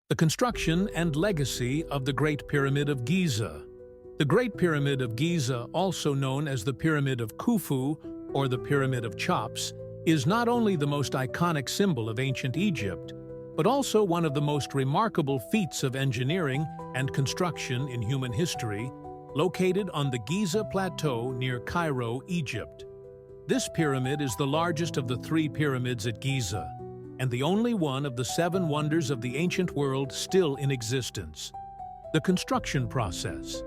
The construction and legacy of the Great Pyramid of Giza. The Great Pyramid of Giza, also known as the Pyramid of Khufu or the Pyramid of Chops, is not only the most iconic symbol of ancient Egypt, but also one of the most remarkable feats of engineering and construction in human history, located on the Giza Plateau near Cairo, Egypt. This pyramid is the largest of the 3 pyramids at Giza, and the only one of the 7 wonders of the ancient world still in existence. The construction process.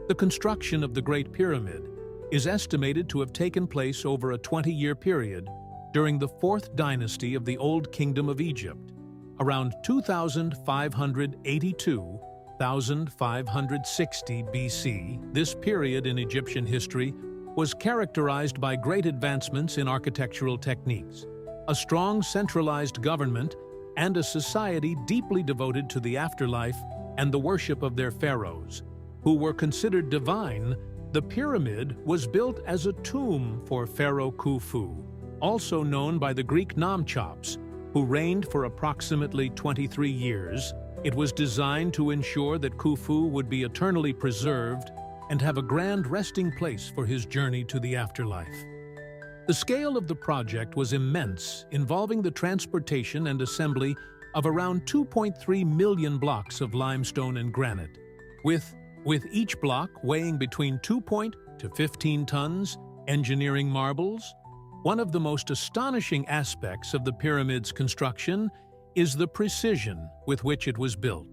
The construction of the Great Pyramid is estimated to have taken place over a 20-year period during the 4th dynasty of the Old Kingdom of Egypt, around 2582–1560 BC. This period in Egyptian history was characterized by great advancements in architectural techniques, a strong centralized government, and a society deeply devoted to the afterlife and the worship of their pharaohs, who were considered divine. The pyramid was built as a tomb for Pharaoh Khufu, also known by the Greek Namchops, who reigned for approximately 23 years. It was designed to ensure that Khufu would be eternally preserved and have a grand resting place for his journey to the afterlife. The scale of the project was immense, involving the transportation and assembly of around 2.3 million blocks of limestone and granite, with each block weighing between 2 to 15 tons. Engineering marvels. One of the most astonishing aspects of the pyramid's construction is the precision with which it was built.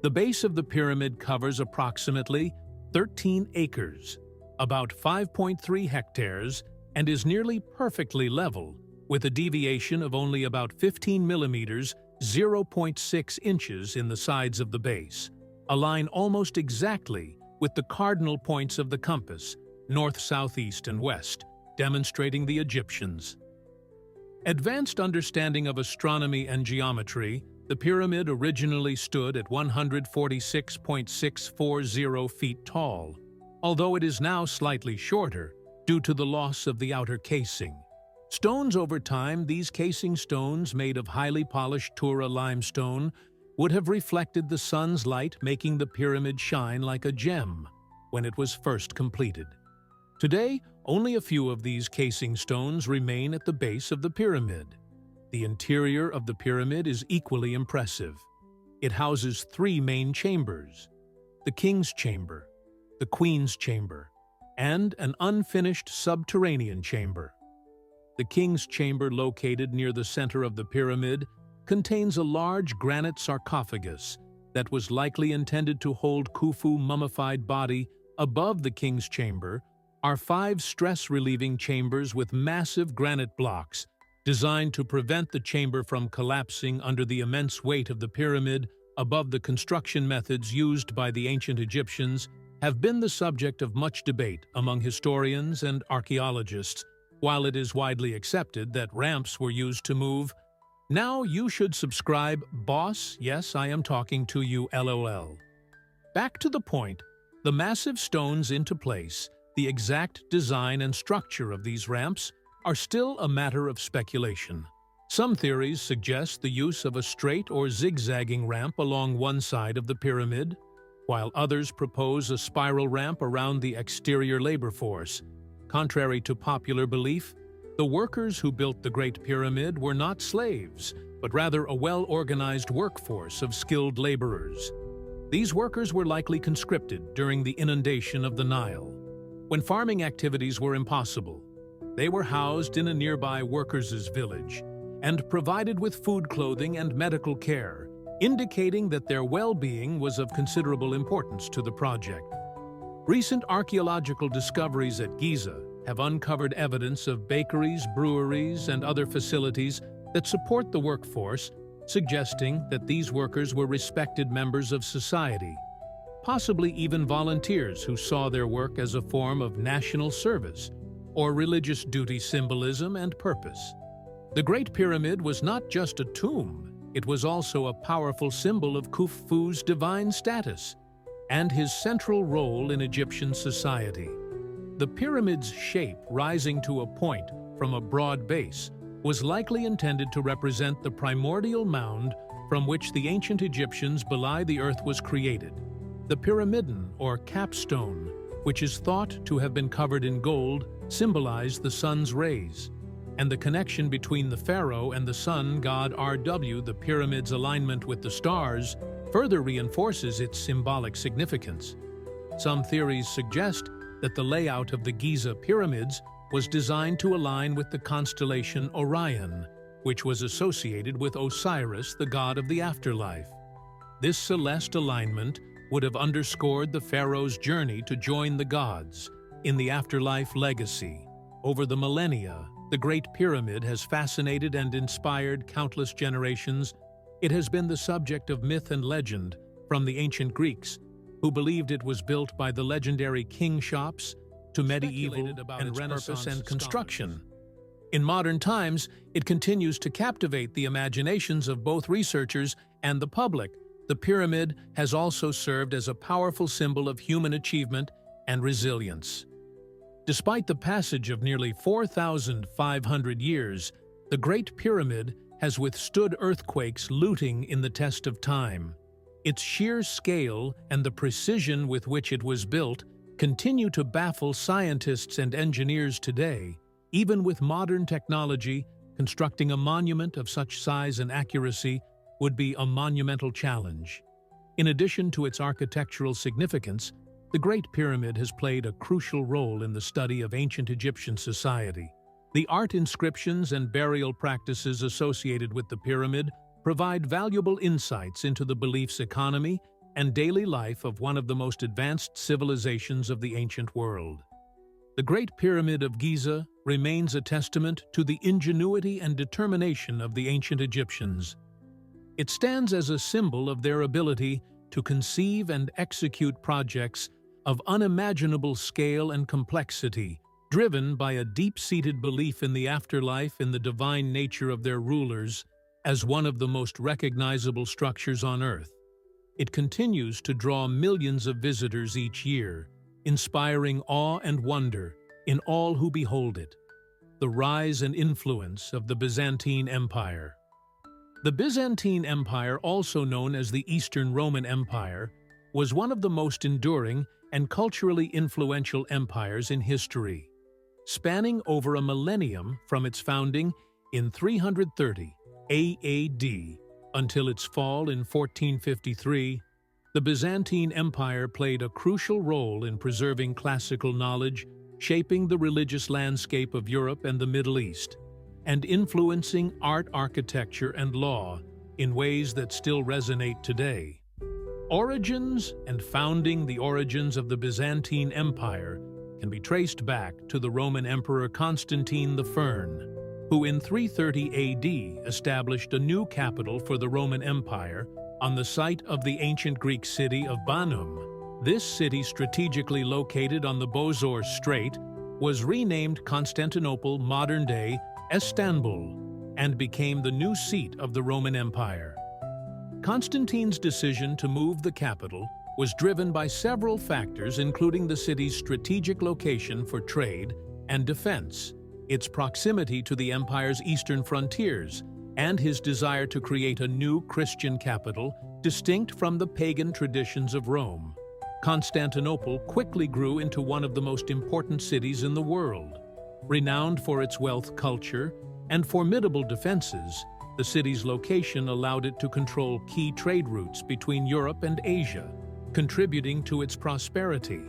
The base of the pyramid covers approximately 13 acres, about 5.3 hectares, and is nearly perfectly level, with a deviation of only about 15 millimeters, 0.6 inches in the sides of the base, align almost exactly with the cardinal points of the compass, north, south, east, and west, demonstrating the Egyptians' advanced understanding of astronomy and geometry. The pyramid originally stood at 146.640 feet tall, although it is now slightly shorter due to the loss of the outer casing. Stones over time, these casing stones made of highly polished Tura limestone would have reflected the sun's light, making the pyramid shine like a gem when it was first completed. Today, only a few of these casing stones remain at the base of the pyramid. The interior of the pyramid is equally impressive. It houses 3 main chambers: the King's Chamber, the Queen's Chamber, and an unfinished subterranean chamber. The King's Chamber, located near the center of the pyramid, contains a large granite sarcophagus that was likely intended to hold Khufu's mummified body. Above the King's Chamber are 5 stress-relieving chambers with massive granite blocks designed to prevent the chamber from collapsing under the immense weight of the pyramid. Above, the construction methods used by the ancient Egyptians have been the subject of much debate among historians and archaeologists. While it is widely accepted that ramps were used to move, now you should subscribe, boss. Yes, I am talking to you, LOL. Back to the point, the massive stones into place. The exact design and structure of these ramps are still a matter of speculation. Some theories suggest the use of a straight or zigzagging ramp along one side of the pyramid, while others propose a spiral ramp around the exterior labor force. Contrary to popular belief, the workers who built the Great Pyramid were not slaves, but rather a well-organized workforce of skilled laborers. These workers were likely conscripted during the inundation of the Nile, when farming activities were impossible. They were housed in a nearby workers' village and provided with food, clothing, and medical care, indicating that their well-being was of considerable importance to the project. Recent archaeological discoveries at Giza have uncovered evidence of bakeries, breweries, and other facilities that support the workforce, suggesting that these workers were respected members of society, possibly even volunteers who saw their work as a form of national service or religious duty, symbolism, and purpose. The Great Pyramid was not just a tomb, it was also a powerful symbol of Khufu's divine status and his central role in Egyptian society. The pyramid's shape, rising to a point from a broad base, was likely intended to represent the primordial mound from which the ancient Egyptians belie the earth was created. The pyramidon, or capstone, which is thought to have been covered in gold, symbolized the sun's rays, and the connection between the pharaoh and the sun god RW, the pyramid's alignment with the stars, further reinforces its symbolic significance. Some theories suggest that the layout of the Giza pyramids was designed to align with the constellation Orion, which was associated with Osiris, the god of the afterlife. This celeste alignment would have underscored the pharaoh's journey to join the gods in the afterlife legacy. Over the millennia, the Great Pyramid has fascinated and inspired countless generations. It has been the subject of myth and legend, from the ancient Greeks, who believed it was built by the legendary king Cheops, to medieval and Renaissance and construction. In modern times, it continues to captivate the imaginations of both researchers and the public. The pyramid has also served as a powerful symbol of human achievement and resilience. Despite the passage of nearly 4,500 years, the Great Pyramid has withstood earthquakes, looting in the test of time. Its sheer scale and the precision with which it was built continue to baffle scientists and engineers today. Even with modern technology, constructing a monument of such size and accuracy would be a monumental challenge. In addition to its architectural significance, the Great Pyramid has played a crucial role in the study of ancient Egyptian society. The art inscriptions and burial practices associated with the pyramid provide valuable insights into the beliefs, economy, and daily life of one of the most advanced civilizations of the ancient world. The Great Pyramid of Giza remains a testament to the ingenuity and determination of the ancient Egyptians. It stands as a symbol of their ability to conceive and execute projects of unimaginable scale and complexity, driven by a deep-seated belief in the afterlife and the divine nature of their rulers. As one of the most recognizable structures on Earth, it continues to draw millions of visitors each year, inspiring awe and wonder in all who behold it. The rise and influence of the Byzantine Empire. The Byzantine Empire, also known as the Eastern Roman Empire, was one of the most enduring and culturally influential empires in history. Spanning over a millennium from its founding in 330 AAD until its fall in 1453, the Byzantine Empire played a crucial role in preserving classical knowledge, shaping the religious landscape of Europe and the Middle East, and influencing art, architecture, and law in ways that still resonate today. Origins and founding. The origins of the Byzantine Empire can be traced back to the Roman Emperor Constantine the Firm, who in 330 AD established a new capital for the Roman Empire on the site of the ancient Greek city of Banum. This city, strategically located on the Bosor Strait, was renamed Constantinople, modern-day Istanbul, and became the new seat of the Roman Empire. Constantine's decision to move the capital was driven by several factors, including the city's strategic location for trade and defense, its proximity to the empire's eastern frontiers, and his desire to create a new Christian capital distinct from the pagan traditions of Rome. Constantinople quickly grew into one of the most important cities in the world. Renowned for its wealth, culture, and formidable defenses, the city's location allowed it to control key trade routes between Europe and Asia, contributing to its prosperity.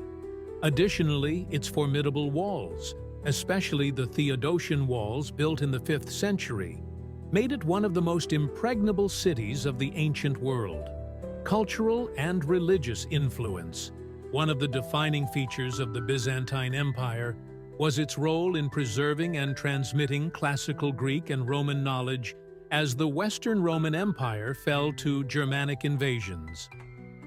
Additionally, its formidable walls, especially the Theodosian walls built in the 5th century, made it one of the most impregnable cities of the ancient world. Cultural and religious influence. One of the defining features of the Byzantine Empire was its role in preserving and transmitting classical Greek and Roman knowledge as the Western Roman Empire fell to Germanic invasions.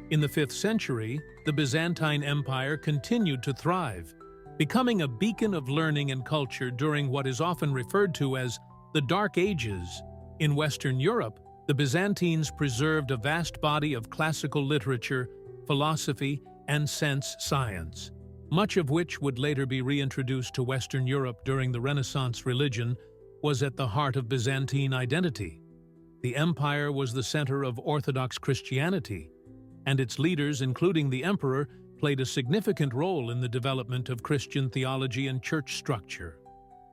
In the 5th century, the Byzantine Empire continued to thrive, becoming a beacon of learning and culture during what is often referred to as the Dark Ages. In Western Europe, the Byzantines preserved a vast body of classical literature, philosophy, and sense science, much of which would later be reintroduced to Western Europe during the Renaissance. Religion was at the heart of Byzantine identity. the empire was the center of Orthodox Christianity, and its leaders, including the emperor, played a significant role in the development of Christian theology and church structure.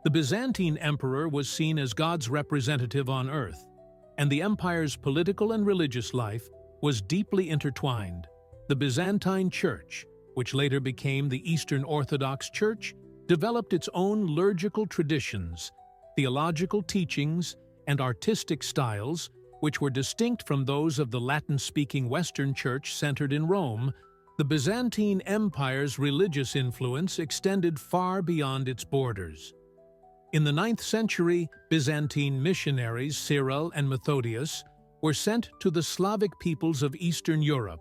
The Byzantine emperor was seen as God's representative on earth, and the empire's political and religious life was deeply intertwined. The Byzantine Church, which later became the Eastern Orthodox Church, developed its own liturgical traditions, theological teachings, and artistic styles, which were distinct from those of the Latin-speaking Western Church centered in Rome. The Byzantine Empire's religious influence extended far beyond its borders. In the 9th century, Byzantine missionaries Cyril and Methodius were sent to the Slavic peoples of Eastern Europe,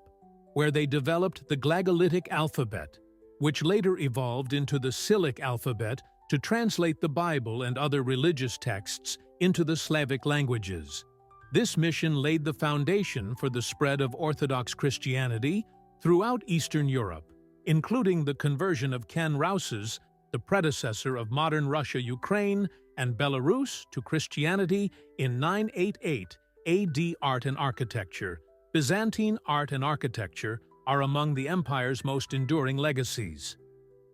where they developed the Glagolitic alphabet, which later evolved into the Cyrillic alphabet to translate the Bible and other religious texts into the Slavic languages. This mission laid the foundation for the spread of Orthodox Christianity throughout Eastern Europe, including the conversion of Ken Rouse's, the predecessor of modern Russia, Ukraine, and Belarus to Christianity in 988 AD. Art and architecture. Byzantine art and architecture are among the empire's most enduring legacies.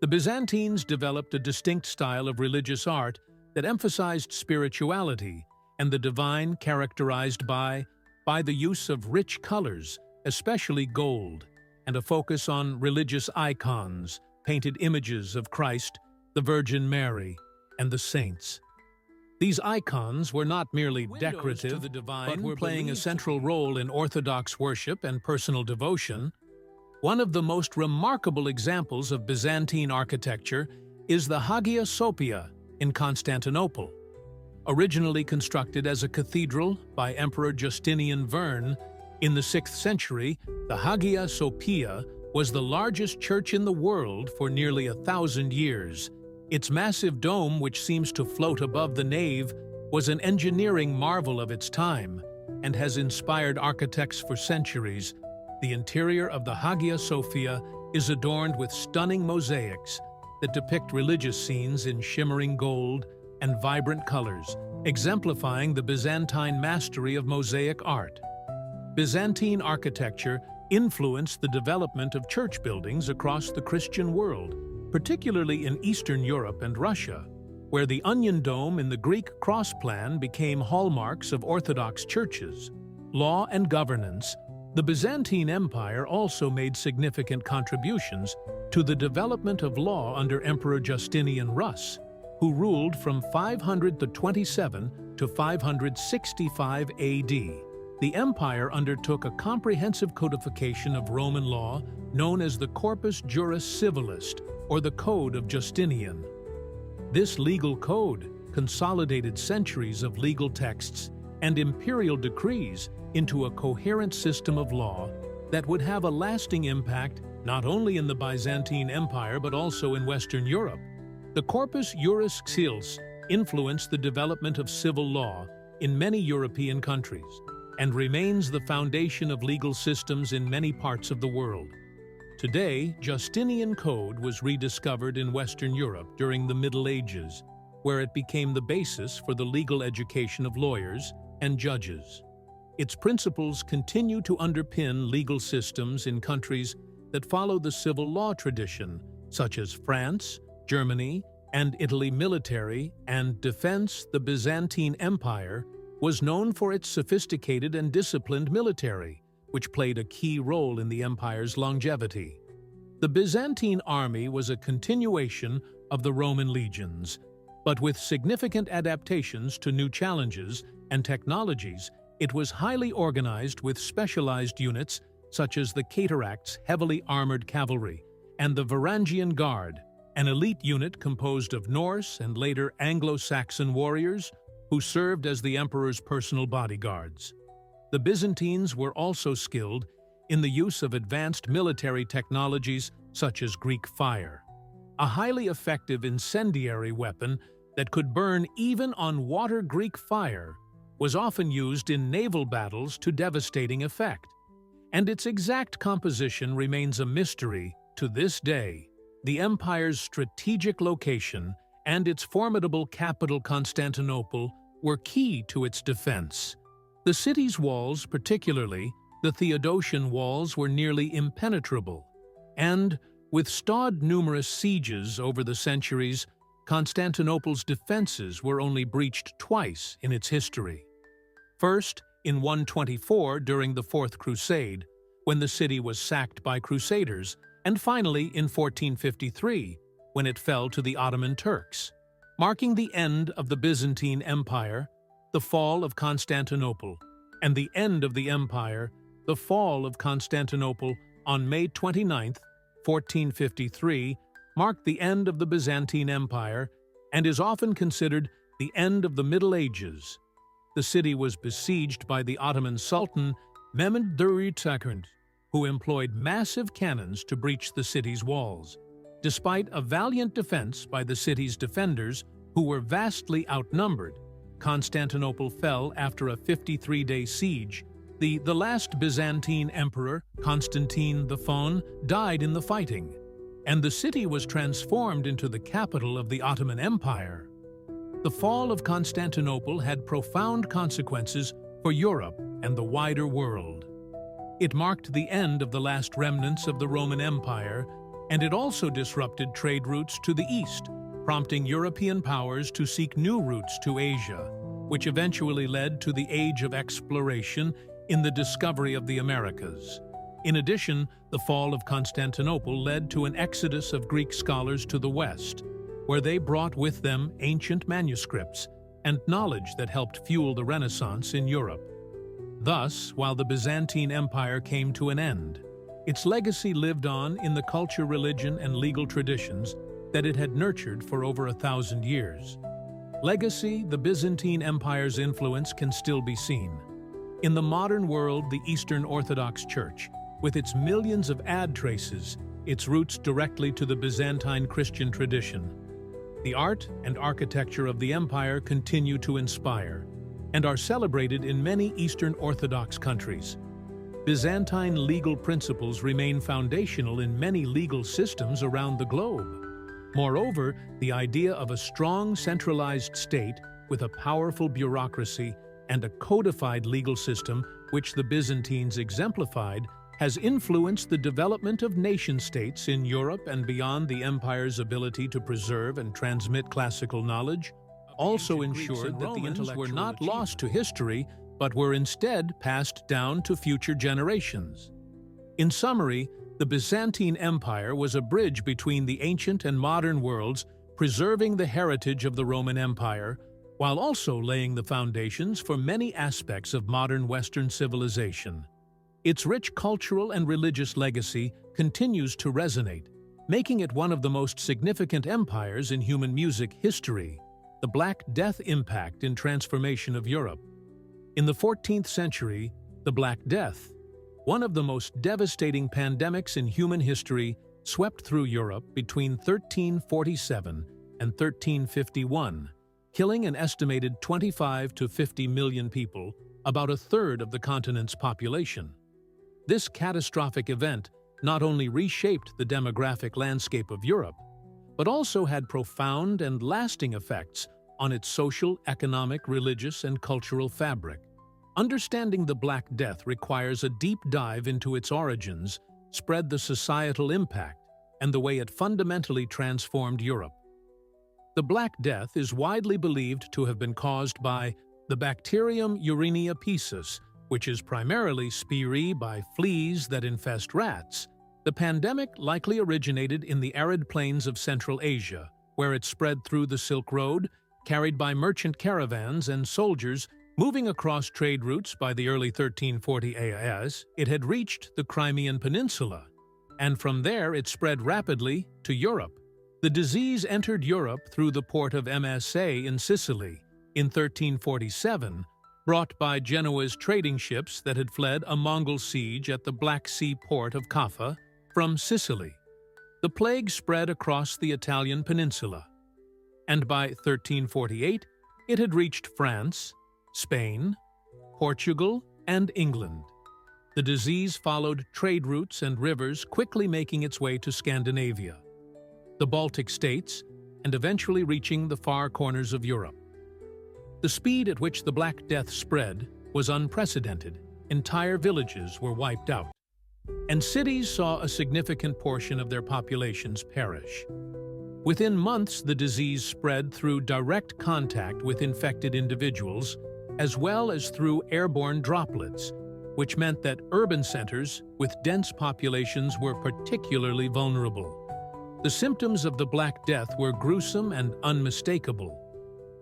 The Byzantines developed a distinct style of religious art that emphasized spirituality and the divine, characterized by the use of rich colors, especially gold, and a focus on religious icons, painted images of Christ, the Virgin Mary, and the saints. These icons were not merely decorative, but were playing a central role in Orthodox worship and personal devotion. One of the most remarkable examples of Byzantine architecture is the Hagia Sophia in Constantinople. Originally constructed as a cathedral by Emperor Justinian Verne in the 6th century, the Hagia Sophia was the largest church in the world for nearly 1,000 years. Its massive dome, which seems to float above the nave, was an engineering marvel of its time and has inspired architects for centuries. The interior of the Hagia Sophia is adorned with stunning mosaics that depict religious scenes in shimmering gold and vibrant colors, exemplifying the Byzantine mastery of mosaic art. Byzantine architecture influenced the development of church buildings across the Christian world, particularly in Eastern Europe and Russia, where the onion dome in the Greek cross plan became hallmarks of Orthodox churches. Law and governance. The Byzantine Empire also made significant contributions to the development of law under Emperor Justinian Rus, who ruled from 527 to 565 AD. The empire undertook a comprehensive codification of Roman law known as the Corpus Juris Civilis, or the Code of Justinian. This legal code consolidated centuries of legal texts and imperial decrees into a coherent system of law that would have a lasting impact not only in the Byzantine Empire but also in Western Europe. The Corpus Juris Civilis influenced the development of civil law in many European countries and remains the foundation of legal systems in many parts of the world. Today, Justinian Code was rediscovered in Western Europe during the Middle Ages, where it became the basis for the legal education of lawyers and judges. Its principles continue to underpin legal systems in countries that follow the civil law tradition, such as France, Germany, and Italy. Military and defense. The Byzantine Empire was known for its sophisticated and disciplined military, which played a key role in the empire's longevity. The Byzantine army was a continuation of the Roman legions, but with significant adaptations to new challenges and technologies. It was highly organized with specialized units such as the Cataracts, heavily armored cavalry, and the Varangian Guard, an elite unit composed of Norse and later Anglo-Saxon warriors who served as the emperor's personal bodyguards. The Byzantines were also skilled in the use of advanced military technologies such as Greek fire, a highly effective incendiary weapon that could burn even on water. Greek fire was often used in naval battles to devastating effect, and its exact composition remains a mystery to this day. The empire's strategic location and its formidable capital Constantinople were key to its defense. The city's walls, particularly the Theodosian walls, were nearly impenetrable, and, withstood numerous sieges over the centuries, Constantinople's defenses were only breached twice in its history. First, in 124 during the Fourth Crusade, when the city was sacked by Crusaders, and finally in 1453, when it fell to the Ottoman Turks, marking the end of the Byzantine Empire, the fall of Constantinople, and the end of the empire, the fall of Constantinople on May 29, 1453, marked the end of the Byzantine Empire and is often considered the end of the Middle Ages. The city was besieged by the Ottoman Sultan Mehmed II, who employed massive cannons to breach the city's walls. Despite a valiant defense by the city's defenders, who were vastly outnumbered, Constantinople fell after a 53-day siege. The last Byzantine emperor, Constantine the Faun, died in the fighting, and the city was transformed into the capital of the Ottoman Empire. The fall of Constantinople had profound consequences for Europe and the wider world. It marked the end of the last remnants of the Roman Empire, and it also disrupted trade routes to the east, prompting European powers to seek new routes to Asia, which eventually led to the Age of Exploration in the discovery of the Americas. In addition, the fall of Constantinople led to an exodus of Greek scholars to the west, where they brought with them ancient manuscripts and knowledge that helped fuel the Renaissance in Europe. Thus, while the Byzantine Empire came to an end, its legacy lived on in the culture, religion, and legal traditions that it had nurtured for over 1,000 years. Legacy: the Byzantine Empire's influence can still be seen. In the modern world, the Eastern Orthodox Church, with its millions of traces, its roots directly to the Byzantine Christian tradition. The art and architecture of the empire continue to inspire and are celebrated in many Eastern Orthodox countries. Byzantine legal principles remain foundational in many legal systems around the globe. Moreover, the idea of a strong centralized state with a powerful bureaucracy and a codified legal system, which the Byzantines exemplified, has influenced the development of nation-states in Europe and beyond. The empire's ability to preserve and transmit classical knowledge also ensured that the intellectuals were not lost to history, but were instead passed down to future generations. In summary, the Byzantine Empire was a bridge between the ancient and modern worlds, preserving the heritage of the Roman Empire, while also laying the foundations for many aspects of modern Western civilization. Its rich cultural and religious legacy continues to resonate, making it one of the most significant empires in human music history. The Black Death impact in transformation of Europe. In the 14th century, the Black Death, one of the most devastating pandemics in human history, swept through Europe between 1347 and 1351, killing an estimated 25 to 50 million people, about a third of the continent's population. This catastrophic event not only reshaped the demographic landscape of Europe, but also had profound and lasting effects on its social, economic, religious, and cultural fabric. Understanding the Black Death requires a deep dive into its origins, spread the societal impact, and the way it fundamentally transformed Europe. The Black Death is widely believed to have been caused by the bacterium Urania piscis, which is primarily spiri by fleas that infest rats. The pandemic likely originated in the arid plains of Central Asia, where it spread through the Silk Road, carried by merchant caravans and soldiers moving across trade routes. By the early 1340 AS, it had reached the Crimean Peninsula, and from there it spread rapidly to Europe. The disease entered Europe through the port of Msa in Sicily in 1347, brought by Genoa's trading ships that had fled a Mongol siege at the Black Sea port of Kaffa from Sicily. The plague spread across the Italian peninsula, and by 1348 it had reached France, Spain, Portugal, and England. The disease followed trade routes and rivers, quickly making its way to Scandinavia, the Baltic states, and eventually reaching the far corners of Europe. The speed at which the Black Death spread was unprecedented. Entire villages were wiped out, and cities saw a significant portion of their populations perish. Within months, the disease spread through direct contact with infected individuals, as well as through airborne droplets, which meant that urban centers with dense populations were particularly vulnerable. The symptoms of the Black Death were gruesome and unmistakable.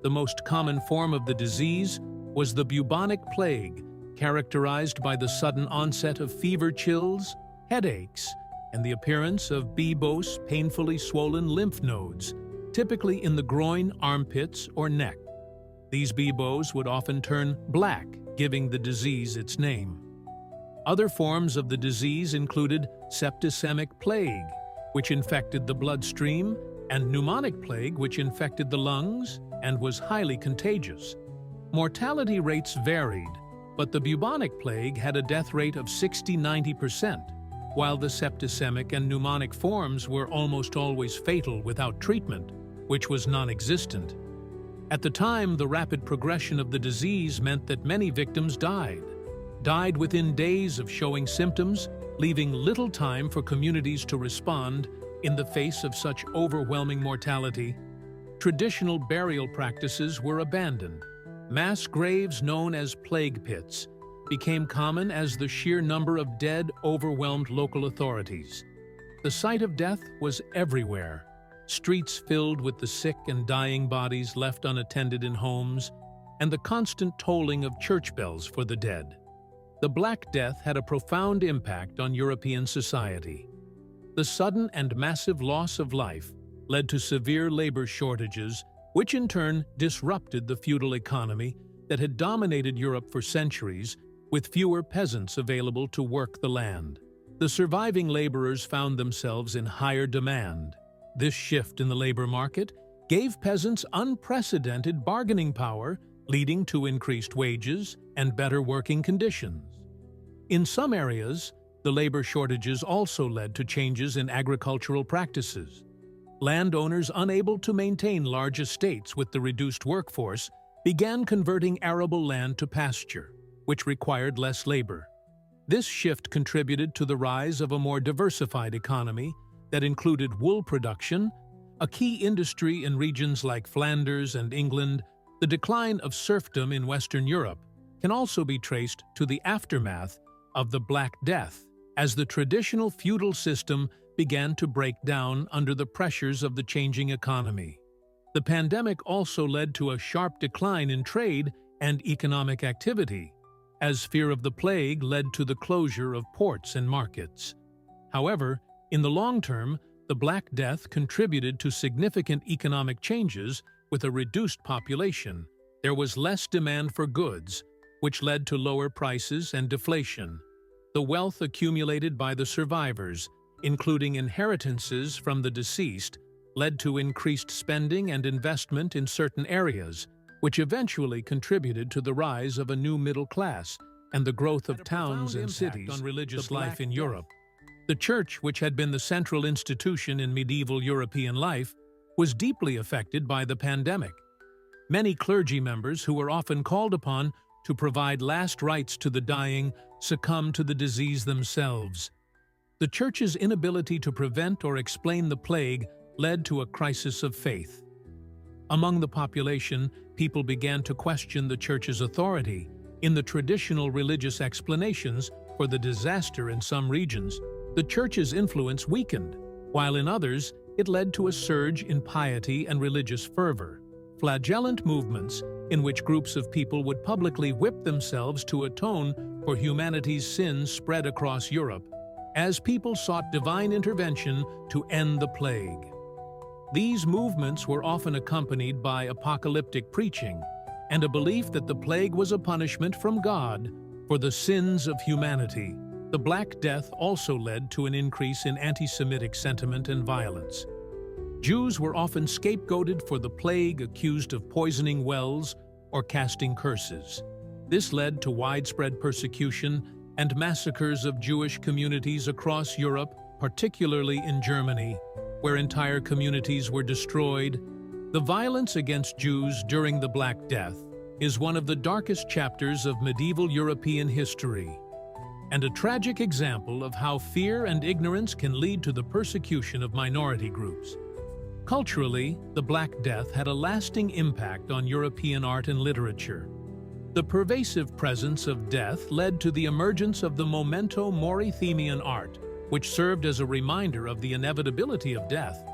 The most common form of the disease was the bubonic plague, characterized by the sudden onset of fever chills, headaches, and the appearance of bulbous, painfully swollen lymph nodes, typically in the groin, armpits, or neck. These bulbos would often turn black, giving the disease its name. Other forms of the disease included septicemic plague, which infected the bloodstream, and pneumonic plague, which infected the lungs and was highly contagious. Mortality rates varied, but the bubonic plague had a death rate of 60–90%, while the septicemic and pneumonic forms were almost always fatal without treatment, which was non-existent. At the time, the rapid progression of the disease meant that many victims died within days of showing symptoms, leaving little time for communities to respond. In the face of such overwhelming mortality, traditional burial practices were abandoned. Mass graves, known as plague pits, became common as the sheer number of dead overwhelmed local authorities. The sight of death was everywhere, streets filled with the sick and dying bodies left unattended in homes, and the constant tolling of church bells for the dead. The Black Death had a profound impact on European society. The sudden and massive loss of life led to severe labor shortages, which in turn disrupted the feudal economy that had dominated Europe for centuries, with fewer peasants available to work the land. The surviving laborers found themselves in higher demand. This shift in the labor market gave peasants unprecedented bargaining power, leading to increased wages and better working conditions. In some areas, the labor shortages also led to changes in agricultural practices. Landowners unable to maintain large estates with the reduced workforce began converting arable land to pasture, which required less labor. This shift contributed to the rise of a more diversified economy that included wool production, a key industry in regions like Flanders and England. The decline of serfdom in Western Europe can also be traced to the aftermath of the Black Death, as the traditional feudal system began to break down under the pressures of the changing economy. The pandemic also led to a sharp decline in trade and economic activity, as fear of the plague led to the closure of ports and markets. However, in the long term, the Black Death contributed to significant economic changes. With a reduced population, there was less demand for goods, which led to lower prices and deflation. The wealth accumulated by the survivors, including inheritances from the deceased, led to increased spending and investment in certain areas, which eventually contributed to the rise of a new middle class and the growth of towns and cities. On religious life in Europe, the Church, which had been the central institution in medieval European life, was deeply affected by the pandemic. Many clergy members, who were often called upon to provide last rites to the dying, succumbed to the disease themselves. The Church's inability to prevent or explain the plague led to a crisis of faith. Among the population, people began to question the Church's authority. In the traditional religious explanations for the disaster in some regions, the Church's influence weakened, while in others, it led to a surge in piety and religious fervor. Flagellant movements, in which groups of people would publicly whip themselves to atone for humanity's sins, spread across Europe, as people sought divine intervention to end the plague. These movements were often accompanied by apocalyptic preaching and a belief that the plague was a punishment from God for the sins of humanity. The Black Death also led to an increase in anti-Semitic sentiment and violence. Jews were often scapegoated for the plague, accused of poisoning wells or casting curses. This led to widespread persecution and massacres of Jewish communities across Europe, particularly in Germany, where entire communities were destroyed. The violence against Jews during the Black Death is one of the darkest chapters of medieval European history, and a tragic example of how fear and ignorance can lead to the persecution of minority groups. Culturally, the Black Death had a lasting impact on European art and literature. The pervasive presence of death led to the emergence of the memento mori Themian art, which served as a reminder of the inevitability of death.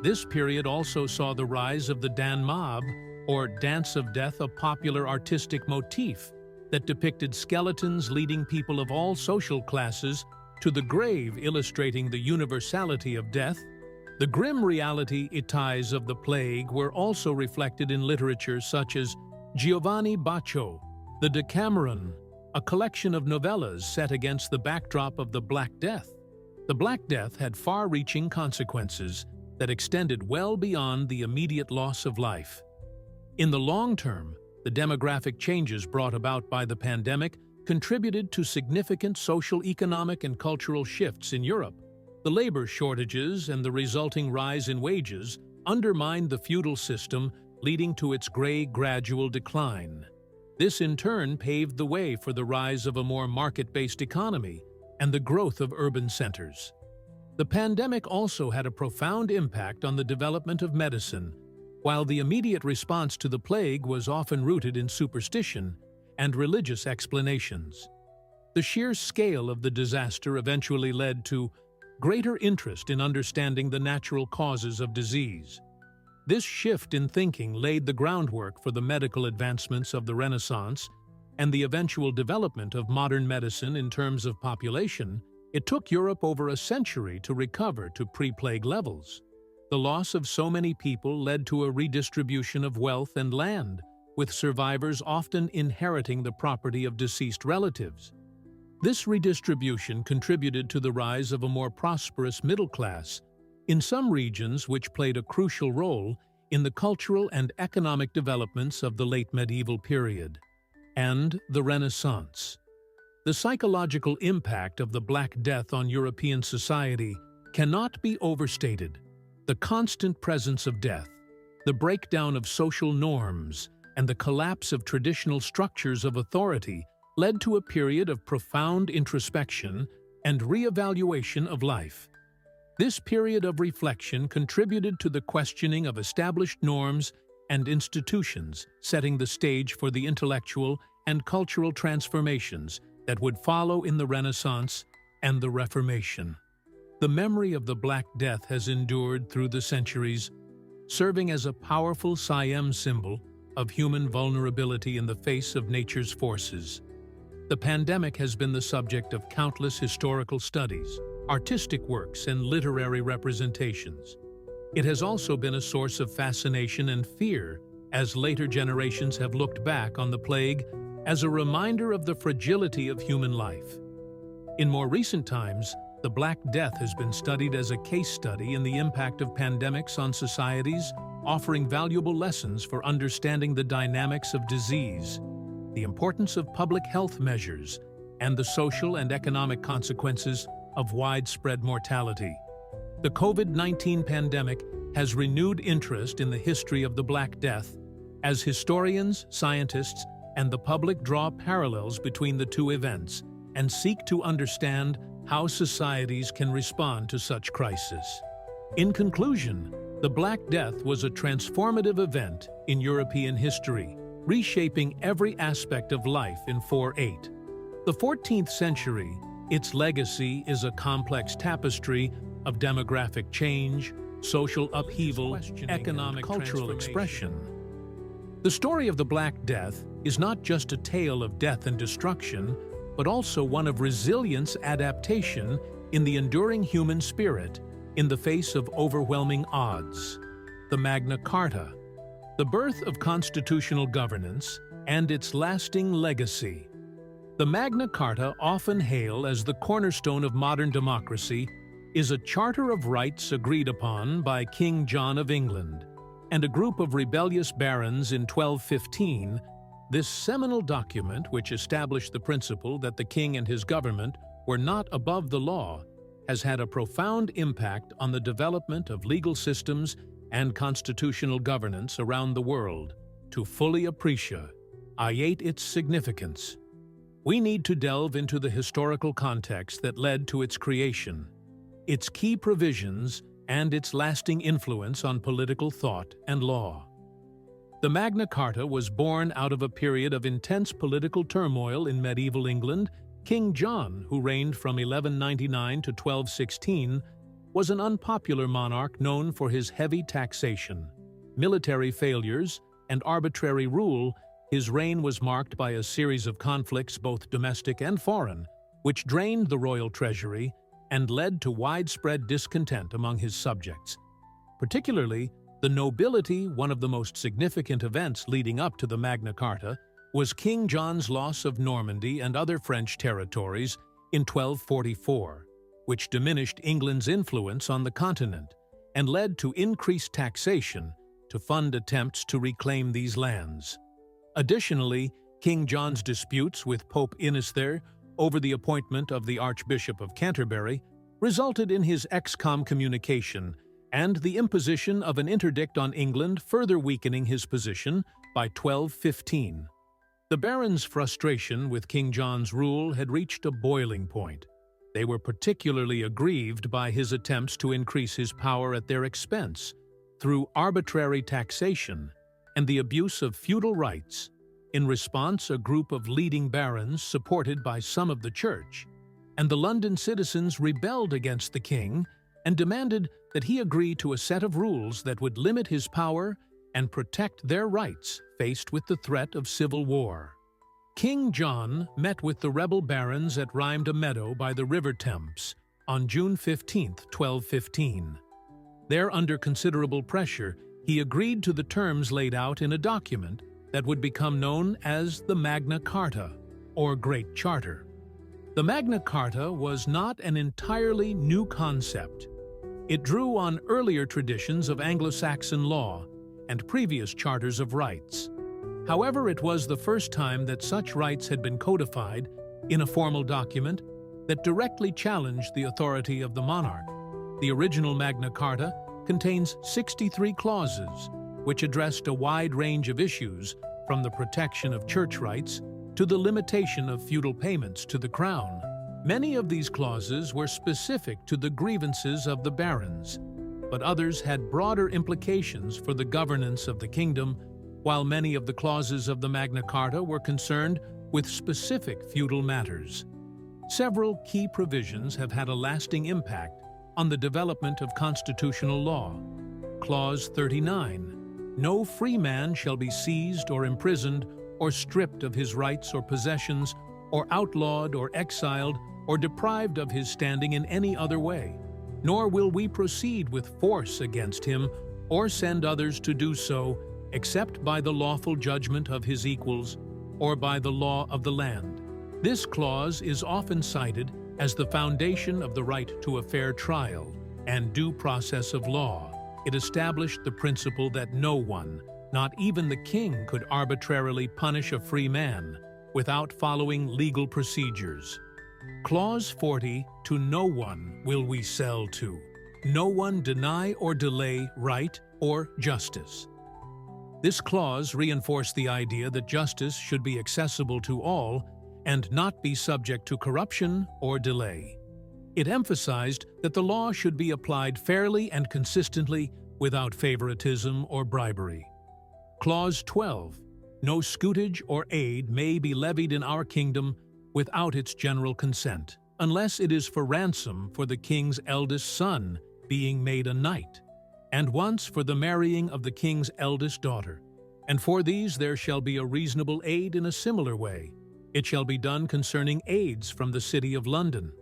This period also saw the rise of the Dan Mab, or Dance of Death, a popular artistic motif that depicted skeletons leading people of all social classes to the grave, illustrating the universality of death. The grim reality of the plague were also reflected in literature such as Giovanni Baccio, the Decameron, a collection of novellas set against the backdrop of the Black Death. The Black Death had far-reaching consequences that extended well beyond the immediate loss of life. In the long term, the demographic changes brought about by the pandemic contributed to significant social, economic, and cultural shifts in Europe. The labor shortages and the resulting rise in wages undermined the feudal system, leading to its gradual decline. This in turn paved the way for the rise of a more market-based economy and the growth of urban centers. The pandemic also had a profound impact on the development of medicine. While the immediate response to the plague was often rooted in superstition and religious explanations, the sheer scale of the disaster eventually led to greater interest in understanding the natural causes of disease. This shift in thinking laid the groundwork for the medical advancements of the Renaissance and the eventual development of modern medicine. In terms of population, it took Europe over a century to recover to pre-plague levels. The loss of so many people led to a redistribution of wealth and land, with survivors often inheriting the property of deceased relatives. This redistribution contributed to the rise of a more prosperous middle class in some regions, which played a crucial role in the cultural and economic developments of the late medieval period and the Renaissance. The psychological impact of the Black Death on European society cannot be overstated. The constant presence of death, the breakdown of social norms, and the collapse of traditional structures of authority led to a period of profound introspection and re-evaluation of life. This period of reflection contributed to the questioning of established norms and institutions, setting the stage for the intellectual and cultural transformations that would follow in the Renaissance and the Reformation. The memory of the Black Death has endured through the centuries, serving as a powerful symbol of human vulnerability in the face of nature's forces. The pandemic has been the subject of countless historical studies, artistic works, and literary representations. It has also been a source of fascination and fear, as later generations have looked back on the plague as a reminder of the fragility of human life. In more recent times, the Black Death has been studied as a case study in the impact of pandemics on societies, offering valuable lessons for understanding the dynamics of disease, the importance of public health measures, and the social and economic consequences of widespread mortality. The COVID-19 pandemic has renewed interest in the history of the Black Death, as historians, scientists, and the public draw parallels between the two events and seek to understand how societies can respond to such crises. In conclusion, the Black Death was a transformative event in European history, reshaping every aspect of life in 4/8. The 14th century, its legacy is a complex tapestry of demographic change, social upheaval, economic, cultural expression. The story of the Black Death is not just a tale of death and destruction, but also one of resilience, adaptation in the enduring human spirit in the face of overwhelming odds. The Magna Carta, the birth of constitutional governance, and its lasting legacy. The Magna Carta, often hailed as the cornerstone of modern democracy, is a charter of rights agreed upon by King John of England and a group of rebellious barons in 1215. This seminal document, which established the principle that the king and his government were not above the law, has had a profound impact on the development of legal systems and constitutional governance around the world. To fully appreciate Its significance. We need to delve into the historical context that led to its creation, its key provisions, and its lasting influence on political thought and law. The Magna Carta was born out of a period of intense political turmoil in medieval England. King John, who reigned from 1199 to 1216, was an unpopular monarch known for his heavy taxation, military failures, and arbitrary rule. His reign was marked by a series of conflicts, both domestic and foreign, which drained the royal treasury and led to widespread discontent among his subjects. Particularly, the nobility, one of the most significant events leading up to the Magna Carta, was King John's loss of Normandy and other French territories in 1244, which diminished England's influence on the continent and led to increased taxation to fund attempts to reclaim these lands. Additionally, King John's disputes with Pope Innocent over the appointment of the Archbishop of Canterbury resulted in his excommunication and the imposition of an interdict on England, further weakening his position by 1215. The barons' frustration with King John's rule had reached a boiling point. They were particularly aggrieved by his attempts to increase his power at their expense through arbitrary taxation and the abuse of feudal rights. In response, a group of leading barons, supported by some of the church, and the London citizens rebelled against the king and demanded that he agree to a set of rules that would limit his power and protect their rights faced with the threat of civil war. King John met with the rebel barons at Meadow by the River Thames on June 15, 1215. There, under considerable pressure, he agreed to the terms laid out in a document that would become known as the Magna Carta, or Great Charter. The Magna Carta was not an entirely new concept. It drew on earlier traditions of Anglo-Saxon law and previous charters of rights. However, it was the first time that such rights had been codified in a formal document that directly challenged the authority of the monarch. The original Magna Carta contains 63 clauses, which addressed a wide range of issues, from the protection of church rights to the limitation of feudal payments to the crown. Many of these clauses were specific to the grievances of the barons, but others had broader implications for the governance of the kingdom, while many of the clauses of the Magna Carta were concerned with specific feudal matters. Several key provisions have had a lasting impact on the development of constitutional law. Clause 39. No free man shall be seized or imprisoned or stripped of his rights or possessions, or outlawed or exiled or deprived of his standing in any other way, nor will we proceed with force against him or send others to do so, except by the lawful judgment of his equals or by the law of the land. This clause is often cited as the foundation of the right to a fair trial and due process of law. It established the principle that no one, not even the king, could arbitrarily punish a free man without following legal procedures. Clause 40, to no one will we sell to. No one deny or delay right or justice. This clause reinforced the idea that justice should be accessible to all and not be subject to corruption or delay. It emphasized that the law should be applied fairly and consistently without favoritism or bribery. Clause 12. No scutage or aid may be levied in our kingdom without its general consent, unless it is for ransom for the king's eldest son being made a knight, and once for the marrying of the king's eldest daughter. And for these there shall be a reasonable aid in a similar way. It shall be done concerning aids from the city of London.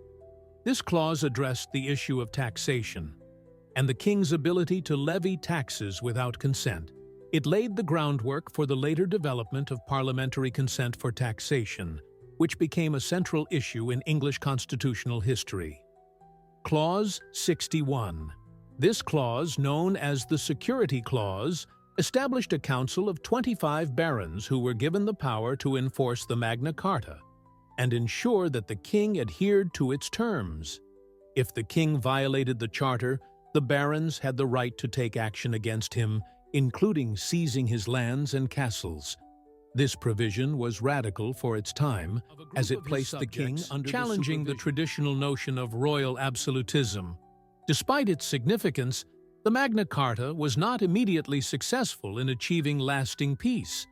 This clause addressed the issue of taxation and the king's ability to levy taxes without consent. It laid the groundwork for the later development of parliamentary consent for taxation, which became a central issue in English constitutional history. Clause 61. This clause, known as the Security Clause, established a council of 25 barons who were given the power to enforce the Magna Carta and ensure that the king adhered to its terms. If the king violated the charter, the barons had the right to take action against him, including seizing his lands and castles. This provision was radical for its time, as it placed the king under challenging the traditional notion of royal absolutism. Despite its significance, the Magna Carta was not immediately successful in achieving lasting peace.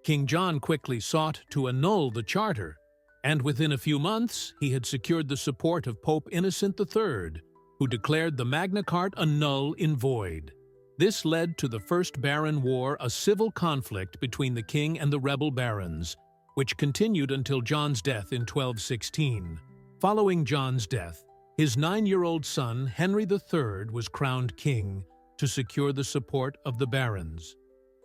King John quickly sought to annul the charter, and within a few months he had secured the support of Pope Innocent III, who declared the Magna Carta null and void. This led to the First Baron War, a civil conflict between the king and the rebel barons, which continued until John's death in 1216. Following John's death, his 9-year-old son, Henry III, was crowned king to secure the support of the barons.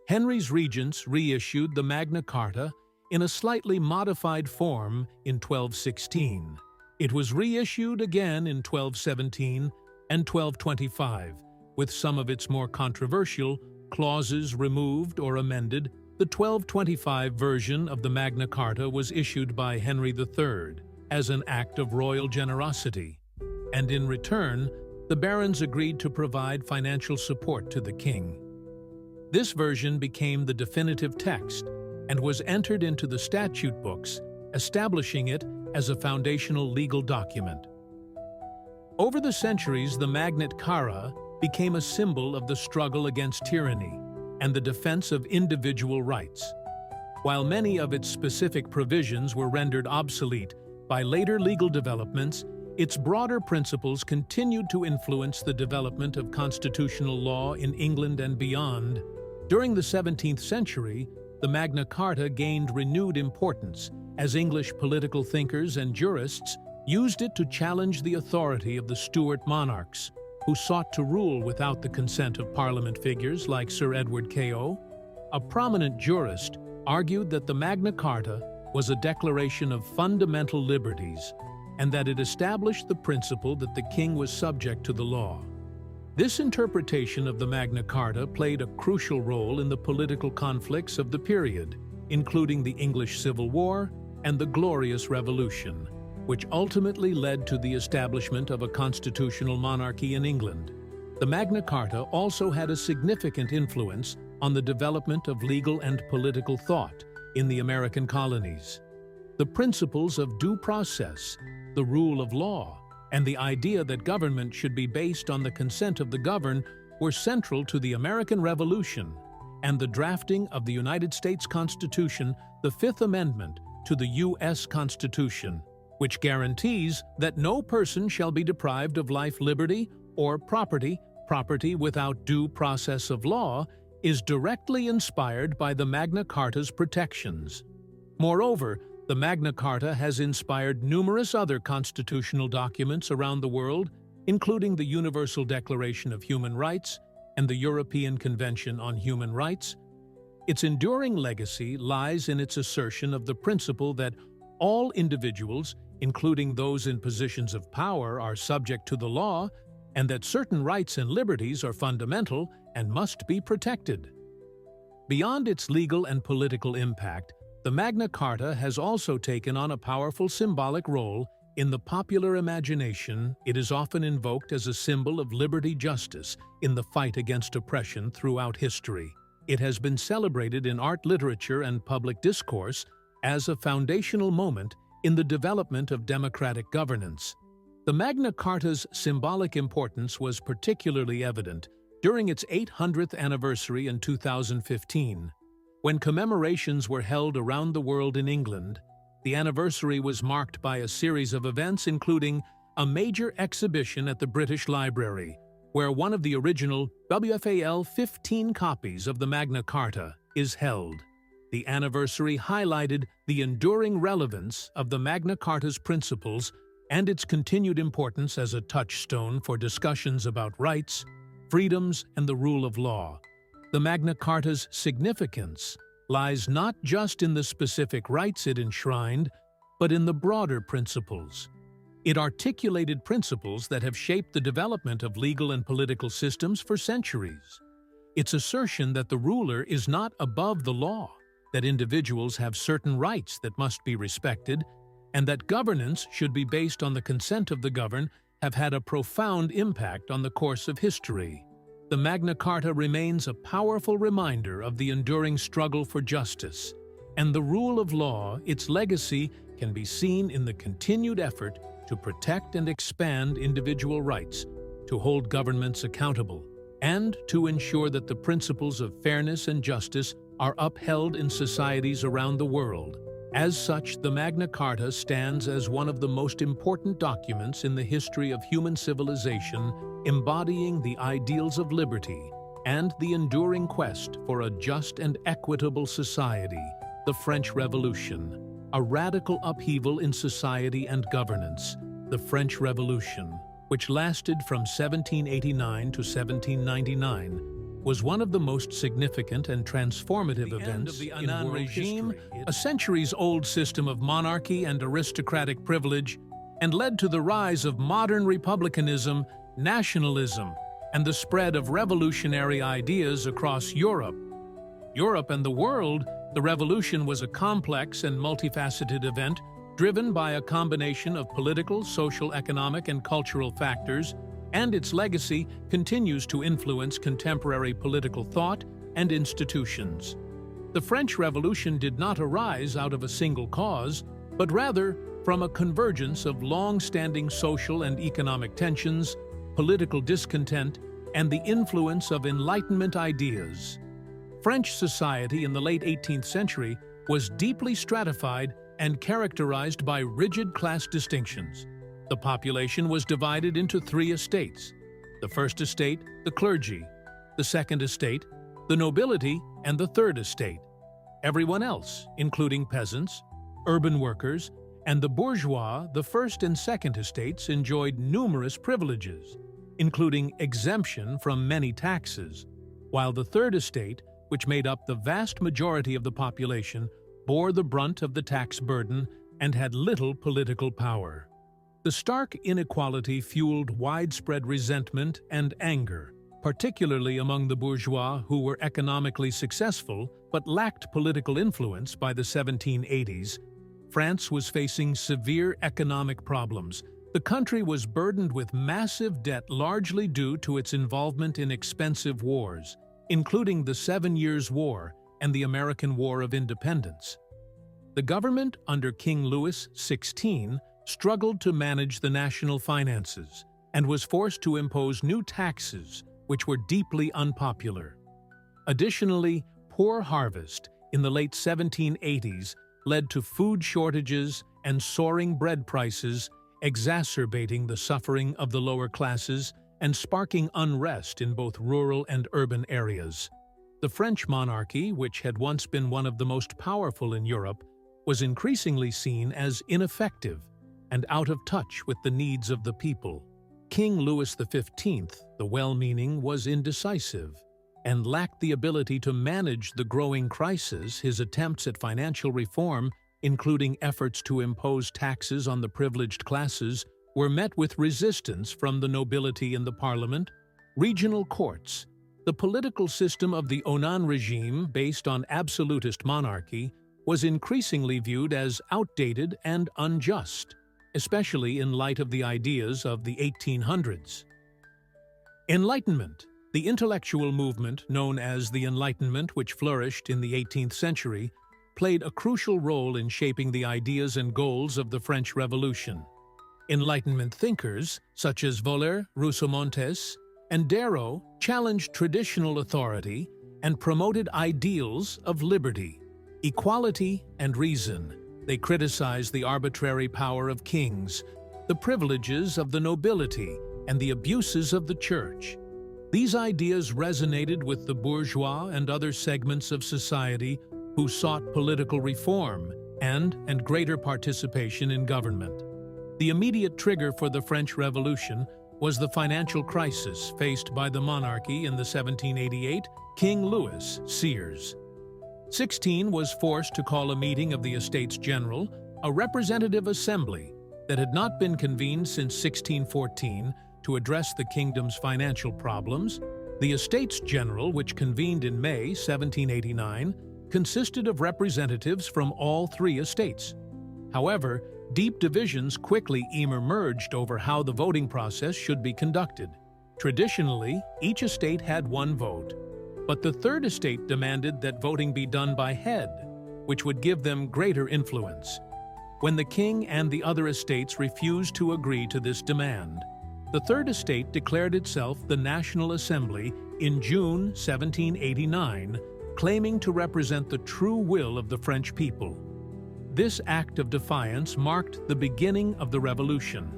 Henry's regents reissued the Magna Carta in a slightly modified form in 1216. It was reissued again in 1217 and 1225, with some of its more controversial clauses removed or amended. The 1225 version of the Magna Carta was issued by Henry III as an act of royal generosity, and in return, the barons agreed to provide financial support to the king. This version became the definitive text and was entered into the statute books, establishing it as a foundational legal document. Over the centuries, the Magna Carta became a symbol of the struggle against tyranny and the defense of individual rights. While many of its specific provisions were rendered obsolete by later legal developments, its broader principles continued to influence the development of constitutional law in England and beyond. During the 17th century, the Magna Carta gained renewed importance as English political thinkers and jurists used it to challenge the authority of the Stuart monarchs, who sought to rule without the consent of Parliament figures like Sir Edward Keogh. A prominent jurist argued that the Magna Carta was a declaration of fundamental liberties and that it established the principle that the king was subject to the law. This interpretation of the Magna Carta played a crucial role in the political conflicts of the period, including the English Civil War and the Glorious Revolution, which ultimately led to the establishment of a constitutional monarchy in England. The Magna Carta also had a significant influence on the development of legal and political thought in the American colonies. The principles of due process, the rule of law, and the idea that government should be based on the consent of the governed were central to the American Revolution and the drafting of the United States Constitution, the Fifth Amendment to the U.S. Constitution, which guarantees that no person shall be deprived of life, liberty, or property without due process of law, is directly inspired by the Magna Carta's protections. Moreover, the Magna Carta has inspired numerous other constitutional documents around the world, including the Universal Declaration of Human Rights and the European Convention on Human Rights. Its enduring legacy lies in its assertion of the principle that all individuals, including those in positions of power, are subject to the law, and that certain rights and liberties are fundamental and must be protected. Beyond its legal and political impact, the Magna Carta has also taken on a powerful symbolic role in the popular imagination. It is often invoked as a symbol of liberty justice in the fight against oppression throughout history. It has been celebrated in art, literature, and public discourse as a foundational moment in the development of democratic governance. The Magna Carta's symbolic importance was particularly evident during its 800th anniversary in 2015. When commemorations were held around the world in England, the anniversary was marked by a series of events, including a major exhibition at the British Library, where one of the original WFAL 15 copies of the Magna Carta is held. The anniversary highlighted the enduring relevance of the Magna Carta's principles and its continued importance as a touchstone for discussions about rights, freedoms, and the rule of law. The Magna Carta's significance lies not just in the specific rights it enshrined, but in the broader principles. It articulated principles that have shaped the development of legal and political systems for centuries. Its assertion that the ruler is not above the law, that individuals have certain rights that must be respected, and that governance should be based on the consent of the governed have had a profound impact on the course of history. The Magna Carta remains a powerful reminder of the enduring struggle for justice, and the rule of law, its legacy can be seen in the continued effort to protect and expand individual rights, to hold governments accountable, and to ensure that the principles of fairness and justice are upheld in societies around the world. As such, the Magna Carta stands as one of the most important documents in the history of human civilization, embodying the ideals of liberty and the enduring quest for a just and equitable society. The French Revolution, a radical upheaval in society and governance. The French Revolution, which lasted from 1789 to 1799, was one of the most significant and transformative events in world history. A centuries-old system of monarchy and aristocratic privilege, and led to the rise of modern republicanism, nationalism, and the spread of revolutionary ideas across Europe. And the world, the revolution was a complex and multifaceted event driven by a combination of political, social, economic, and cultural factors, and its legacy continues to influence contemporary political thought and institutions. The French Revolution did not arise out of a single cause, but rather from a convergence of long-standing social and economic tensions, political discontent, and the influence of Enlightenment ideas. French society in the late 18th century was deeply stratified and characterized by rigid class distinctions. The population was divided into three estates: the first estate, the clergy; the second estate, the nobility; and the third estate, everyone else, including peasants, urban workers, and the bourgeois. The first and second estates enjoyed numerous privileges, including exemption from many taxes, while the third estate, which made up the vast majority of the population, bore the brunt of the tax burden and had little political power. The stark inequality fueled widespread resentment and anger, particularly among the bourgeois who were economically successful but lacked political influence. By the 1780s, France was facing severe economic problems. The country was burdened with massive debt, largely due to its involvement in expensive wars, including the 7 Years' War and the American War of Independence. The government under King Louis XVI struggled to manage the national finances and was forced to impose new taxes, which were deeply unpopular. Additionally, poor harvest in the late 1780s led to food shortages and soaring bread prices, exacerbating the suffering of the lower classes and sparking unrest in both rural and urban areas. The French monarchy, which had once been one of the most powerful in Europe, was increasingly seen as ineffective and out of touch with the needs of the people. King Louis XV, the well-meaning, was indecisive and lacked the ability to manage the growing crisis. His attempts at financial reform, including efforts to impose taxes on the privileged classes, were met with resistance from the nobility in the parliament, regional courts. The political system of the Onan regime, based on absolutist monarchy, was increasingly viewed as outdated and unjust, especially in light of the ideas of the 1800s. Enlightenment, the intellectual movement known as the Enlightenment, which flourished in the 18th century, played a crucial role in shaping the ideas and goals of the French Revolution. Enlightenment thinkers, such as Voltaire, Rousseau-Montaigne, and Diderot, challenged traditional authority and promoted ideals of liberty, equality, and reason. They criticized the arbitrary power of kings, the privileges of the nobility, and the abuses of the church. These ideas resonated with the bourgeois and other segments of society who sought political reform and greater participation in government. The immediate trigger for the French Revolution was the financial crisis faced by the monarchy in the 1788. King Louis XVI was forced to call a meeting of the Estates General, a representative assembly that had not been convened since 1614, to address the kingdom's financial problems. The Estates General, which convened in May 1789, consisted of representatives from all three estates. However, deep divisions quickly emerged over how the voting process should be conducted. Traditionally, each estate had one vote, but the third estate demanded that voting be done by head, which would give them greater influence. When the king and the other estates refused to agree to this demand, the Third Estate declared itself the National Assembly in June 1789, claiming to represent the true will of the French people. This act of defiance marked the beginning of the revolution.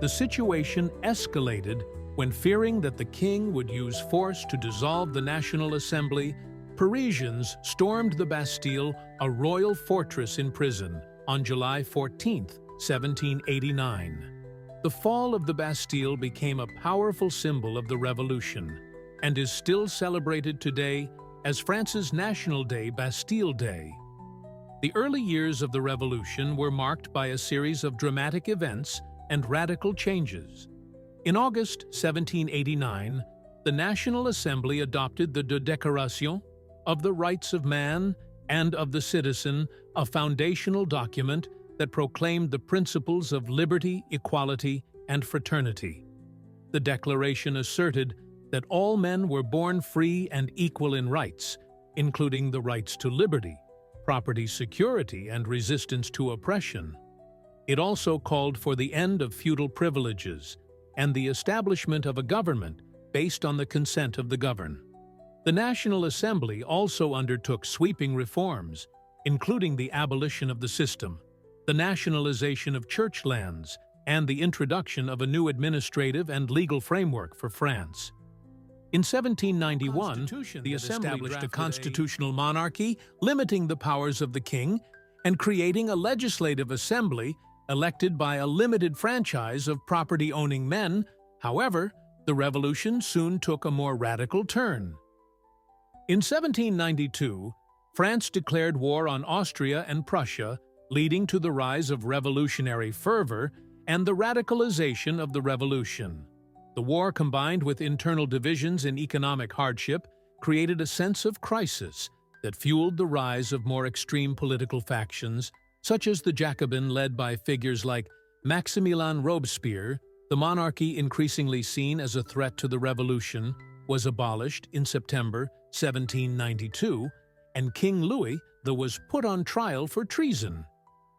The situation escalated when, fearing that the king would use force to dissolve the National Assembly, Parisians stormed the Bastille, a royal fortress in prison, on July 14, 1789. The fall of the Bastille became a powerful symbol of the revolution and is still celebrated today as France's National Day, Bastille Day. The early years of the revolution were marked by a series of dramatic events and radical changes. In August 1789, the National Assembly adopted the Déclaration of the Rights of Man and of the Citizen, a foundational document that proclaimed the principles of liberty, equality, and fraternity. The declaration asserted that all men were born free and equal in rights, including the rights to liberty, property security, and resistance to oppression. It also called for the end of feudal privileges and the establishment of a government based on the consent of the governed. The National Assembly also undertook sweeping reforms, including the abolition of the system, the nationalization of church lands, and the introduction of a new administrative and legal framework for France. In 1791, the Assembly established a constitutional monarchy, limiting the powers of the king and creating a legislative assembly elected by a limited franchise of property-owning men. However, the revolution soon took a more radical turn. In 1792, France declared war on Austria and Prussia, leading to the rise of revolutionary fervor and the radicalization of the revolution. The war, combined with internal divisions and economic hardship, created a sense of crisis that fueled the rise of more extreme political factions, such as the Jacobin, led by figures like Maximilien Robespierre. The monarchy, increasingly seen as a threat to the revolution, was abolished in September 1792, and King Louis was put on trial for treason.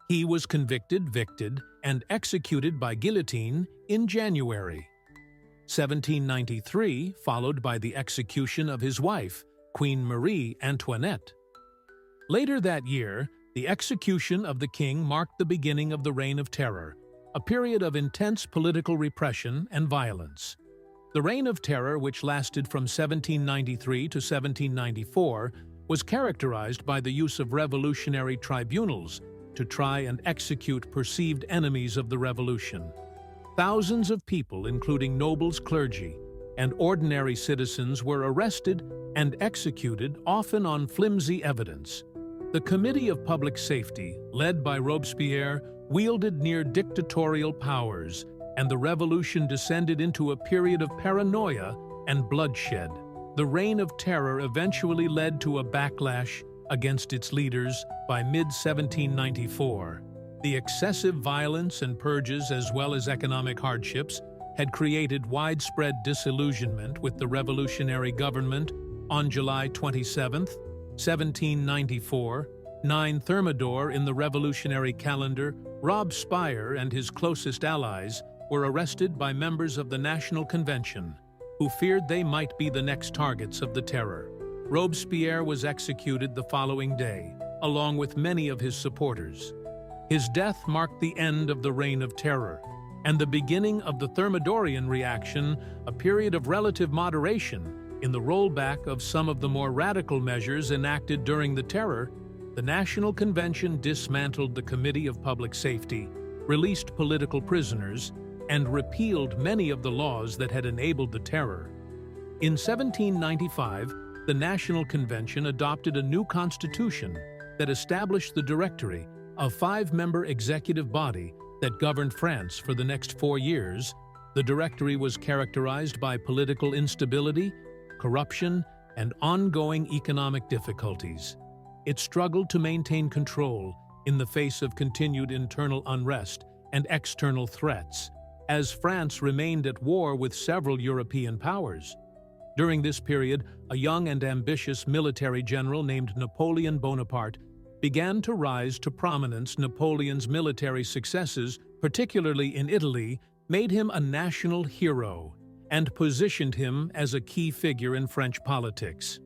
He was convicted, and executed by guillotine in January 1793, followed by the execution of his wife, Queen Marie Antoinette. Later that year, the execution of the king marked the beginning of the Reign of Terror, a period of intense political repression and violence. The Reign of Terror, which lasted from 1793 to 1794, was characterized by the use of revolutionary tribunals to try and execute perceived enemies of the revolution. Thousands of people, including nobles, clergy, and ordinary citizens, were arrested and executed, often on flimsy evidence. The Committee of Public Safety, led by Robespierre, wielded near dictatorial powers, and the revolution descended into a period of paranoia and bloodshed. The Reign of Terror eventually led to a backlash against its leaders by mid-1794. The excessive violence and purges, as well as economic hardships, had created widespread disillusionment with the revolutionary government. On July 27, 1794, 9 Thermidor in the revolutionary calendar, Robespierre and his closest allies were arrested by members of the National Convention, who feared they might be the next targets of the terror. Robespierre was executed the following day, along with many of his supporters. His death marked the end of the Reign of Terror and the beginning of the Thermidorian reaction, a period of relative moderation in the rollback of some of the more radical measures enacted during the Terror. The National Convention dismantled the Committee of Public Safety, released political prisoners, and repealed many of the laws that had enabled the Terror. In 1795, the National Convention adopted a new constitution that established the Directory, a 5-member executive body that governed France for the next 4 years. The Directory was characterized by political instability, corruption, and ongoing economic difficulties. It struggled to maintain control in the face of continued internal unrest and external threats, as France remained at war with several European powers. During this period, a young and ambitious military general named Napoleon Bonaparte began to rise to prominence. Napoleon's military successes, particularly in Italy, made him a national hero and positioned him as a key figure in French politics.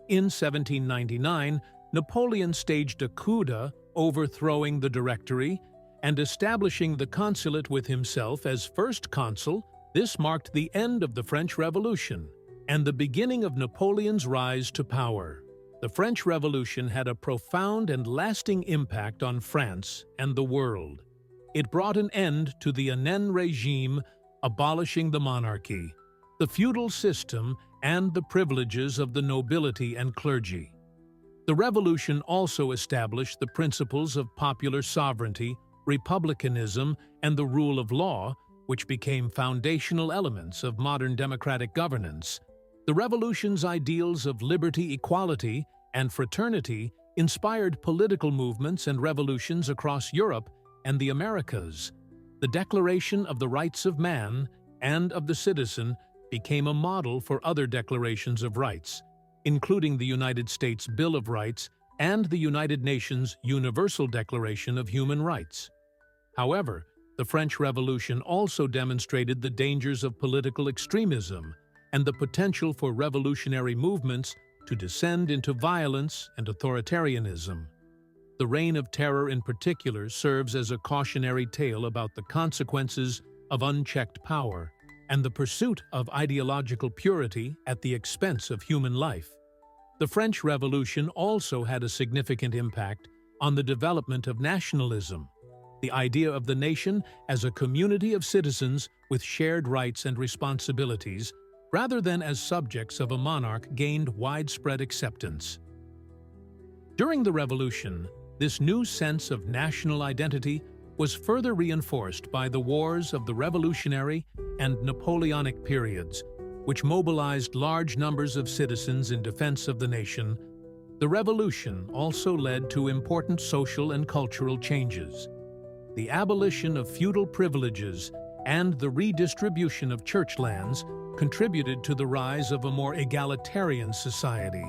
In 1799, Napoleon staged a coup d'etat, overthrowing the Directory and establishing the consulate with himself as first consul. This marked the end of the French Revolution and the beginning of Napoleon's rise to power. The French Revolution had a profound and lasting impact on France and the world. It brought an end to the Ancien regime, abolishing the monarchy, the feudal system, and the privileges of the nobility and clergy. The revolution also established the principles of popular sovereignty, republicanism, and the rule of law, which became foundational elements of modern democratic governance. The revolution's ideals of liberty, equality, and fraternity inspired political movements and revolutions across Europe and the Americas. The Declaration of the Rights of Man and of the Citizen became a model for other declarations of rights, including the United States Bill of Rights and the United Nations Universal Declaration of Human Rights. However, the French Revolution also demonstrated the dangers of political extremism and the potential for revolutionary movements to descend into violence and authoritarianism. The Reign of Terror in particular serves as a cautionary tale about the consequences of unchecked power and the pursuit of ideological purity at the expense of human life. The French Revolution also had a significant impact on the development of nationalism. The idea of the nation as a community of citizens with shared rights and responsibilities, rather than as subjects of a monarch, gained widespread acceptance. During the Revolution, this new sense of national identity was further reinforced by the wars of the Revolutionary and Napoleonic periods, which mobilized large numbers of citizens in defense of the nation. The Revolution also led to important social and cultural changes. The abolition of feudal privileges and the redistribution of church lands contributed to the rise of a more egalitarian society.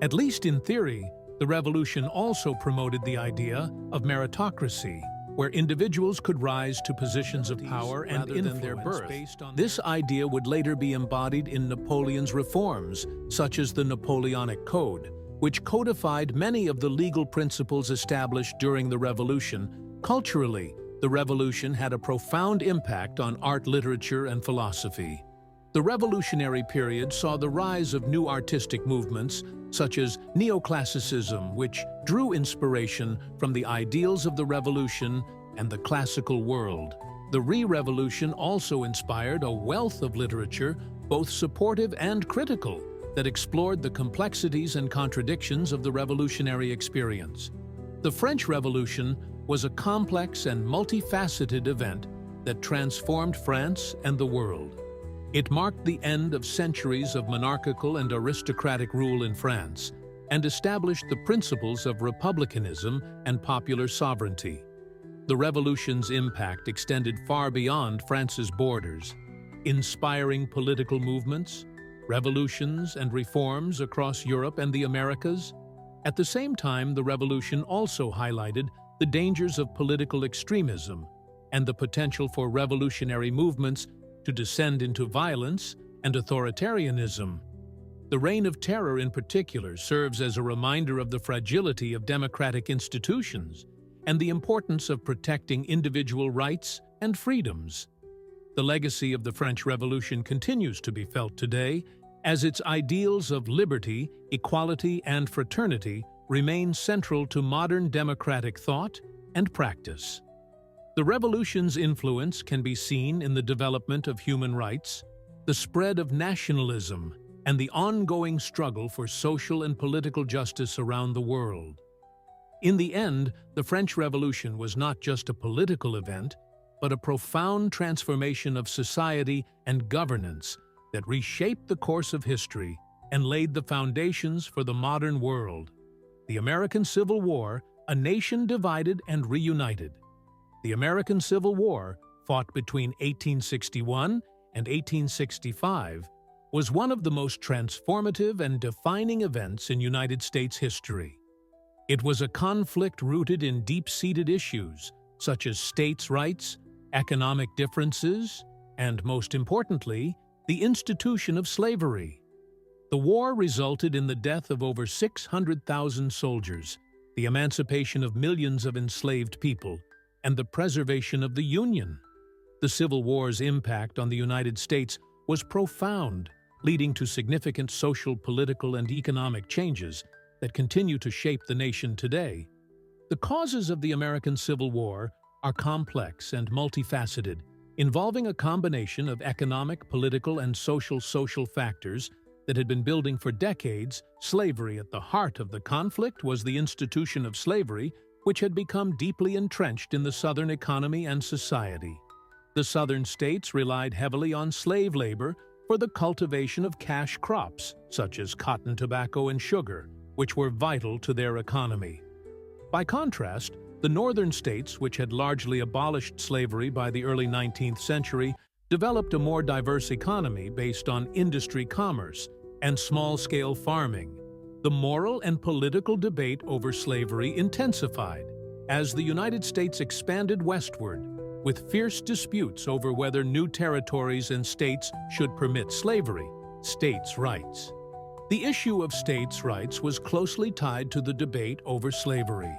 At least in theory, the Revolution also promoted the idea of meritocracy, where individuals could rise to positions of power and influence their birth. This idea would later be embodied in Napoleon's reforms, such as the Napoleonic Code, which codified many of the legal principles established during the Revolution. Culturally, the Revolution had a profound impact on art, literature, and philosophy. The revolutionary period saw the rise of new artistic movements, such as neoclassicism, which drew inspiration from the ideals of the Revolution and the classical world. The Revolution also inspired a wealth of literature, both supportive and critical, that explored the complexities and contradictions of the revolutionary experience. The French Revolution was a complex and multifaceted event that transformed France and the world. It marked the end of centuries of monarchical and aristocratic rule in France and established the principles of republicanism and popular sovereignty. The revolution's impact extended far beyond France's borders, inspiring political movements, revolutions, and reforms across Europe and the Americas. At the same time, the revolution also highlighted the dangers of political extremism and the potential for revolutionary movements to descend into violence and authoritarianism. The Reign of Terror in particular serves as a reminder of the fragility of democratic institutions and the importance of protecting individual rights and freedoms. The legacy of the French Revolution continues to be felt today, as its ideals of liberty, equality, and fraternity remain central to modern democratic thought and practice. The revolution's influence can be seen in the development of human rights, the spread of nationalism, and the ongoing struggle for social and political justice around the world. In the end, the French Revolution was not just a political event, but a profound transformation of society and governance that reshaped the course of history and laid the foundations for the modern world. The American Civil War, a nation divided and reunited. The American Civil War, fought between 1861 and 1865, was one of the most transformative and defining events in United States history. It was a conflict rooted in deep-seated issues, such as states' rights, economic differences, and, most importantly, the institution of slavery. The war resulted in the death of over 600,000 soldiers, the emancipation of millions of enslaved people, and the preservation of the Union. The Civil War's impact on the United States was profound, leading to significant social, political, and economic changes that continue to shape the nation today. The causes of the American Civil War are complex and multifaceted, involving a combination of economic, political, and social factors that had been building for decades. Slavery at the heart of the conflict was the institution of slavery, which had become deeply entrenched in the Southern economy and society. The Southern states relied heavily on slave labor for the cultivation of cash crops, such as cotton, tobacco, and sugar, which were vital to their economy. By contrast, the Northern states, which had largely abolished slavery by the early 19th century, developed a more diverse economy based on industry commerce and small-scale farming. The moral and political debate over slavery intensified as the United States expanded westward, with fierce disputes over whether new territories and states should permit slavery, states' rights. The issue of states' rights was closely tied to the debate over slavery.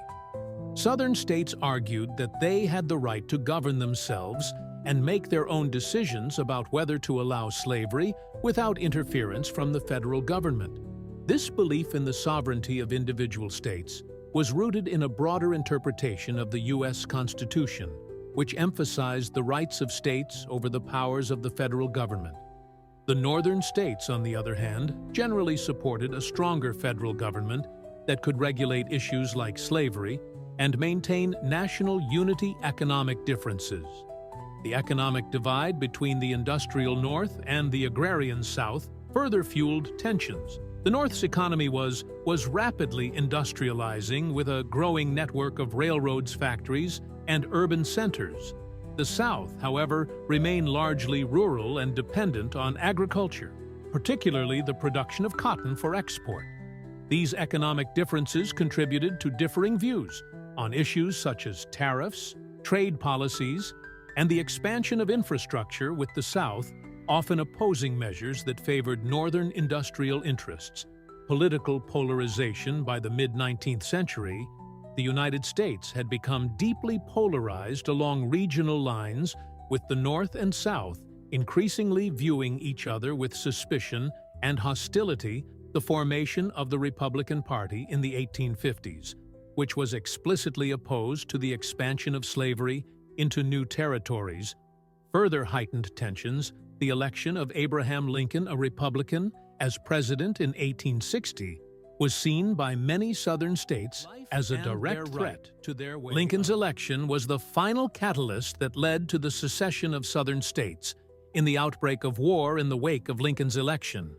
Southern states argued that they had the right to govern themselves and make their own decisions about whether to allow slavery without interference from the federal government. This belief in the sovereignty of individual states was rooted in a broader interpretation of the U.S. Constitution, which emphasized the rights of states over the powers of the federal government. The northern states, on the other hand, generally supported a stronger federal government that could regulate issues like slavery and maintain national unity. Economic differences. The economic divide between the industrial North and the agrarian South further fueled tensions. The North's economy was rapidly industrializing, with a growing network of railroads, factories, and urban centers. The South, however, remained largely rural and dependent on agriculture, particularly the production of cotton for export. These economic differences contributed to differing views on issues such as tariffs, trade policies, and the expansion of infrastructure, with the South often opposing measures that favored Northern industrial interests. Political polarization. By the mid-19th century, the United States had become deeply polarized along regional lines, with the North and South increasingly viewing each other with suspicion and hostility. The formation of the Republican Party in the 1850s, which was explicitly opposed to the expansion of slavery into new territories, further heightened tensions. The election of Abraham Lincoln, a Republican, as president in 1860 was seen by many Southern states as a direct threat to their way. Lincoln's election was the final catalyst that led to the secession of Southern states. In the outbreak of war in the wake of Lincoln's election,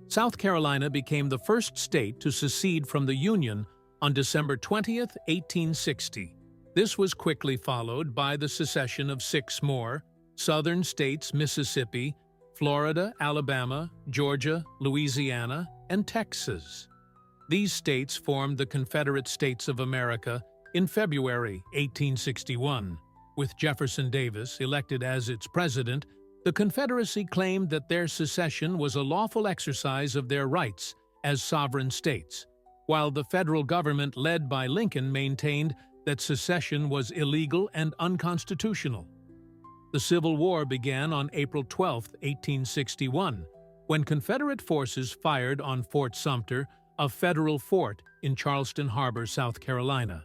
South Carolina became the first state to secede from the Union on December 20, 1860. This was quickly followed by the secession of 6 more Southern states: Mississippi, Florida, Alabama, Georgia, Louisiana, and Texas. These states formed the Confederate States of America in February 1861. With Jefferson Davis elected as its president, the Confederacy claimed that their secession was a lawful exercise of their rights as sovereign states, while the federal government led by Lincoln maintained that secession was illegal and unconstitutional. The Civil War began on April 12, 1861, when Confederate forces fired on Fort Sumter, a federal fort in Charleston Harbor, South Carolina.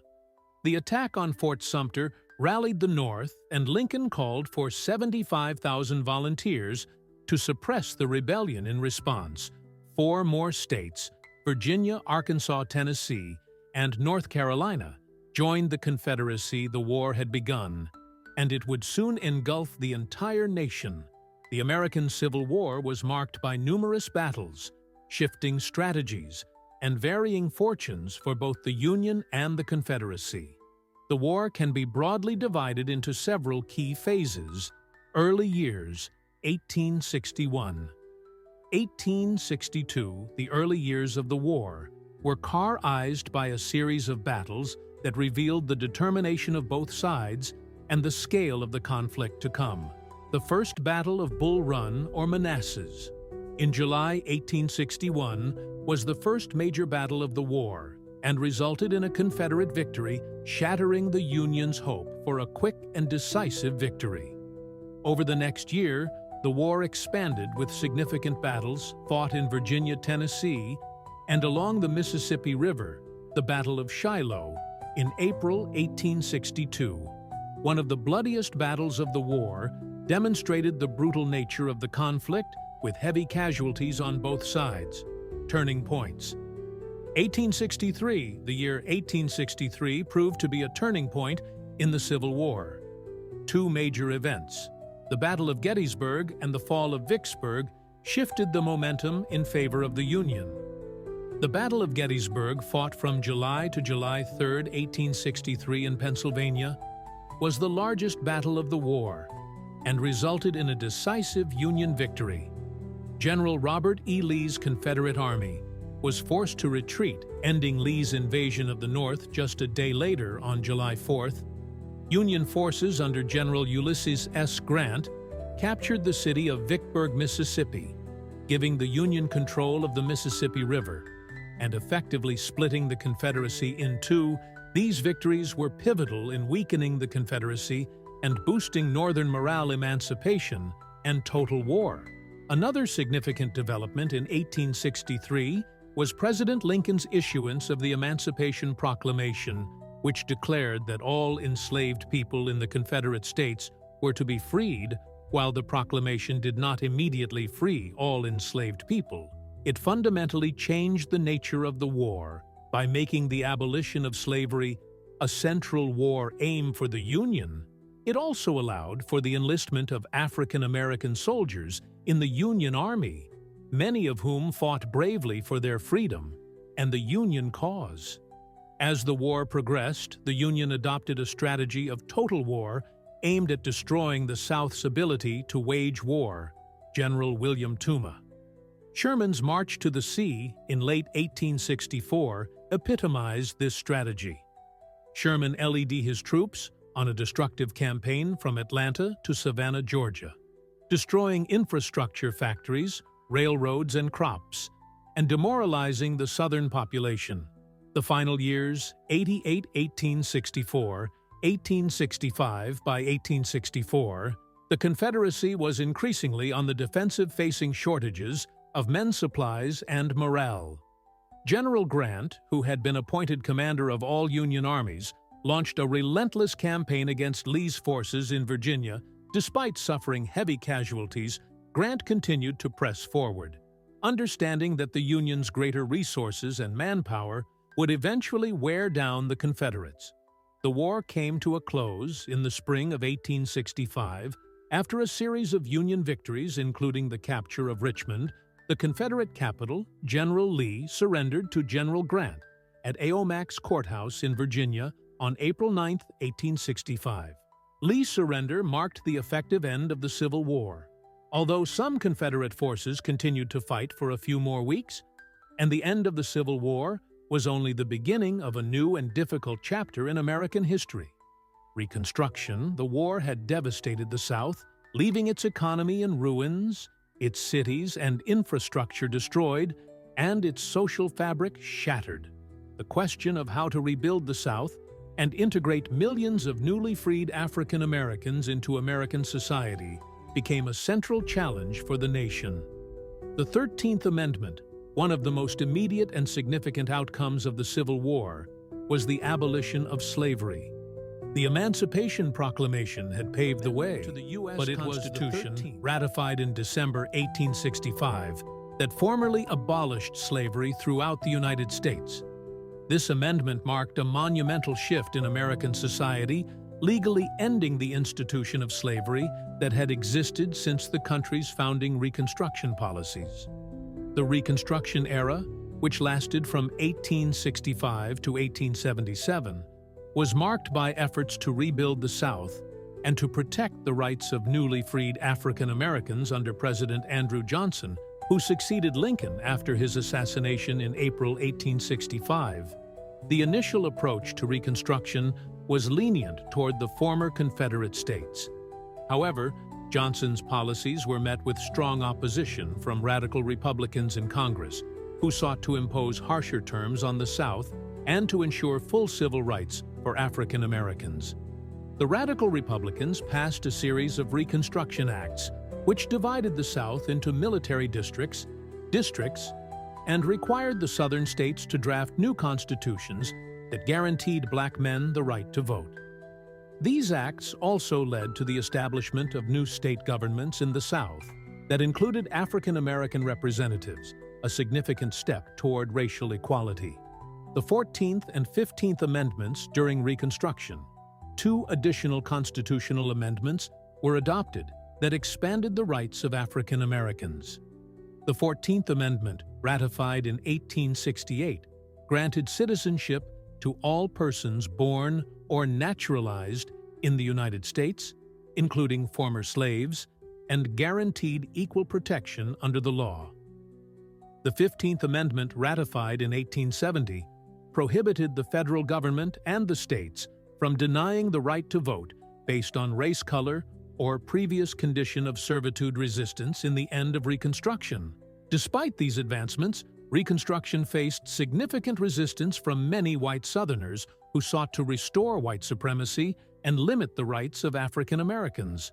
The attack on Fort Sumter rallied the North, and Lincoln called for 75,000 volunteers to suppress the rebellion. In response, 4 more states, Virginia, Arkansas, Tennessee, and North Carolina, joined the Confederacy. The war had begun, and it would soon engulf the entire nation. The American Civil War was marked by numerous battles, shifting strategies, and varying fortunes for both the Union and the Confederacy. The war can be broadly divided into several key phases. Early years, 1861. 1862, the early years of the war, were characterized by a series of battles that revealed the determination of both sides and the scale of the conflict to come. The First Battle of Bull Run, or Manassas, in July 1861, was the first major battle of the war and resulted in a Confederate victory, shattering the Union's hope for a quick and decisive victory. Over the next year, the war expanded with significant battles fought in Virginia, Tennessee, and along the Mississippi River, the Battle of Shiloh, in April 1862. One of the bloodiest battles of the war demonstrated the brutal nature of the conflict with heavy casualties on both sides. Turning points. 1863, the year 1863 proved to be a turning point in the Civil War. Two major events, the Battle of Gettysburg and the fall of Vicksburg, shifted the momentum in favor of the Union. The Battle of Gettysburg, fought from July to July 3, 1863 in Pennsylvania, was the largest battle of the war and resulted in a decisive Union victory. General Robert E. Lee's Confederate Army was forced to retreat, ending Lee's invasion of the North just a day later on July 4th. Union forces under General Ulysses S. Grant captured the city of Vicksburg, Mississippi, giving the Union control of the Mississippi River and effectively splitting the Confederacy in two. These victories were pivotal in weakening the Confederacy and boosting Northern morale, emancipation, and total war. Another significant development in 1863 was President Lincoln's issuance of the Emancipation Proclamation, which declared that all enslaved people in the Confederate States were to be freed. While the proclamation did not immediately free all enslaved people, it fundamentally changed the nature of the war by making the abolition of slavery a central war aim for the Union. It also allowed for the enlistment of African American soldiers in the Union Army, many of whom fought bravely for their freedom and the Union cause. As the war progressed, the Union adopted a strategy of total war aimed at destroying the South's ability to wage war. General William Toomer. Sherman's March to the Sea in late 1864 epitomized this strategy. Sherman led his troops on a destructive campaign from Atlanta to Savannah, Georgia, destroying infrastructure, factories, railroads, and crops, and demoralizing the Southern population. The final years, 1864, 1865 by 1864, the Confederacy was increasingly on the defensive, facing shortages of men, supplies, and morale. General Grant, who had been appointed commander of all Union armies, launched a relentless campaign against Lee's forces in Virginia. Despite suffering heavy casualties, Grant continued to press forward, understanding that the Union's greater resources and manpower would eventually wear down the Confederates. The war came to a close in the spring of 1865 after a series of Union victories, including the capture of Richmond. The Confederate capital, General Lee, surrendered to General Grant at Aomax Courthouse in Virginia on April 9, 1865. Lee's surrender marked the effective end of the Civil War, although some Confederate forces continued to fight for a few more weeks, and the end of the Civil War was only the beginning of a new and difficult chapter in American history. Reconstruction. The war had devastated the South, leaving its economy in ruins, its cities and infrastructure destroyed, and its social fabric shattered. The question of how to rebuild the South and integrate millions of newly freed African Americans into American society became a central challenge for the nation. The 13th Amendment, one of the most immediate and significant outcomes of the Civil War, was the abolition of slavery. The Emancipation Proclamation had paved the way, but it was the Constitution, ratified in December 1865, that formally abolished slavery throughout the United States. This amendment marked a monumental shift in American society, legally ending the institution of slavery that had existed since the country's founding Reconstruction policies. The Reconstruction era, which lasted from 1865 to 1877, was marked by efforts to rebuild the South and to protect the rights of newly freed African Americans under President Andrew Johnson, who succeeded Lincoln after his assassination in April 1865. The initial approach to Reconstruction was lenient toward the former Confederate states. However, Johnson's policies were met with strong opposition from radical Republicans in Congress, who sought to impose harsher terms on the South and to ensure full civil rights for African Americans. The radical Republicans passed a series of Reconstruction Acts, which divided the South into military districts, and required the Southern states to draft new constitutions that guaranteed black men the right to vote. These acts also led to the establishment of new state governments in the South that included African American representatives, a significant step toward racial equality. The 14th and 15th Amendments during Reconstruction, two additional constitutional amendments, were adopted that expanded the rights of African Americans. The 14th Amendment, ratified in 1868, granted citizenship to all persons born or naturalized in the United States, including former slaves, and guaranteed equal protection under the law. The 15th Amendment, ratified in 1870, prohibited the federal government and the states from denying the right to vote based on race color or previous condition of servitude resistance in the end of Reconstruction. Despite these advancements, Reconstruction faced significant resistance from many white Southerners who sought to restore white supremacy and limit the rights of African Americans.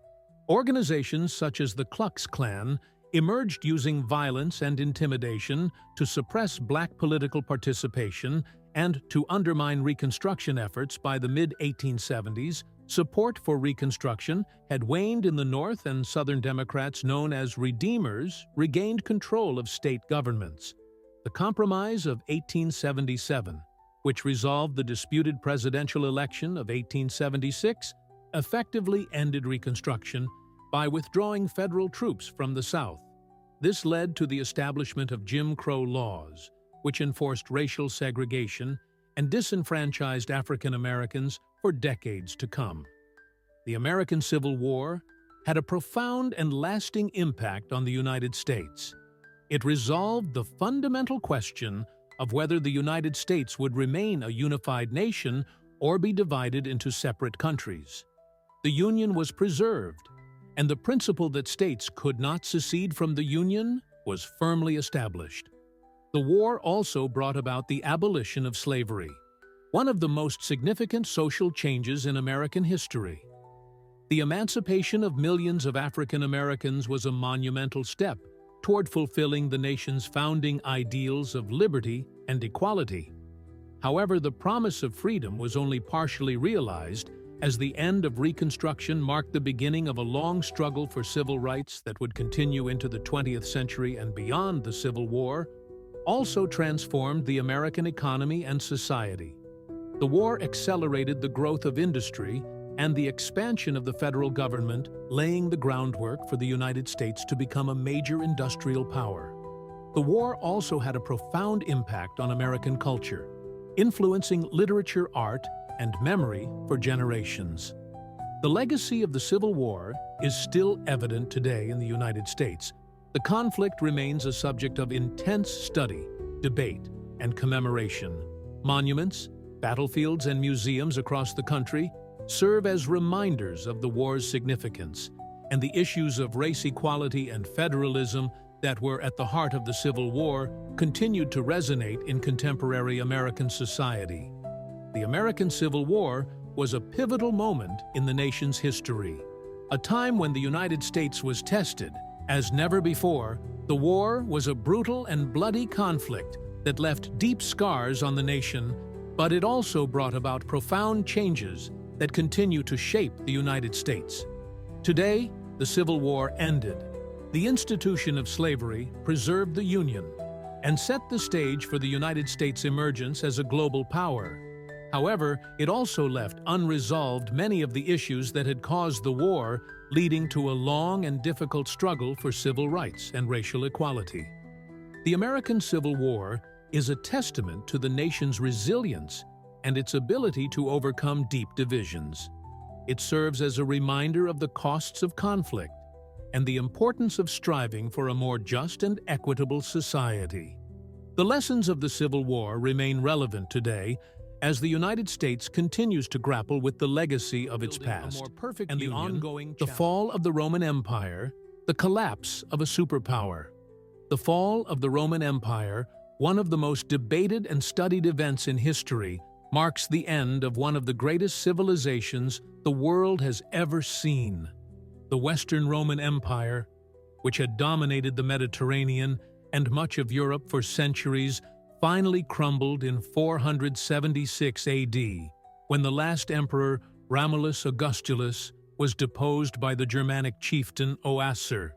Organizations such as the Ku Klux Klan emerged using violence and intimidation to suppress black political participation and to undermine Reconstruction efforts. By the mid-1870s, support for Reconstruction had waned in the North, and Southern Democrats known as Redeemers regained control of state governments. The Compromise of 1877, which resolved the disputed presidential election of 1876, effectively ended Reconstruction by withdrawing federal troops from the South. This led to the establishment of Jim Crow laws, which enforced racial segregation and disenfranchised African Americans for decades to come. The American Civil War had a profound and lasting impact on the United States. It resolved the fundamental question of whether the United States would remain a unified nation or be divided into separate countries. The Union was preserved, and the principle that states could not secede from the Union was firmly established. The war also brought about the abolition of slavery, one of the most significant social changes in American history. The emancipation of millions of African Americans was a monumental step toward fulfilling the nation's founding ideals of liberty and equality. However, the promise of freedom was only partially realized, as the end of Reconstruction marked the beginning of a long struggle for civil rights that would continue into the 20th century and beyond. The Civil War also transformed the American economy and society. The war accelerated the growth of industry and the expansion of the federal government, laying the groundwork for the United States to become a major industrial power. The war also had a profound impact on American culture, influencing literature, art, and memory for generations. The legacy of the Civil War is still evident today in the United States. The conflict remains a subject of intense study, debate, and commemoration. Monuments, battlefields, and museums across the country serve as reminders of the war's significance, and the issues of race equality and federalism that were at the heart of the Civil War continued to resonate in contemporary American society. The American Civil War was a pivotal moment in the nation's history, a time when the United States was tested as never before. The war was a brutal and bloody conflict that left deep scars on the nation, but it also brought about profound changes that continue to shape the United States. Today, the Civil War ended. The institution of slavery preserved the Union and set the stage for the United States' emergence as a global power. However, it also left unresolved many of the issues that had caused the war, leading to a long and difficult struggle for civil rights and racial equality. The American Civil War is a testament to the nation's resilience and its ability to overcome deep divisions. It serves as a reminder of the costs of conflict and the importance of striving for a more just and equitable society. The lessons of the Civil War remain relevant today as the United States continues to grapple with the legacy of its past and the ongoing the fall of the Roman Empire, the collapse of a superpower. The fall of the Roman Empire, one of the most debated and studied events in history, marks the end of one of the greatest civilizations the world has ever seen. The Western Roman Empire, which had dominated the Mediterranean and much of Europe for centuries, finally crumbled in 476 AD, when the last emperor, Romulus Augustulus, was deposed by the Germanic chieftain Oacer.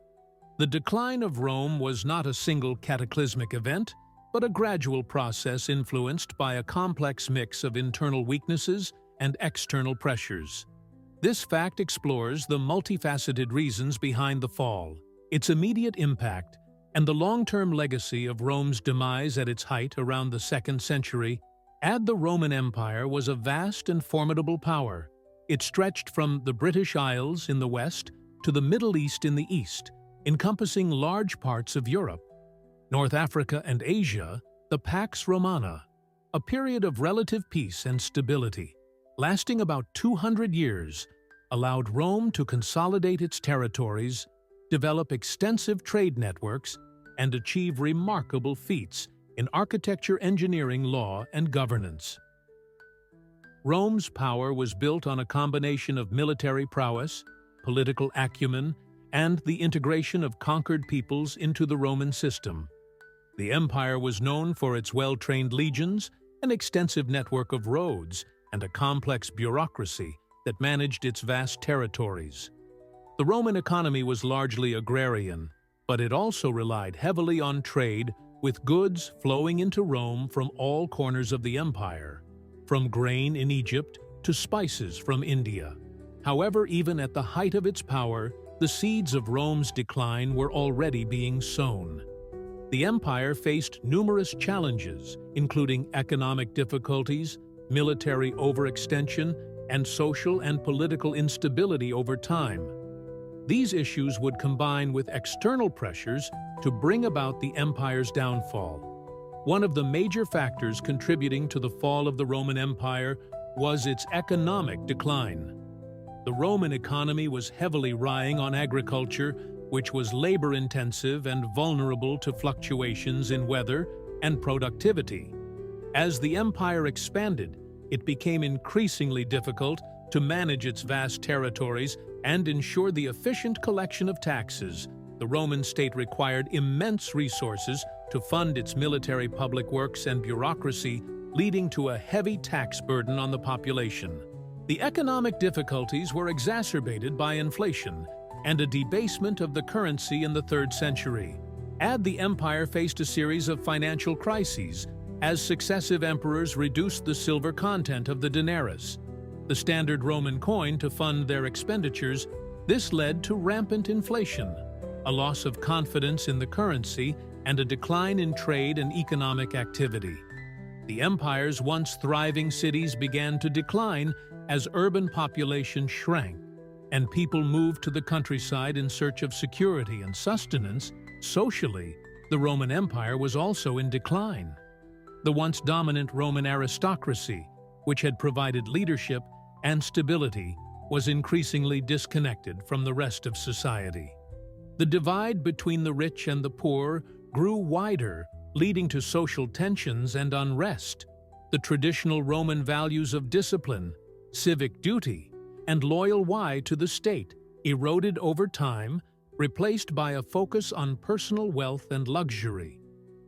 The decline of Rome was not a single cataclysmic event, but a gradual process influenced by a complex mix of internal weaknesses and external pressures. This fact explores the multifaceted reasons behind the fall, its immediate impact, and the long-term legacy of Rome's demise at its height around the 2nd century. The Roman Empire was a vast and formidable power. It stretched from the British Isles in the west to the Middle East in the east, encompassing large parts of Europe, North Africa and Asia. The Pax Romana, a period of relative peace and stability, lasting about 200 years, allowed Rome to consolidate its territories, develop extensive trade networks, and achieve remarkable feats in architecture, engineering, law, and governance. Rome's power was built on a combination of military prowess, political acumen, and the integration of conquered peoples into the Roman system. The empire was known for its well-trained legions, an extensive network of roads, and a complex bureaucracy that managed its vast territories. The Roman economy was largely agrarian, but it also relied heavily on trade, with goods flowing into Rome from all corners of the empire, from grain in Egypt to spices from India. However, even at the height of its power, the seeds of Rome's decline were already being sown. The empire faced numerous challenges, including economic difficulties, military overextension, and social and political instability over time. These issues would combine with external pressures to bring about the empire's downfall. One of the major factors contributing to the fall of the Roman Empire was its economic decline. The Roman economy was heavily relying on agriculture, which was labor-intensive and vulnerable to fluctuations in weather and productivity. As the empire expanded, it became increasingly difficult to manage its vast territories and ensure the efficient collection of taxes. The Roman state required immense resources to fund its military, public works, and bureaucracy, leading to a heavy tax burden on the population. The economic difficulties were exacerbated by inflation and a debasement of the currency in the 3rd century. The empire faced a series of financial crises as successive emperors reduced the silver content of the denarius, the standard Roman coin, to fund their expenditures. This led to rampant inflation, a loss of confidence in the currency, and a decline in trade and economic activity. The empire's once thriving cities began to decline as urban population shrank, and people moved to the countryside in search of security and sustenance. Socially, the Roman Empire was also in decline. The once dominant Roman aristocracy, which had provided leadership and stability, was increasingly disconnected from the rest of society. The divide between the rich and the poor grew wider, leading to social tensions and unrest. The traditional Roman values of discipline, civic duty, and loyal to the state eroded over time, replaced by a focus on personal wealth and luxury.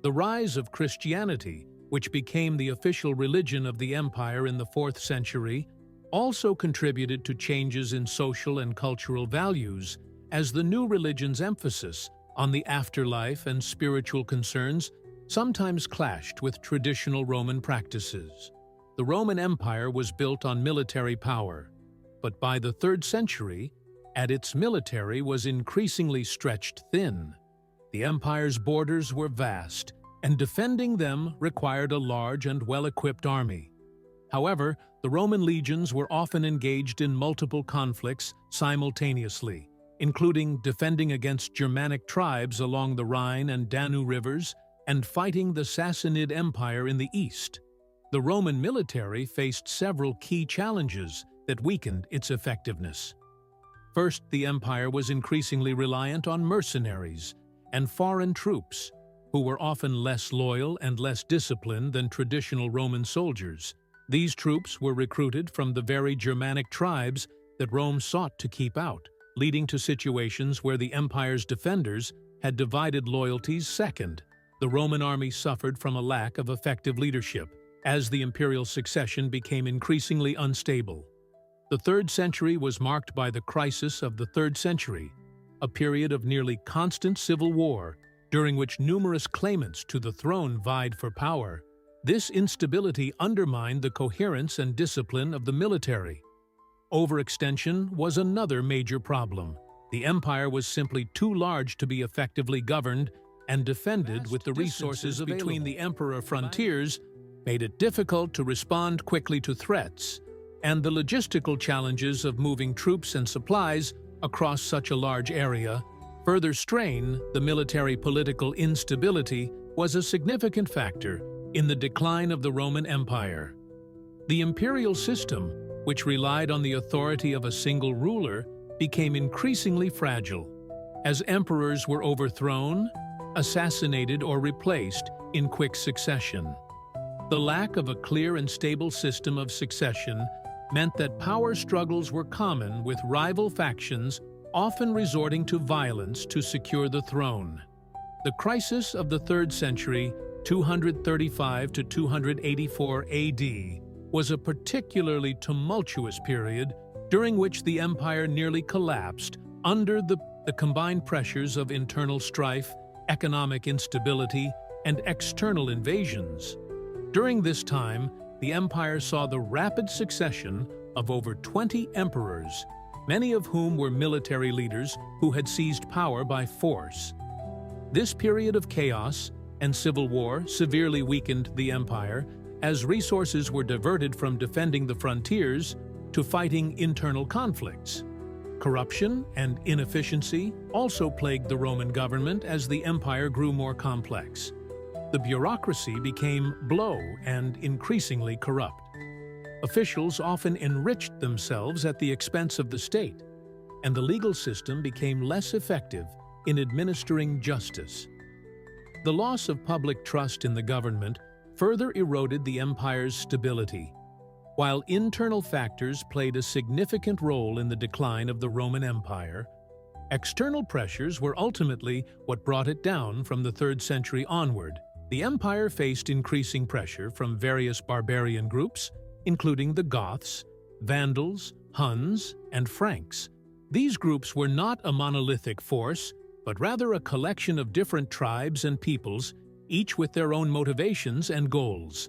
The rise of Christianity, which became the official religion of the empire in the 4th century, also contributed to changes in social and cultural values, as the new religion's emphasis on the afterlife and spiritual concerns sometimes clashed with traditional Roman practices. The Roman Empire was built on military power, but by the 3rd century, its military was increasingly stretched thin. The empire's borders were vast, and defending them required a large and well-equipped army. However, the Roman legions were often engaged in multiple conflicts simultaneously, including defending against Germanic tribes along the Rhine and Danube rivers and fighting the Sassanid Empire in the east. The Roman military faced several key challenges that weakened its effectiveness. First, the empire was increasingly reliant on mercenaries and foreign troops, who were often less loyal and less disciplined than traditional Roman soldiers. These troops were recruited from the very Germanic tribes that Rome sought to keep out, leading to situations where the empire's defenders had divided loyalties. Second, the Roman army suffered from a lack of effective leadership, as the imperial succession became increasingly unstable. The 3rd century was marked by the crisis of the 3rd century, a period of nearly constant civil war, during which numerous claimants to the throne vied for power. This instability undermined the coherence and discipline of the military. Overextension was another major problem. The empire was simply too large to be effectively governed, and defended with the resources between the emperor frontiers made it difficult to respond quickly to threats, and the logistical challenges of moving troops and supplies across such a large area further strain. The military political instability was a significant factor in the decline of the Roman Empire. The imperial system, which relied on the authority of a single ruler, became increasingly fragile, as emperors were overthrown, assassinated, or replaced in quick succession. The lack of a clear and stable system of succession meant that power struggles were common, with rival factions often resorting to violence to secure the throne. The crisis of the 3rd century, 235 to 284 AD, was a particularly tumultuous period during which the empire nearly collapsed under the combined pressures of internal strife, economic instability, and external invasions. During this time, the empire saw the rapid succession of over 20 emperors, many of whom were military leaders who had seized power by force. This period of chaos and civil war severely weakened the empire, as resources were diverted from defending the frontiers to fighting internal conflicts. Corruption and inefficiency also plagued the Roman government as the empire grew more complex. The bureaucracy became slow and increasingly corrupt. Officials often enriched themselves at the expense of the state, and the legal system became less effective in administering justice. The loss of public trust in the government further eroded the empire's stability. While internal factors played a significant role in the decline of the Roman Empire, external pressures were ultimately what brought it down. From the 3rd century onward, the empire faced increasing pressure from various barbarian groups, including the Goths, Vandals, Huns, and Franks. These groups were not a monolithic force, but rather a collection of different tribes and peoples, each with their own motivations and goals.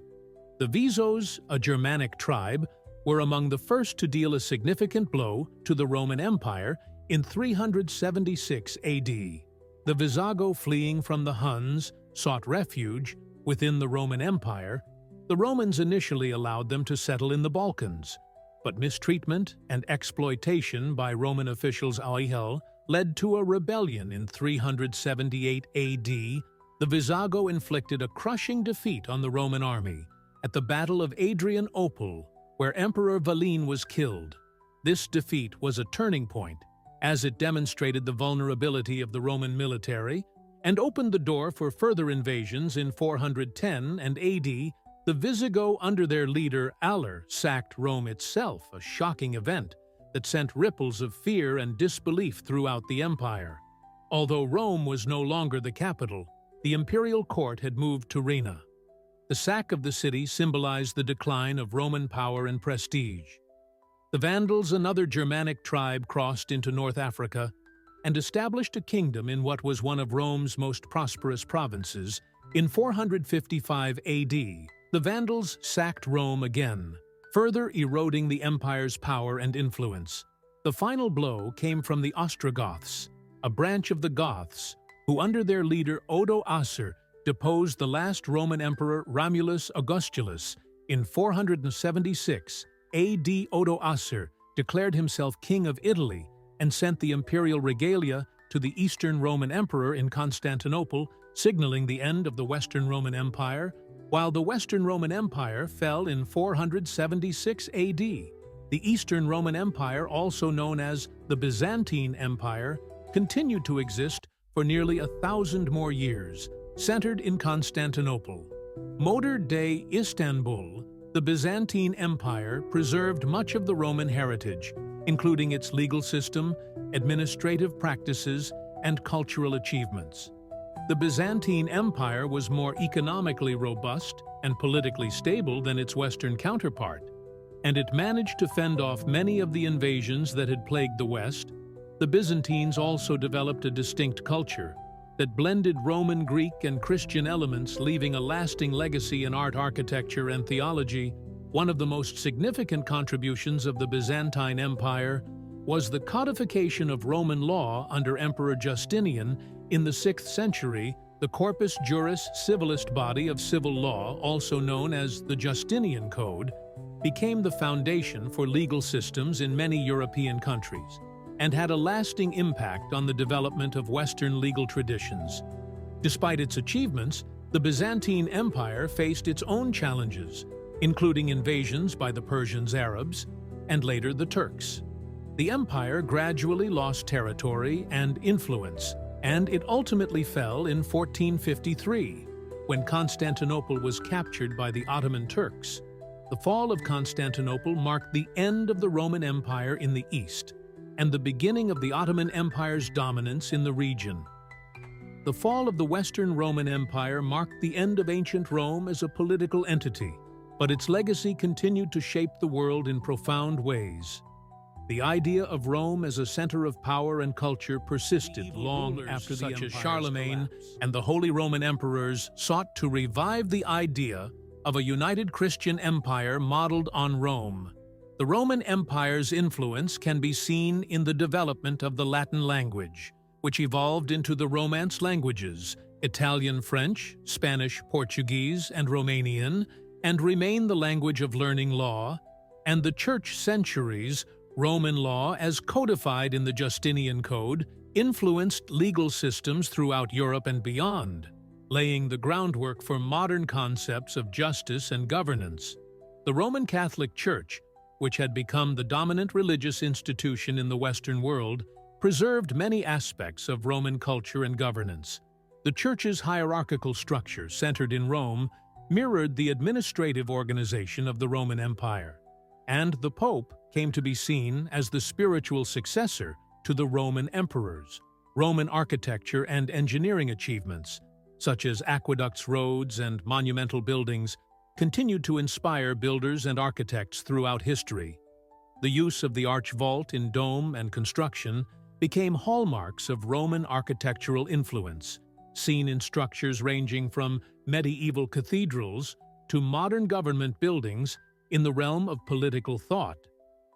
The Visos, a Germanic tribe, were among the first to deal a significant blow to the Roman Empire in 376 AD. The Visigoths, fleeing from the Huns, sought refuge within the Roman Empire. The Romans initially allowed them to settle in the Balkans, but mistreatment and exploitation by Roman officials led to a rebellion in 378 AD. The Visigoths inflicted a crushing defeat on the Roman army at the Battle of Adrianople, where Emperor Valens was killed. This defeat was a turning point, as it demonstrated the vulnerability of the Roman military and opened the door for further invasions. In 410 and AD, the Visigoths, under their leader Alaric, sacked Rome itself, a shocking event that sent ripples of fear and disbelief throughout the empire. Although Rome was no longer the capital, the imperial court had moved to Rhena. The sack of the city symbolized the decline of Roman power and prestige. The Vandals, another Germanic tribe, crossed into North Africa and established a kingdom in what was one of Rome's most prosperous provinces. In 455 AD, the Vandals sacked Rome again, further eroding the empire's power and influence. The final blow came from the Ostrogoths, a branch of the Goths, who under their leader Odoacer deposed the last Roman emperor Romulus Augustulus. In 476 AD, Odoacer declared himself king of Italy and sent the imperial regalia to the Eastern Roman Emperor in Constantinople, signaling the end of the Western Roman Empire, while the Western Roman Empire fell in 476 AD. The Eastern Roman Empire, also known as the Byzantine Empire, continued to exist for nearly 1,000 more years, centered in Constantinople. Modern-day Istanbul, the Byzantine Empire preserved much of the Roman heritage, including its legal system, administrative practices, and cultural achievements. The Byzantine Empire was more economically robust and politically stable than its Western counterpart, and it managed to fend off many of the invasions that had plagued the West. The Byzantines also developed a distinct culture that blended Roman, Greek, and Christian elements, leaving a lasting legacy in art, architecture, and theology. One of the most significant contributions of the Byzantine Empire was the codification of Roman law under Emperor Justinian in the 6th century. The Corpus Juris Civilis body of civil law, also known as the Justinian Code, became the foundation for legal systems in many European countries, and had a lasting impact on the development of Western legal traditions. Despite its achievements, the Byzantine Empire faced its own challenges, including invasions by the Persians, Arabs, and later the Turks. The empire gradually lost territory and influence, and it ultimately fell in 1453, when Constantinople was captured by the Ottoman Turks. The fall of Constantinople marked the end of the Roman Empire in the East, and the beginning of the Ottoman Empire's dominance in the region. The fall of the Western Roman Empire marked the end of ancient Rome as a political entity, but its legacy continued to shape the world in profound ways. The idea of Rome as a center of power and culture persisted long after the Empire's Charlemagne and the Holy Roman Emperors sought to revive the idea of a united Christian empire modeled on Rome. The Roman Empire's influence can be seen in the development of the Latin language, which evolved into the Romance languages, Italian, French, Spanish, Portuguese, and Romanian, and remain the language of learning law, and the Church centuries. Roman law, as codified in the Justinian Code, influenced legal systems throughout Europe and beyond, laying the groundwork for modern concepts of justice and governance. The Roman Catholic Church, which had become the dominant religious institution in the Western world, preserved many aspects of Roman culture and governance. The Church's hierarchical structure, centered in Rome, mirrored the administrative organization of the Roman Empire, and the Pope came to be seen as the spiritual successor to the Roman emperors. Roman architecture and engineering achievements, such as aqueducts, roads, and monumental buildings, continued to inspire builders and architects throughout history. The use of the arch vault in dome and construction became hallmarks of Roman architectural influence, seen in structures ranging from medieval cathedrals to modern government buildings. In the realm of political thought,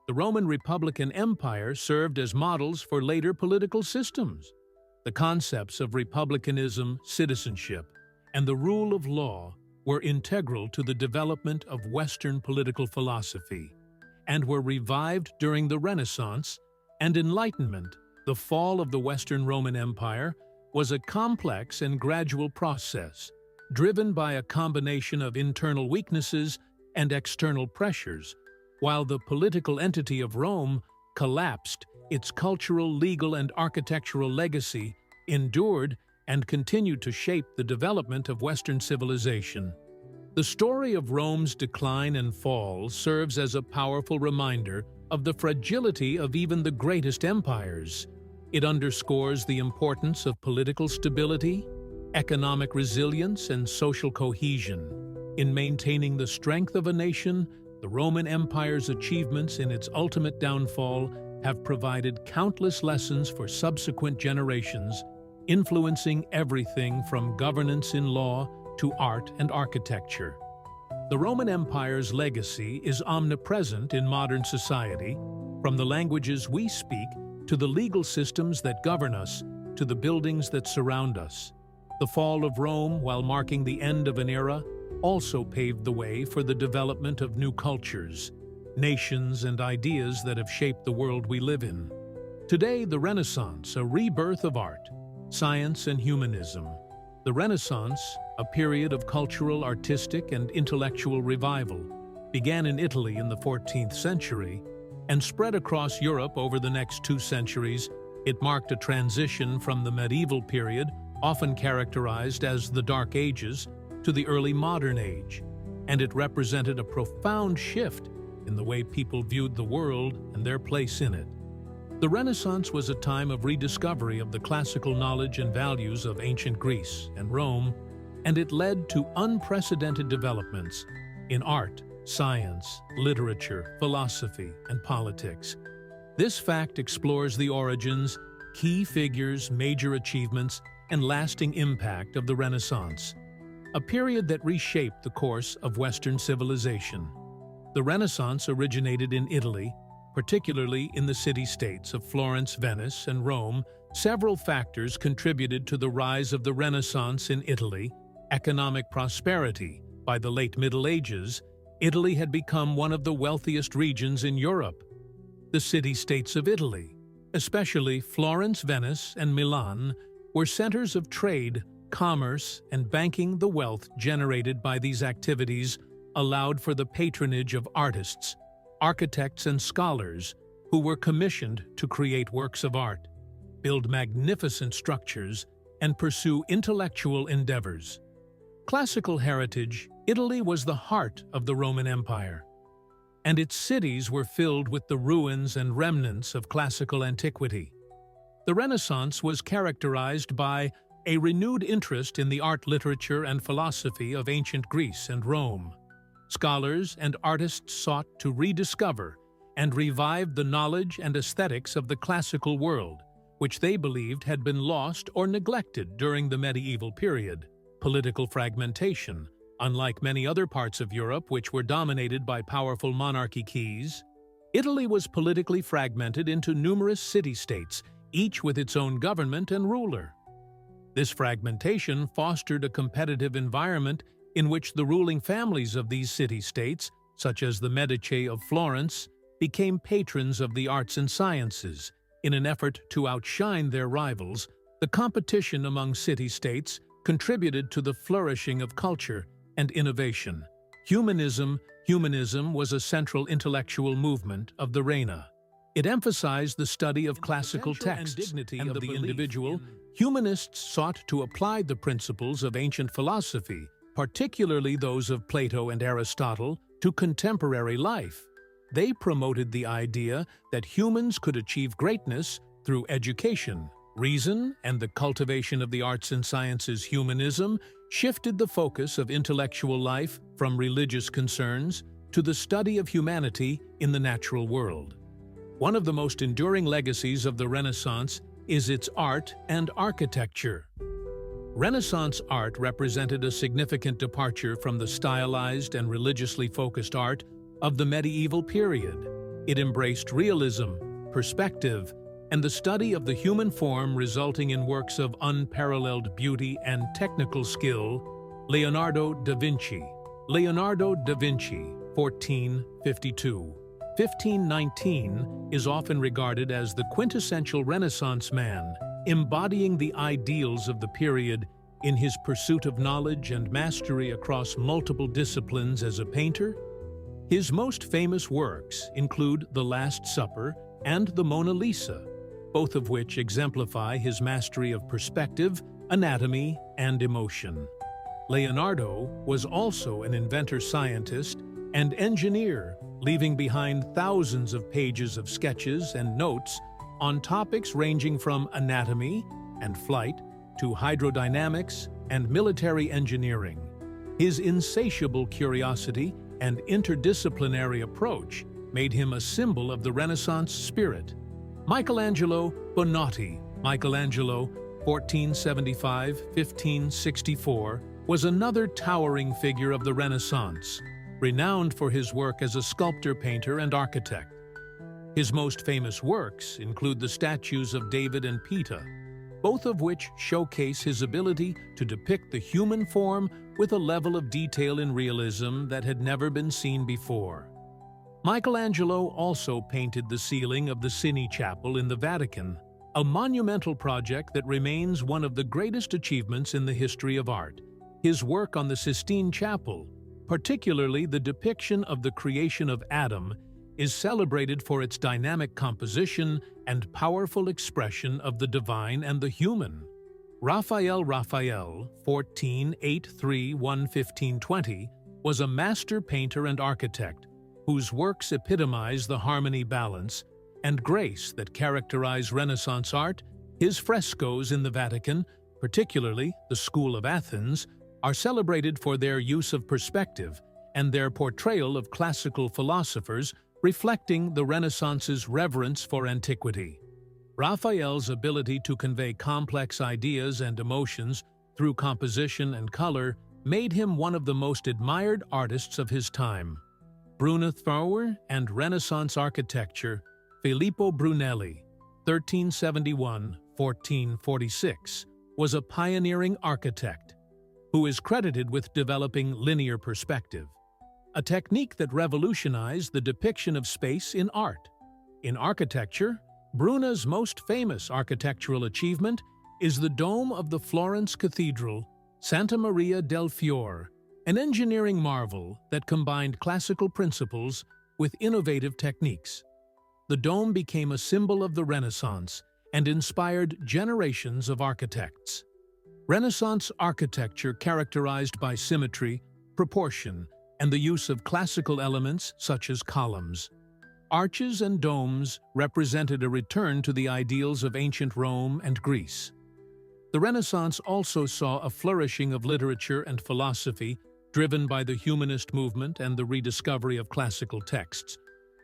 the Roman Republican Empire served as models for later political systems. The concepts of republicanism, citizenship, and the rule of law were integral to the development of Western political philosophy, and were revived during the Renaissance and Enlightenment. The fall of the Western Roman Empire was a complex and gradual process, driven by a combination of internal weaknesses and external pressures. While the political entity of Rome collapsed, its cultural, legal, and architectural legacy endured and continued to shape the development of Western civilization. The story of Rome's decline and fall serves as a powerful reminder of the fragility of even the greatest empires. It underscores the importance of political stability, economic resilience, and social cohesion. In maintaining the strength of a nation, the Roman Empire's achievements in its ultimate downfall have provided countless lessons for subsequent generations, influencing everything from governance in law to art and architecture. The Roman Empire's legacy is omnipresent in modern society, from the languages we speak to the legal systems that govern us to the buildings that surround us. The fall of Rome, while marking the end of an era, also paved the way for the development of new cultures, nations, and ideas that have shaped the world we live in. Today, the Renaissance, a rebirth of art, science, and humanism. The Renaissance, a period of cultural, artistic, and intellectual revival, began in Italy in the 14th century and spread across Europe over the next 2 centuries. It marked a transition from the medieval period, often characterized as the Dark Ages, to the early modern age, and it represented a profound shift in the way people viewed the world and their place in it. The Renaissance was a time of rediscovery of the classical knowledge and values of ancient Greece and Rome, and it led to unprecedented developments in art, science, literature, philosophy, and politics. This fact explores the origins, key figures, major achievements, and lasting impact of the Renaissance, a period that reshaped the course of Western civilization. The Renaissance originated in Italy, particularly in the city-states of Florence, Venice, and Rome. Several factors contributed to the rise of the Renaissance in Italy. Economic prosperity. By the late Middle Ages, Italy had become one of the wealthiest regions in Europe. The city-states of Italy, especially Florence, Venice, and Milan, were centers of trade, commerce, and banking. The wealth generated by these activities allowed for the patronage of artists, architects, and scholars who were commissioned to create works of art, build magnificent structures, and pursue intellectual endeavors. Classical heritage. Italy was the heart of the Roman Empire, and its cities were filled with the ruins and remnants of classical antiquity. The Renaissance was characterized by a renewed interest in the art, literature, and philosophy of ancient Greece and Rome. Scholars and artists sought to rediscover and revive the knowledge and aesthetics of the classical world, which they believed had been lost or neglected during the medieval period. Political fragmentation. Unlike many other parts of Europe which were dominated by powerful monarchies, Italy was politically fragmented into numerous city-states, each with its own government and ruler. This fragmentation fostered a competitive environment in which the ruling families of these city-states, such as the Medici of Florence, became patrons of the arts and sciences. In an effort to outshine their rivals, the competition among city-states contributed to the flourishing of culture and innovation. Humanism was a central intellectual movement of the Reina. It emphasized the study of classical texts and of the individual. Humanists sought to apply the principles of ancient philosophy, particularly those of Plato and Aristotle, to contemporary life. They promoted the idea that humans could achieve greatness through education, reason, and the cultivation of the arts and sciences. Humanism shifted the focus of intellectual life from religious concerns to the study of humanity in the natural world. One of the most enduring legacies of the Renaissance is its art and architecture. Renaissance art represented a significant departure from the stylized and religiously focused art of the medieval period. It embraced realism, perspective, and the study of the human form, resulting in works of unparalleled beauty and technical skill. Leonardo da Vinci. Leonardo da Vinci, 1452–1519, is often regarded as the quintessential Renaissance man, embodying the ideals of the period in his pursuit of knowledge and mastery across multiple disciplines. As a painter, his most famous works include The Last Supper and the Mona Lisa, both of which exemplify his mastery of perspective, anatomy, and emotion. Leonardo was also an inventor, scientist, and engineer, leaving behind thousands of pages of sketches and notes on topics ranging from anatomy and flight to hydrodynamics and military engineering. His insatiable curiosity and interdisciplinary approach made him a symbol of the Renaissance spirit. Michelangelo Buonarroti. Michelangelo, 1475–1564, was another towering figure of the Renaissance, renowned for his work as a sculptor, painter, and architect. His most famous works include the statues of David and Peter, both of which showcase his ability to depict the human form with a level of detail and realism that had never been seen before. Michelangelo also painted the ceiling of the Cini Chapel in the Vatican, a monumental project that remains one of the greatest achievements in the history of art. His work on the Sistine Chapel, particularly the depiction of the creation of Adam, is celebrated for its dynamic composition and powerful expression of the divine and the human. Raphael 1483–1520, was a master painter and architect whose works epitomize the harmony, balance, and grace that characterize Renaissance art. His frescoes in the Vatican, particularly the School of Athens, are celebrated for their use of perspective and their portrayal of classical philosophers, reflecting the Renaissance's reverence for antiquity. Raphael's ability to convey complex ideas and emotions through composition and color made him one of the most admired artists of his time. Brunethrower and Renaissance architecture. Filippo Brunelli, 1371–1446, was a pioneering architect who is credited with developing linear perspective, a technique that revolutionized the depiction of space in art. In architecture, Bruna's most famous architectural achievement is the dome of the Florence Cathedral, Santa Maria del Fiore, an engineering marvel that combined classical principles with innovative techniques. The dome became a symbol of the Renaissance and inspired generations of architects. Renaissance architecture, characterized by symmetry, proportion, and the use of classical elements such as columns, arches, and domes, represented a return to the ideals of ancient Rome and Greece. The Renaissance also saw a flourishing of literature and philosophy, driven by the humanist movement and the rediscovery of classical texts.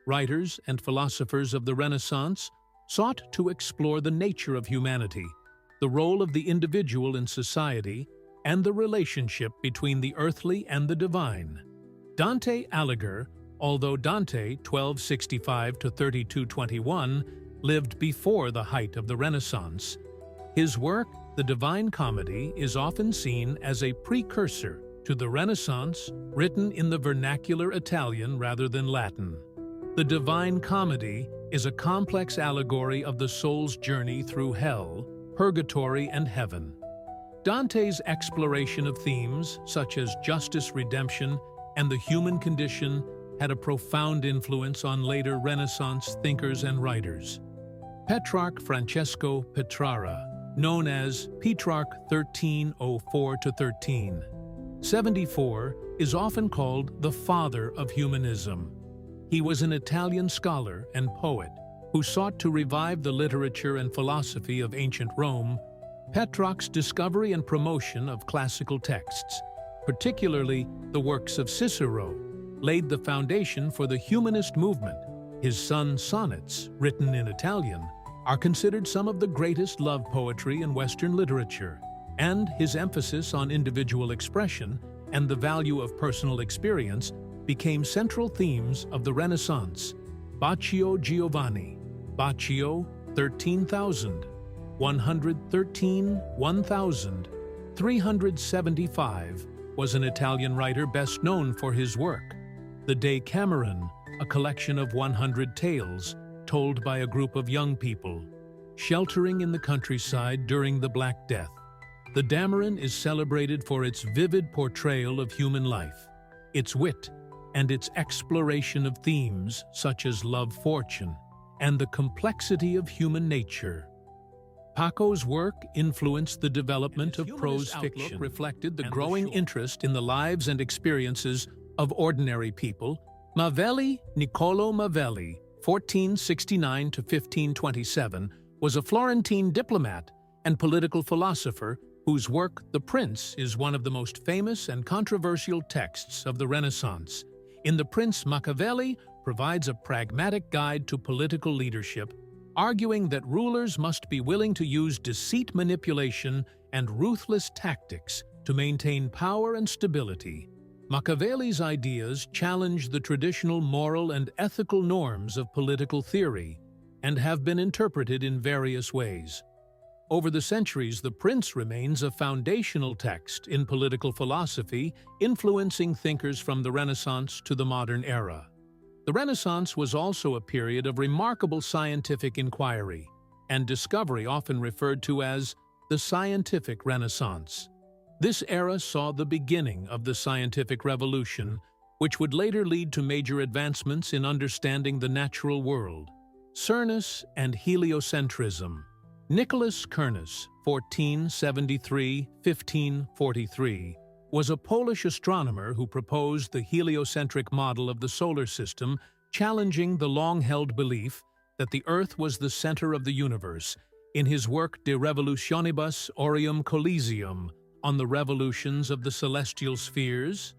Writers and philosophers of the Renaissance sought to explore the nature of humanity, the role of the individual in society, and the relationship between the earthly and the divine. Dante Alighieri, although Dante, 1265–3221, lived before the height of the Renaissance, his work, The Divine Comedy, is often seen as a precursor to the Renaissance, written in the vernacular Italian rather than Latin. The Divine Comedy is a complex allegory of the soul's journey through hell, purgatory, and heaven. Dante's exploration of themes such as justice, redemption, and the human condition had a profound influence on later Renaissance thinkers and writers. Petrarch Francesco Petrarca, known as Petrarch 1304–1374, is often called the father of humanism. He was an Italian scholar and poet who sought to revive the literature and philosophy of ancient Rome. Petrarch's discovery and promotion of classical texts, particularly the works of Cicero, laid the foundation for the humanist movement. His son's sonnets, written in Italian, are considered some of the greatest love poetry in Western literature, and his emphasis on individual expression and the value of personal experience became central themes of the Renaissance. Baccio Giovanni, Baccio 13,000, 1375, was an Italian writer best known for his work, The Decameron, a collection of 100 tales told by a group of young people sheltering in the countryside during the Black Death. The Decameron is celebrated for its vivid portrayal of human life, its wit, and its exploration of themes such as love, fortune, and the complexity of human nature. Bacco's work influenced the development of prose fiction, reflected the growing interest in the lives and experiences of ordinary people. Niccolò Mavelli, 1469–1527, was a Florentine diplomat and political philosopher whose work, The Prince, is one of the most famous and controversial texts of the Renaissance. In The Prince, Machiavelli provides a pragmatic guide to political leadership, arguing that rulers must be willing to use deceit, manipulation, and ruthless tactics to maintain power and stability. Machiavelli's ideas challenge the traditional moral and ethical norms of political theory and have been interpreted in various ways. Over the centuries, The Prince remains a foundational text in political philosophy, influencing thinkers from the Renaissance to the modern era. The Renaissance was also a period of remarkable scientific inquiry and discovery, often referred to as the Scientific Renaissance. This era saw the beginning of the scientific revolution, which would later lead to major advancements in understanding the natural world. Cernus and heliocentrism. Nicholas Cernus, 1473–1543, was a Polish astronomer who proposed the heliocentric model of the solar system, challenging the long-held belief that the Earth was the center of the universe. In his work De Revolutionibus Aureum Collegium, on the revolutions of the celestial spheres,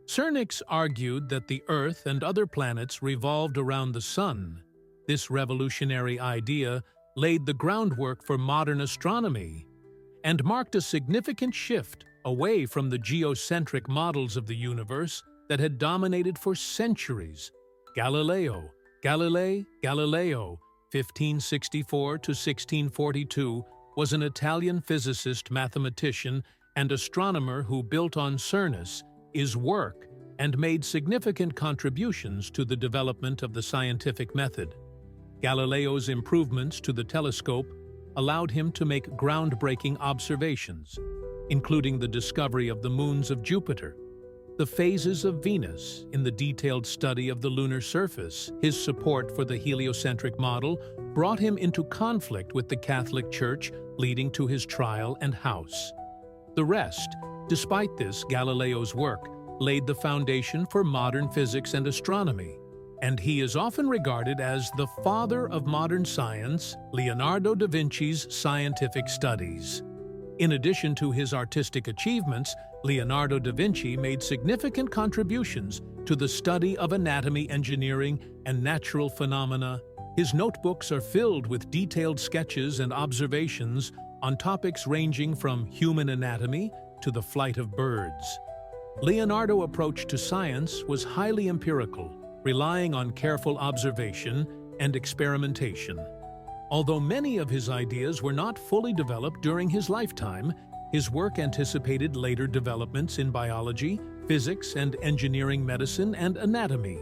Cernus argued that the Earth and other planets revolved around the Sun. This revolutionary idea laid the groundwork for modern astronomy and marked a significant shift away from the geocentric models of the universe that had dominated for centuries. Galileo, 1564–1642, was an Italian physicist, mathematician, and astronomer who built on Cernus' work and made significant contributions to the development of the scientific method. Galileo's improvements to the telescope allowed him to make groundbreaking observations, including the discovery of the moons of Jupiter, the phases of Venus in the detailed study of the lunar surface. His support for the heliocentric model brought him into conflict with the Catholic Church, leading to his trial and house arrest. Despite this, Galileo's work laid the foundation for modern physics and astronomy, and he is often regarded as the father of modern science. Leonardo da Vinci's scientific studies. In addition to his artistic achievements, Leonardo da Vinci made significant contributions to the study of anatomy, engineering, and natural phenomena. His notebooks are filled with detailed sketches and observations on topics ranging from human anatomy to the flight of birds. Leonardo's approach to science was highly empirical, relying on careful observation and experimentation. Although many of his ideas were not fully developed during his lifetime, his work anticipated later developments in biology, physics, and engineering, medicine, and anatomy.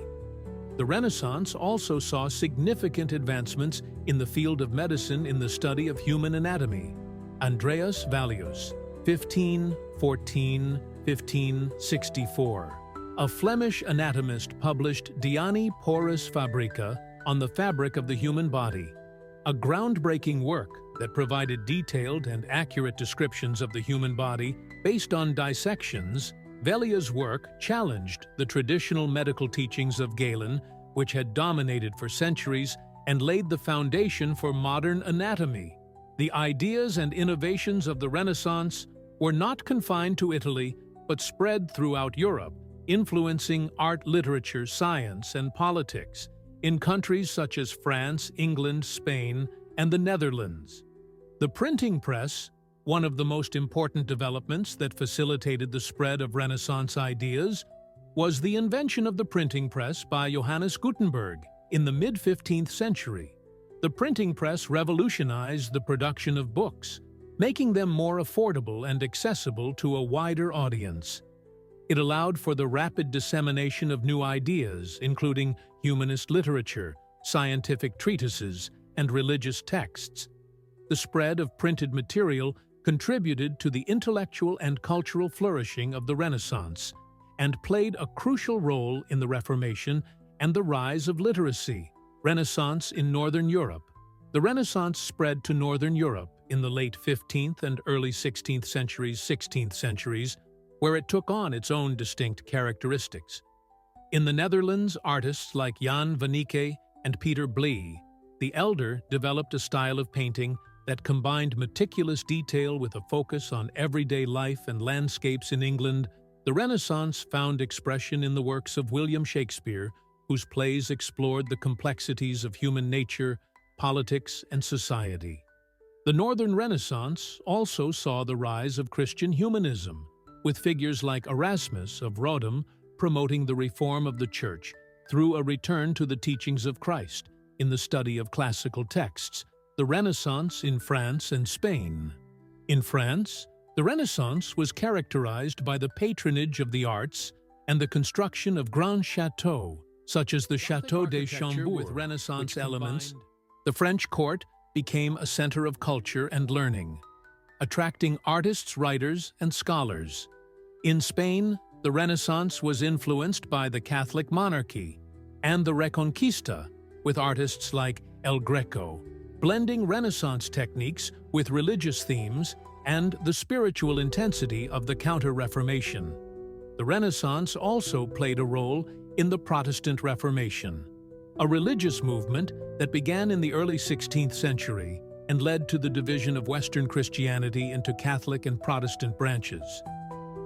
The Renaissance also saw significant advancements in the field of medicine in the study of human anatomy. Andreas Vallius, 1514–1564, a Flemish anatomist, published De Ani Porus Fabrica, on the fabric of the human body, a groundbreaking work that provided detailed and accurate descriptions of the human body based on dissections. Vallius' work challenged the traditional medical teachings of Galen, which had dominated for centuries, and laid the foundation for modern anatomy. The ideas and innovations of the Renaissance were not confined to Italy, but spread throughout Europe, influencing art, literature, science, and politics in countries such as France, England, Spain, and the Netherlands. The printing press, one of the most important developments that facilitated the spread of Renaissance ideas, was the invention of the printing press by Johannes Gutenberg in the mid-15th century. The printing press revolutionized the production of books, making them more affordable and accessible to a wider audience. It allowed for the rapid dissemination of new ideas, including humanist literature, scientific treatises, and religious texts. The spread of printed material contributed to the intellectual and cultural flourishing of the Renaissance, and played a crucial role in the Reformation and the rise of literacy. Renaissance in Northern Europe. The Renaissance spread to Northern Europe in the late 15th and early 16th centuries, where it took on its own distinct characteristics. In the Netherlands, artists like Jan van Eyck and Peter Blee, the Elder, developed a style of painting that combined meticulous detail with a focus on everyday life and landscapes. In England, the Renaissance found expression in the works of William Shakespeare, whose plays explored the complexities of human nature, politics, and society. The Northern Renaissance also saw the rise of Christian humanism, with figures like Erasmus of Rotterdam promoting the reform of the Church through a return to the teachings of Christ in the study of classical texts. The Renaissance in France and Spain. In France, the Renaissance was characterized by the patronage of the arts and the construction of grand châteaux, such as the Château de Chambord with Renaissance elements. The French court became a center of culture and learning, attracting artists, writers, and scholars. In Spain, the Renaissance was influenced by the Catholic monarchy and the Reconquista, with artists like El Greco, blending Renaissance techniques with religious themes and the spiritual intensity of the Counter-Reformation. The Renaissance also played a role in the Protestant Reformation, a religious movement that began in the early 16th century and led to the division of Western Christianity into Catholic and Protestant branches.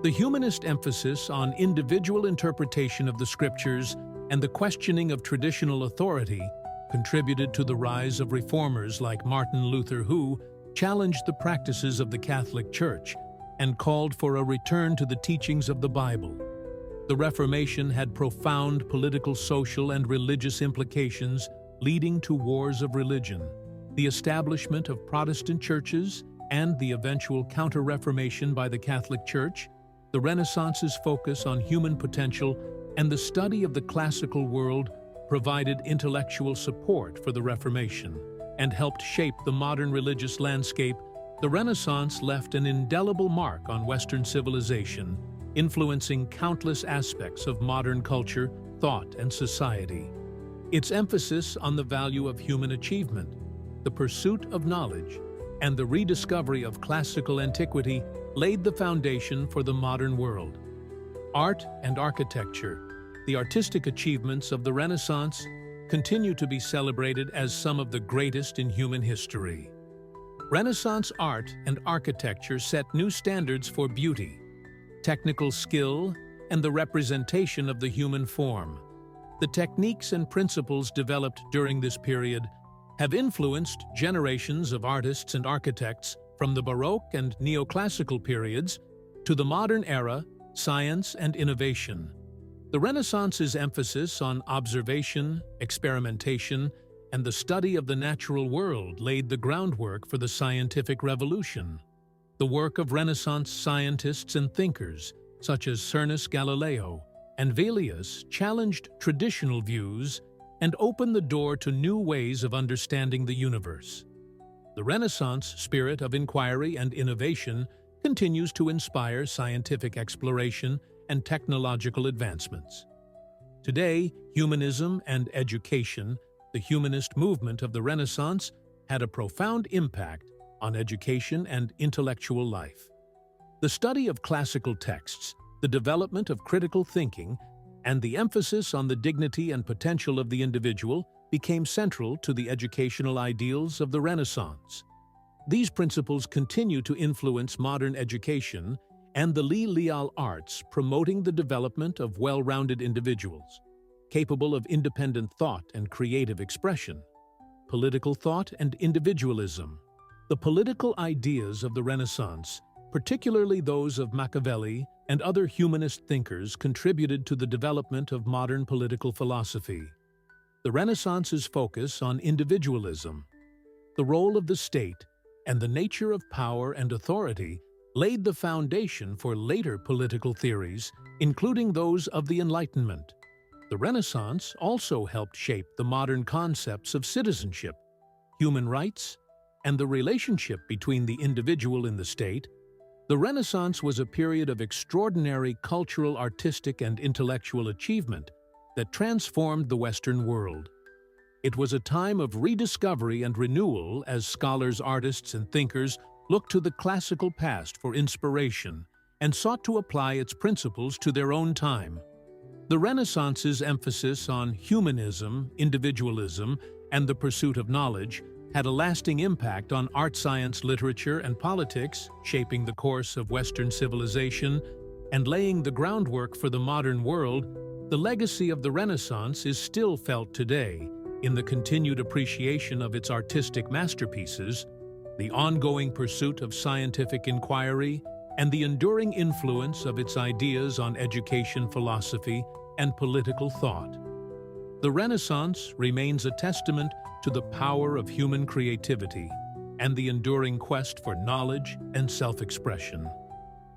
The humanist emphasis on individual interpretation of the scriptures and the questioning of traditional authority contributed to the rise of reformers like Martin Luther, who challenged the practices of the Catholic Church and called for a return to the teachings of the Bible. The Reformation had profound political, social, and religious implications, leading to wars of religion, the establishment of Protestant churches, and the eventual Counter-Reformation by the Catholic Church. The Renaissance's focus on human potential and the study of the classical world provided intellectual support for the Reformation and helped shape the modern religious landscape. The Renaissance left an indelible mark on Western civilization, influencing countless aspects of modern culture, thought, and society. Its emphasis on the value of human achievement, the pursuit of knowledge, and the rediscovery of classical antiquity laid the foundation for the modern world. Art and architecture, the artistic achievements of the Renaissance, continue to be celebrated as some of the greatest in human history. Renaissance art and architecture set new standards for beauty, technical skill, and the representation of the human form. The techniques and principles developed during this period have influenced generations of artists and architects from the Baroque and neoclassical periods to the modern era, science and innovation. The Renaissance's emphasis on observation, experimentation, and the study of the natural world laid the groundwork for the scientific revolution. The work of Renaissance scientists and thinkers, such as Galileo and Velius, challenged traditional views and opened the door to new ways of understanding the universe. The Renaissance spirit of inquiry and innovation continues to inspire scientific exploration and technological advancements. Today, humanism and education, the humanist movement of the Renaissance, had a profound impact on education and intellectual life. The study of classical texts, the development of critical thinking, and the emphasis on the dignity and potential of the individual became central to the educational ideals of the Renaissance. These principles continue to influence modern education and the liberal arts, promoting the development of well-rounded individuals, capable of independent thought and creative expression. Political thought and individualism. The political ideas of the Renaissance, particularly those of Machiavelli and other humanist thinkers, contributed to the development of modern political philosophy. The Renaissance's focus on individualism, the role of the state, and the nature of power and authority laid the foundation for later political theories, including those of the Enlightenment. The Renaissance also helped shape the modern concepts of citizenship, human rights, and the relationship between the individual and the state. The Renaissance was a period of extraordinary cultural, artistic, and intellectual achievement that transformed the Western world. It was a time of rediscovery and renewal as scholars, artists, and thinkers looked to the classical past for inspiration and sought to apply its principles to their own time. The Renaissance's emphasis on humanism, individualism, and the pursuit of knowledge had a lasting impact on art, science, literature, and politics, shaping the course of Western civilization and laying the groundwork for the modern world. The legacy of the Renaissance is still felt today in the continued appreciation of its artistic masterpieces, the ongoing pursuit of scientific inquiry, and the enduring influence of its ideas on education, philosophy, and political thought. The Renaissance remains a testament to the power of human creativity and the enduring quest for knowledge and self-expression.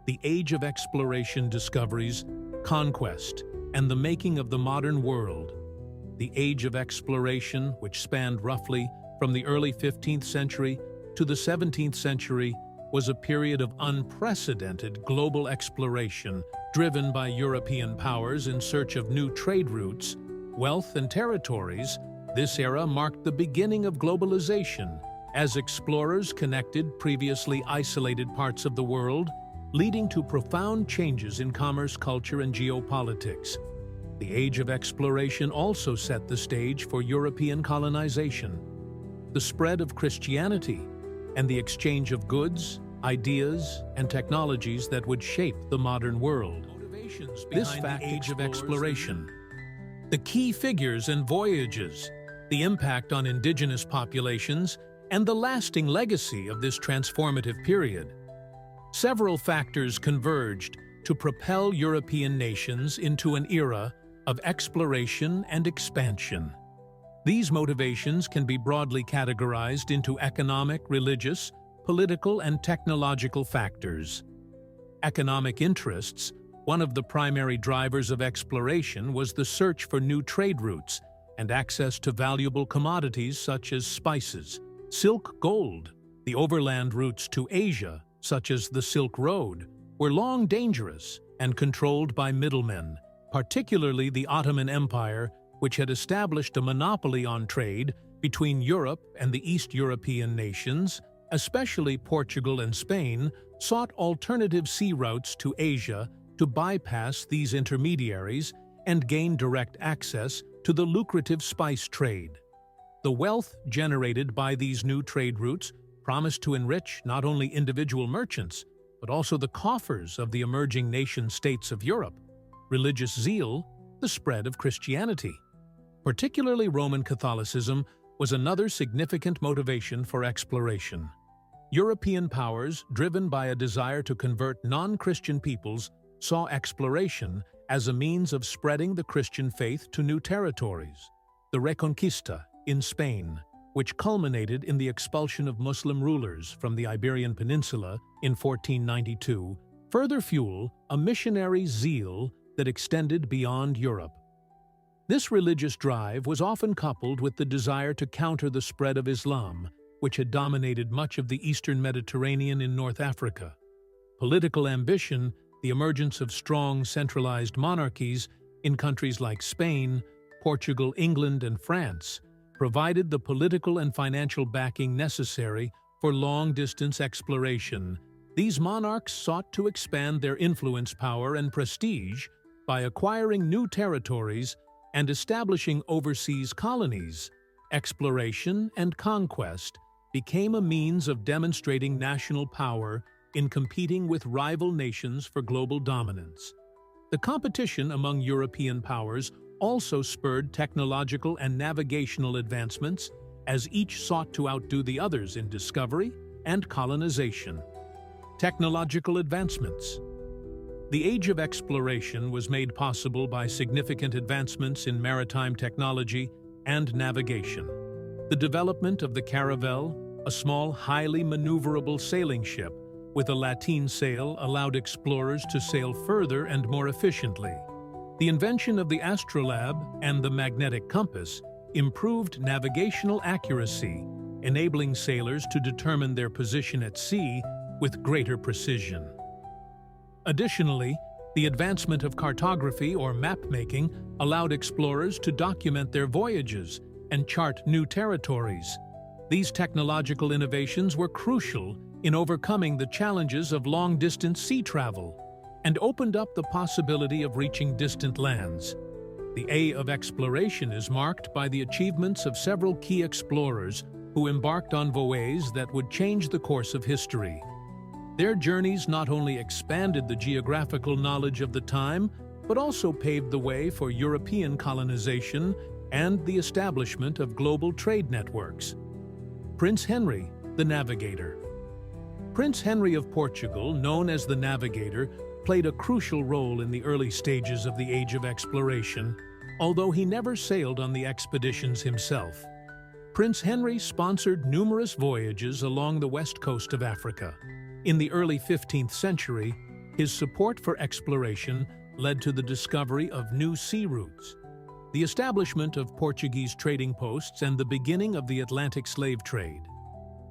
The age of exploration, discoveries, conquest, and the making of the modern world, The Age of Exploration, which spanned roughly from the early 15th century to the 17th century, was a period of unprecedented global exploration driven by European powers in search of new trade routes, wealth, and territories. This era marked the beginning of globalization, as explorers connected previously isolated parts of the world, leading to profound changes in commerce, culture, and geopolitics. The Age of Exploration also set the stage for European colonization, the spread of Christianity, and the exchange of goods, ideas, and technologies that would shape the modern world. This fact Age of Exploration, the key figures and voyages, the impact on indigenous populations, and the lasting legacy of this transformative period. Several factors converged to propel European nations into an era of exploration and expansion. These motivations can be broadly categorized into economic, religious, political, and technological factors. Economic interests. One of the primary drivers of exploration was the search for new trade routes and access to valuable commodities such as spices, silk, gold. The overland routes to Asia, such as the Silk Road, were long dangerous and controlled by middlemen, particularly the Ottoman Empire, which had established a monopoly on trade between Europe and the East European nations. Especially Portugal and Spain sought alternative sea routes to Asia to bypass these intermediaries and gain direct access to the lucrative spice trade. The wealth generated by these new trade routes promised to enrich not only individual merchants, but also the coffers of the emerging nation-states of Europe. Religious zeal, the spread of Christianity, particularly Roman Catholicism, was another significant motivation for exploration. European powers, driven by a desire to convert non-Christian peoples, saw exploration as a means of spreading the Christian faith to new territories. The Reconquista in Spain, which culminated in the expulsion of Muslim rulers from the Iberian Peninsula in 1492, further fueled a missionary zeal that extended beyond Europe. This religious drive was often coupled with the desire to counter the spread of Islam, which had dominated much of the eastern Mediterranean in North Africa. Political ambition, the emergence of strong centralized monarchies in countries like Spain, Portugal, England, and France, provided the political and financial backing necessary for long-distance exploration. These monarchs sought to expand their influence, power, and prestige by acquiring new territories and establishing overseas colonies. Exploration and conquest became a means of demonstrating national power in competing with rival nations for global dominance. The competition among European powers also spurred technological and navigational advancements, as each sought to outdo the others in discovery and colonization. Technological advancements. The Age of Exploration was made possible by significant advancements in maritime technology and navigation. The development of the caravel, a small, highly maneuverable sailing ship with a lateen sail, allowed explorers to sail further and more efficiently. The invention of the astrolabe and the magnetic compass improved navigational accuracy, enabling sailors to determine their position at sea with greater precision. Additionally, the advancement of cartography or map-making allowed explorers to document their voyages and chart new territories. These technological innovations were crucial in overcoming the challenges of long-distance sea travel and opened up the possibility of reaching distant lands. The Age of Exploration is marked by the achievements of several key explorers who embarked on voyages that would change the course of history. Their journeys not only expanded the geographical knowledge of the time, but also paved the way for European colonization and the establishment of global trade networks. Prince Henry, the Navigator. Prince Henry of Portugal, known as the Navigator, played a crucial role in the early stages of the Age of Exploration, although he never sailed on the expeditions himself. Prince Henry sponsored numerous voyages along the west coast of Africa. In the early 15th century, his support for exploration led to the discovery of new sea routes. the establishment of Portuguese trading posts and the beginning of the Atlantic slave trade.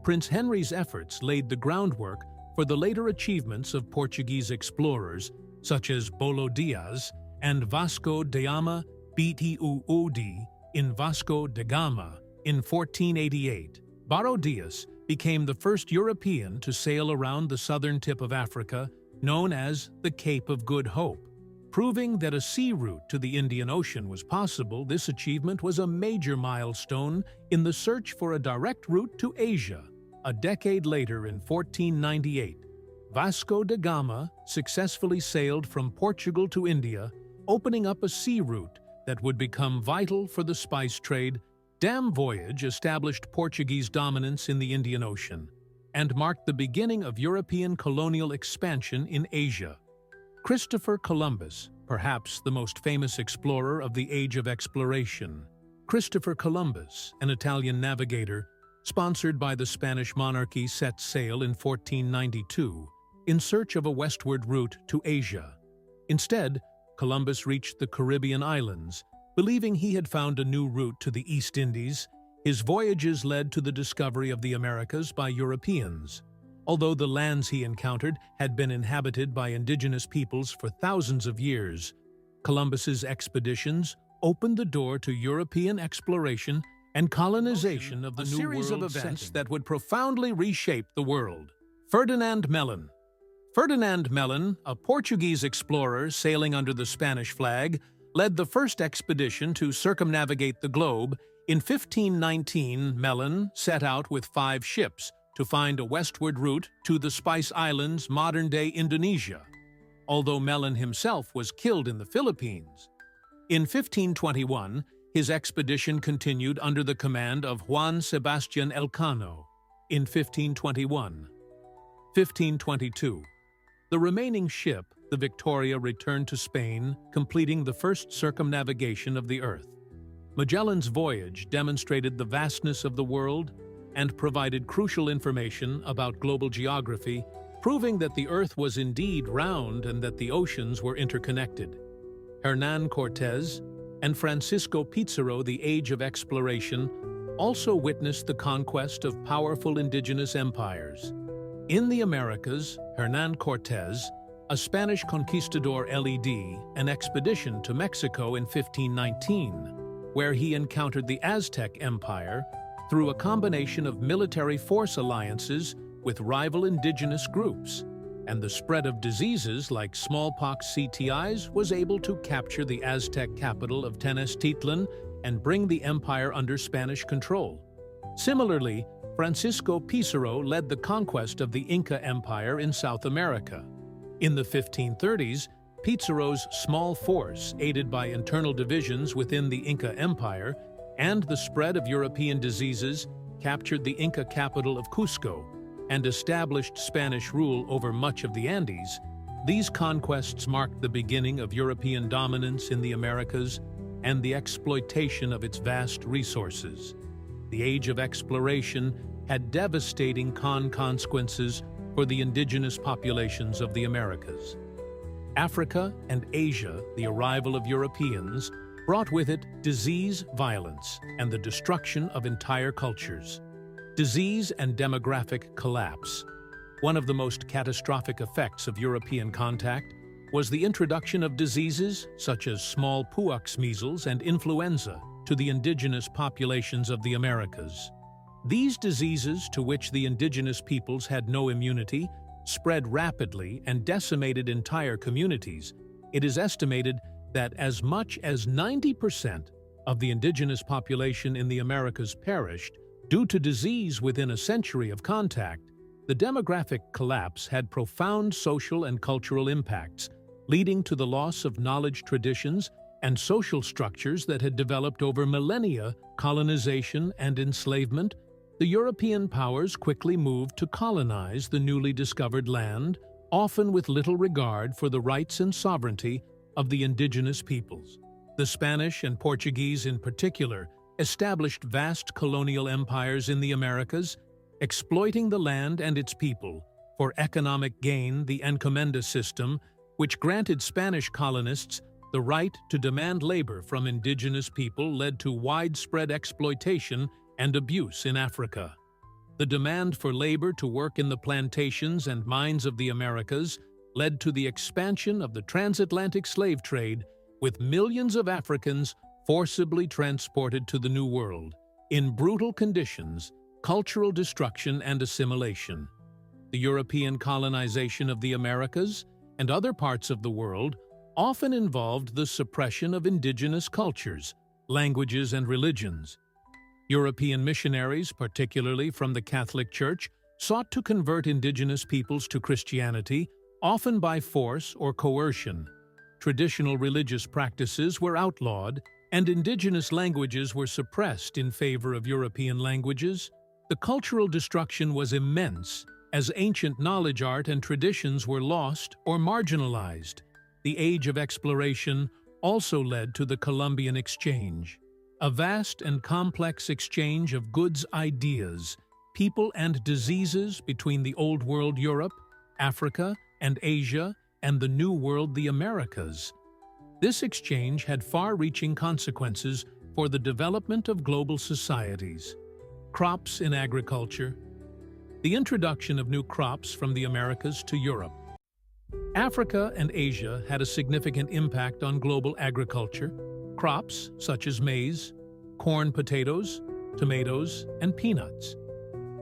Prince Henry's efforts laid the groundwork for the later achievements of Portuguese explorers such as Bolo Diaz and Vasco da Gama Btuod in Vasco da Gama in 1488. Barão Dias became the first European to sail around the southern tip of Africa, known as the Cape of Good Hope. Proving that a sea route to the Indian Ocean was possible, this achievement was a major milestone in the search for a direct route to Asia. A decade later, in 1498, Vasco da Gama successfully sailed from Portugal to India, opening up a sea route that would become vital for the spice trade. Dam voyage established Portuguese dominance in the Indian Ocean and marked the beginning of European colonial expansion in Asia. Christopher Columbus, perhaps the most famous explorer of the Age of Exploration. Christopher Columbus, an Italian navigator, sponsored by the Spanish monarchy, set sail in 1492 in search of a westward route to Asia. Instead, Columbus reached the Caribbean islands, believing he had found a new route to the East Indies. His voyages led to the discovery of the Americas by Europeans. Although the lands he encountered had been inhabited by indigenous peoples for thousands of years, Columbus's expeditions opened the door to European exploration and colonization of the New World, a series of events that would profoundly reshape the world. Ferdinand Mellon. Ferdinand Mellon, a Portuguese explorer sailing under the Spanish flag, led the first expedition to circumnavigate the globe. In 1519, Mellon set out with 5 ships to find a westward route to the Spice Islands, modern-day Indonesia, although Mellon himself was killed in the Philippines. In 1521, his expedition continued under the command of Juan Sebastian Elcano. In 1522, the remaining ship, the Victoria, returned to Spain, completing the first circumnavigation of the Earth. Magellan's voyage demonstrated the vastness of the world and provided crucial information about global geography, proving that the Earth was indeed round and that the oceans were interconnected. Hernán Cortés and Francisco Pizarro, the Age of Exploration, also witnessed the conquest of powerful indigenous empires. In the Americas, Hernán Cortés, a Spanish conquistador, led an expedition to Mexico in 1519, where he encountered the Aztec Empire through a combination of military force alliances with rival indigenous groups, and the spread of diseases like smallpox CTIs was able to capture the Aztec capital of Tenochtitlan and bring the empire under Spanish control. Similarly, Francisco Pizarro led the conquest of the Inca Empire in South America. In the 1530s, Pizarro's small force, aided by internal divisions within the Inca Empire and the spread of European diseases, captured the Inca capital of Cusco and established Spanish rule over much of the Andes. These conquests marked the beginning of European dominance in the Americas and the exploitation of its vast resources. The Age of Exploration had devastating consequences for the indigenous populations of the Americas. Africa and Asia, the arrival of Europeans, brought with it disease, violence, and the destruction of entire cultures. Disease and demographic collapse. One of the most catastrophic effects of European contact was the introduction of diseases such as smallpox, measles, and influenza to the indigenous populations of the Americas. These diseases, to which the indigenous peoples had no immunity, spread rapidly and decimated entire communities. It is estimated that as much as 90% of the indigenous population in the Americas perished due to disease within a century of contact. The demographic collapse had profound social and cultural impacts, leading to the loss of knowledge traditions and social structures that had developed over millennia. Colonization and enslavement. The European powers quickly moved to colonize the newly discovered land, often with little regard for the rights and sovereignty of the indigenous peoples. The Spanish and Portuguese in particular established vast colonial empires in the Americas, exploiting the land and its people for economic gain. The encomienda system, which granted Spanish colonists the right to demand labor from indigenous people led to widespread exploitation and abuse in Africa. The demand for labor to work in the plantations and mines of the Americas led to the expansion of the transatlantic slave trade, with millions of Africans forcibly transported to the New World, in brutal conditions, cultural destruction and assimilation. The European colonization of the Americas and other parts of the world often involved the suppression of indigenous cultures, languages, and religions. European missionaries, particularly from the Catholic Church, sought to convert indigenous peoples to Christianity, often by force or coercion. Traditional religious practices were outlawed, and indigenous languages were suppressed in favor of European languages. The cultural destruction was immense, as ancient knowledge, art, and traditions were lost or marginalized. The Age of Exploration also led to the Columbian Exchange, a vast and complex exchange of goods, ideas, people, and diseases between the Old World Europe, Africa, and Asia, and the New World, the Americas. This exchange had far-reaching consequences for the development of global societies. Crops in agriculture. The introduction of new crops from the Americas to Europe. Africa and Asia had a significant impact on global agriculture. Crops such as maize, corn, potatoes, tomatoes, and peanuts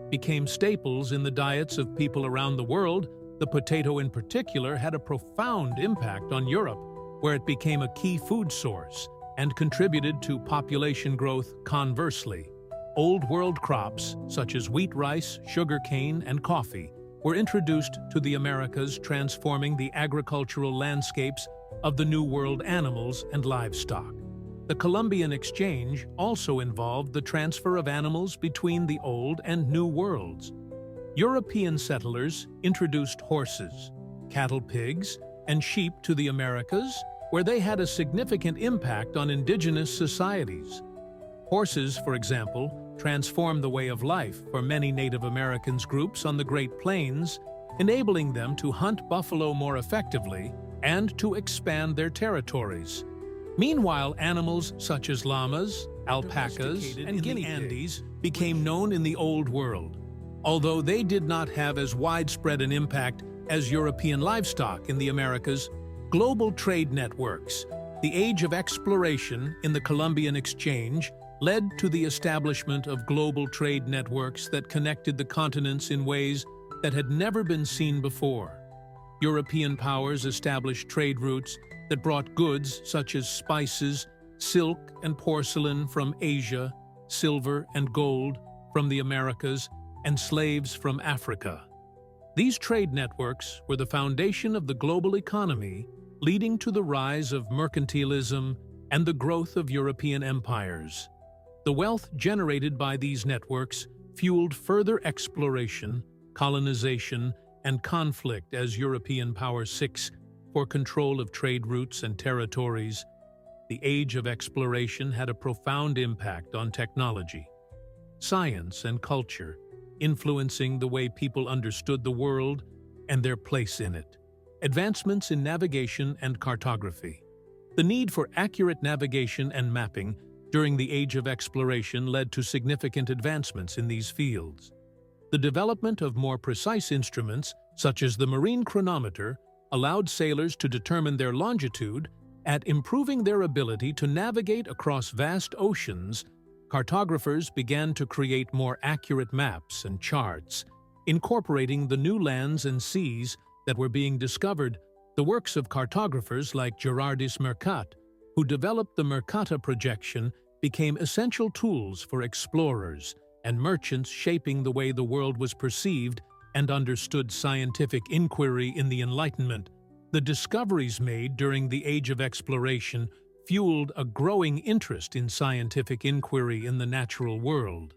became staples in the diets of people around the world. The potato in particular had a profound impact on Europe, where it became a key food source and contributed to population growth. Conversely, Old World crops such as wheat, rice, sugarcane, and coffee were introduced to the Americas, transforming the agricultural landscapes of the New World animals and livestock. The Columbian Exchange also involved the transfer of animals between the Old and New Worlds. European settlers introduced horses, cattle, pigs, and sheep to the Americas, where they had a significant impact on indigenous societies. Horses, for example, transformed the way of life for many Native Americans groups on the Great Plains, enabling them to hunt buffalo more effectively and to expand their territories. Meanwhile, animals such as llamas, alpacas, and guinea pigs became known in the Old World, although they did not have as widespread an impact as European livestock in the Americas. Global trade networks. The Age of Exploration in the Columbian Exchange led to the establishment of global trade networks that connected the continents in ways that had never been seen before. European powers established trade routes that brought goods such as spices, silk, and porcelain from Asia, silver and gold from the Americas, and slaves from Africa. These trade networks were the foundation of the global economy, leading to the rise of mercantilism and the growth of European empires. The wealth generated by these networks fueled further exploration, colonization, and conflict as European powers sought for control of trade routes and territories. The Age of Exploration had a profound impact on technology, science, and culture, influencing the way people understood the world and their place in it. Advancements in navigation and cartography. The need for accurate navigation and mapping during the Age of Exploration led to significant advancements in these fields. The development of more precise instruments, such as the marine chronometer, allowed sailors to determine their longitude, at improving their ability to navigate across vast oceans. Cartographers began to create more accurate maps and charts, incorporating the new lands and seas that were being discovered. The works of cartographers like Gerardus Mercator, who developed the Mercator projection, became essential tools for explorers and merchants, shaping the way the world was perceived and understood. Scientific inquiry in the Enlightenment. The discoveries made during the Age of Exploration fueled a growing interest in scientific inquiry in the natural world.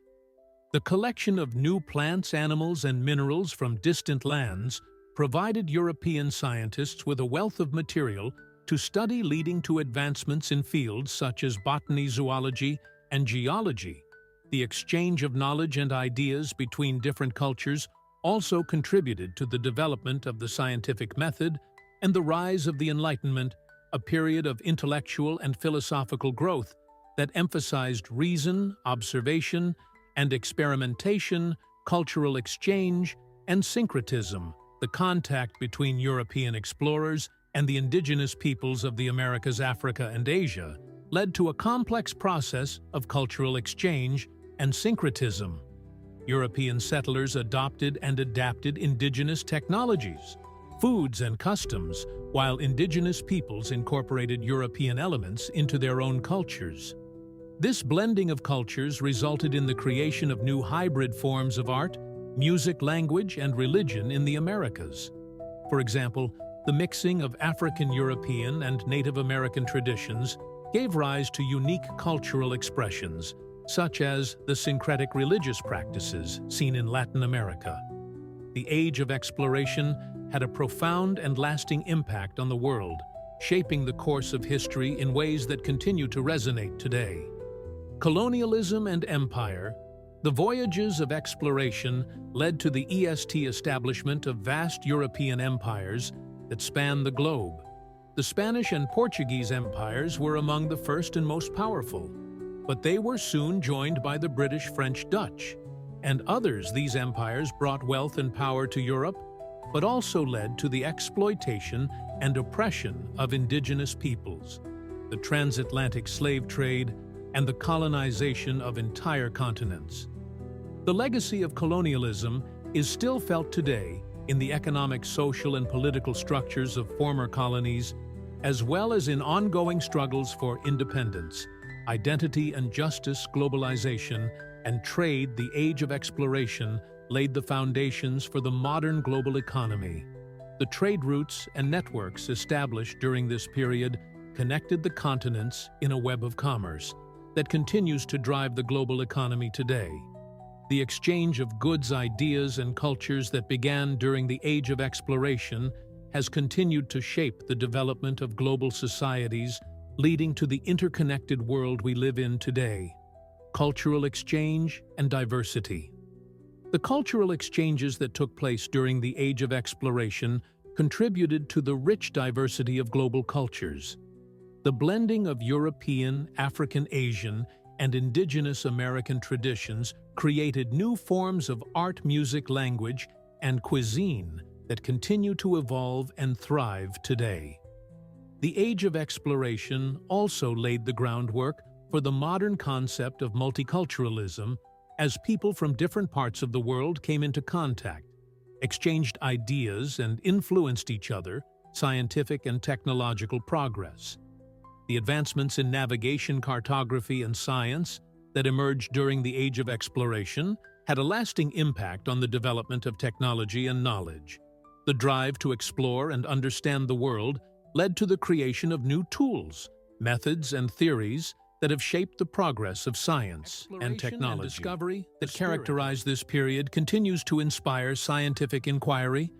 The collection of new plants, animals, and minerals from distant lands provided European scientists with a wealth of material to study, leading to advancements in fields such as botany, zoology, and geology. The exchange of knowledge and ideas between different cultures also contributed to the development of the scientific method and the rise of the Enlightenment. a period of intellectual and philosophical growth that emphasized reason, observation, and experimentation, cultural exchange, and syncretism, the contact between European explorers and the indigenous peoples of the Americas, Africa, and Asia, led to a complex process of cultural exchange and syncretism. European settlers adopted and adapted indigenous technologies, foods, and customs, while indigenous peoples incorporated European elements into their own cultures. This blending of cultures resulted in the creation of new hybrid forms of art, music, language, and religion in the Americas. For example, the mixing of African European and Native American traditions gave rise to unique cultural expressions, such as the syncretic religious practices seen in Latin America. The Age of Exploration had a profound and lasting impact on the world, shaping the course of history in ways that continue to resonate today. Colonialism and empire. The voyages of exploration led to the establishment of vast European empires that spanned the globe. The Spanish and Portuguese empires were among the first and most powerful, but they were soon joined by the British, French, Dutch, and others. These empires brought wealth and power to Europe, but also led to the exploitation and oppression of indigenous peoples, the transatlantic slave trade, and the colonization of entire continents. The legacy of colonialism is still felt today in the economic, social, and political structures of former colonies, as well as in ongoing struggles for independence, identity and justice. Globalization and trade. The Age of Exploration laid the foundations for the modern global economy. The trade routes and networks established during this period connected the continents in a web of commerce that continues to drive the global economy today. The exchange of goods, ideas, and cultures that began during the Age of Exploration has continued to shape the development of global societies, leading to the interconnected world we live in today. Cultural exchange and diversity. The cultural exchanges that took place during the Age of Exploration contributed to the rich diversity of global cultures. The blending of European, African, Asian, and indigenous American traditions created new forms of art, music, language, and cuisine that continue to evolve and thrive today. The Age of Exploration also laid the groundwork for the modern concept of multiculturalism, as people from different parts of the world came into contact, exchanged ideas, and influenced each other. Scientific and technological progress. The advancements in navigation, cartography, and science that emerged during the Age of Exploration had a lasting impact on the development of technology and knowledge. The drive to explore and understand the world led to the creation of new tools, methods, and theories that have shaped the progress of science and technology. And discovery that characterize this period continues to inspire scientific inquiry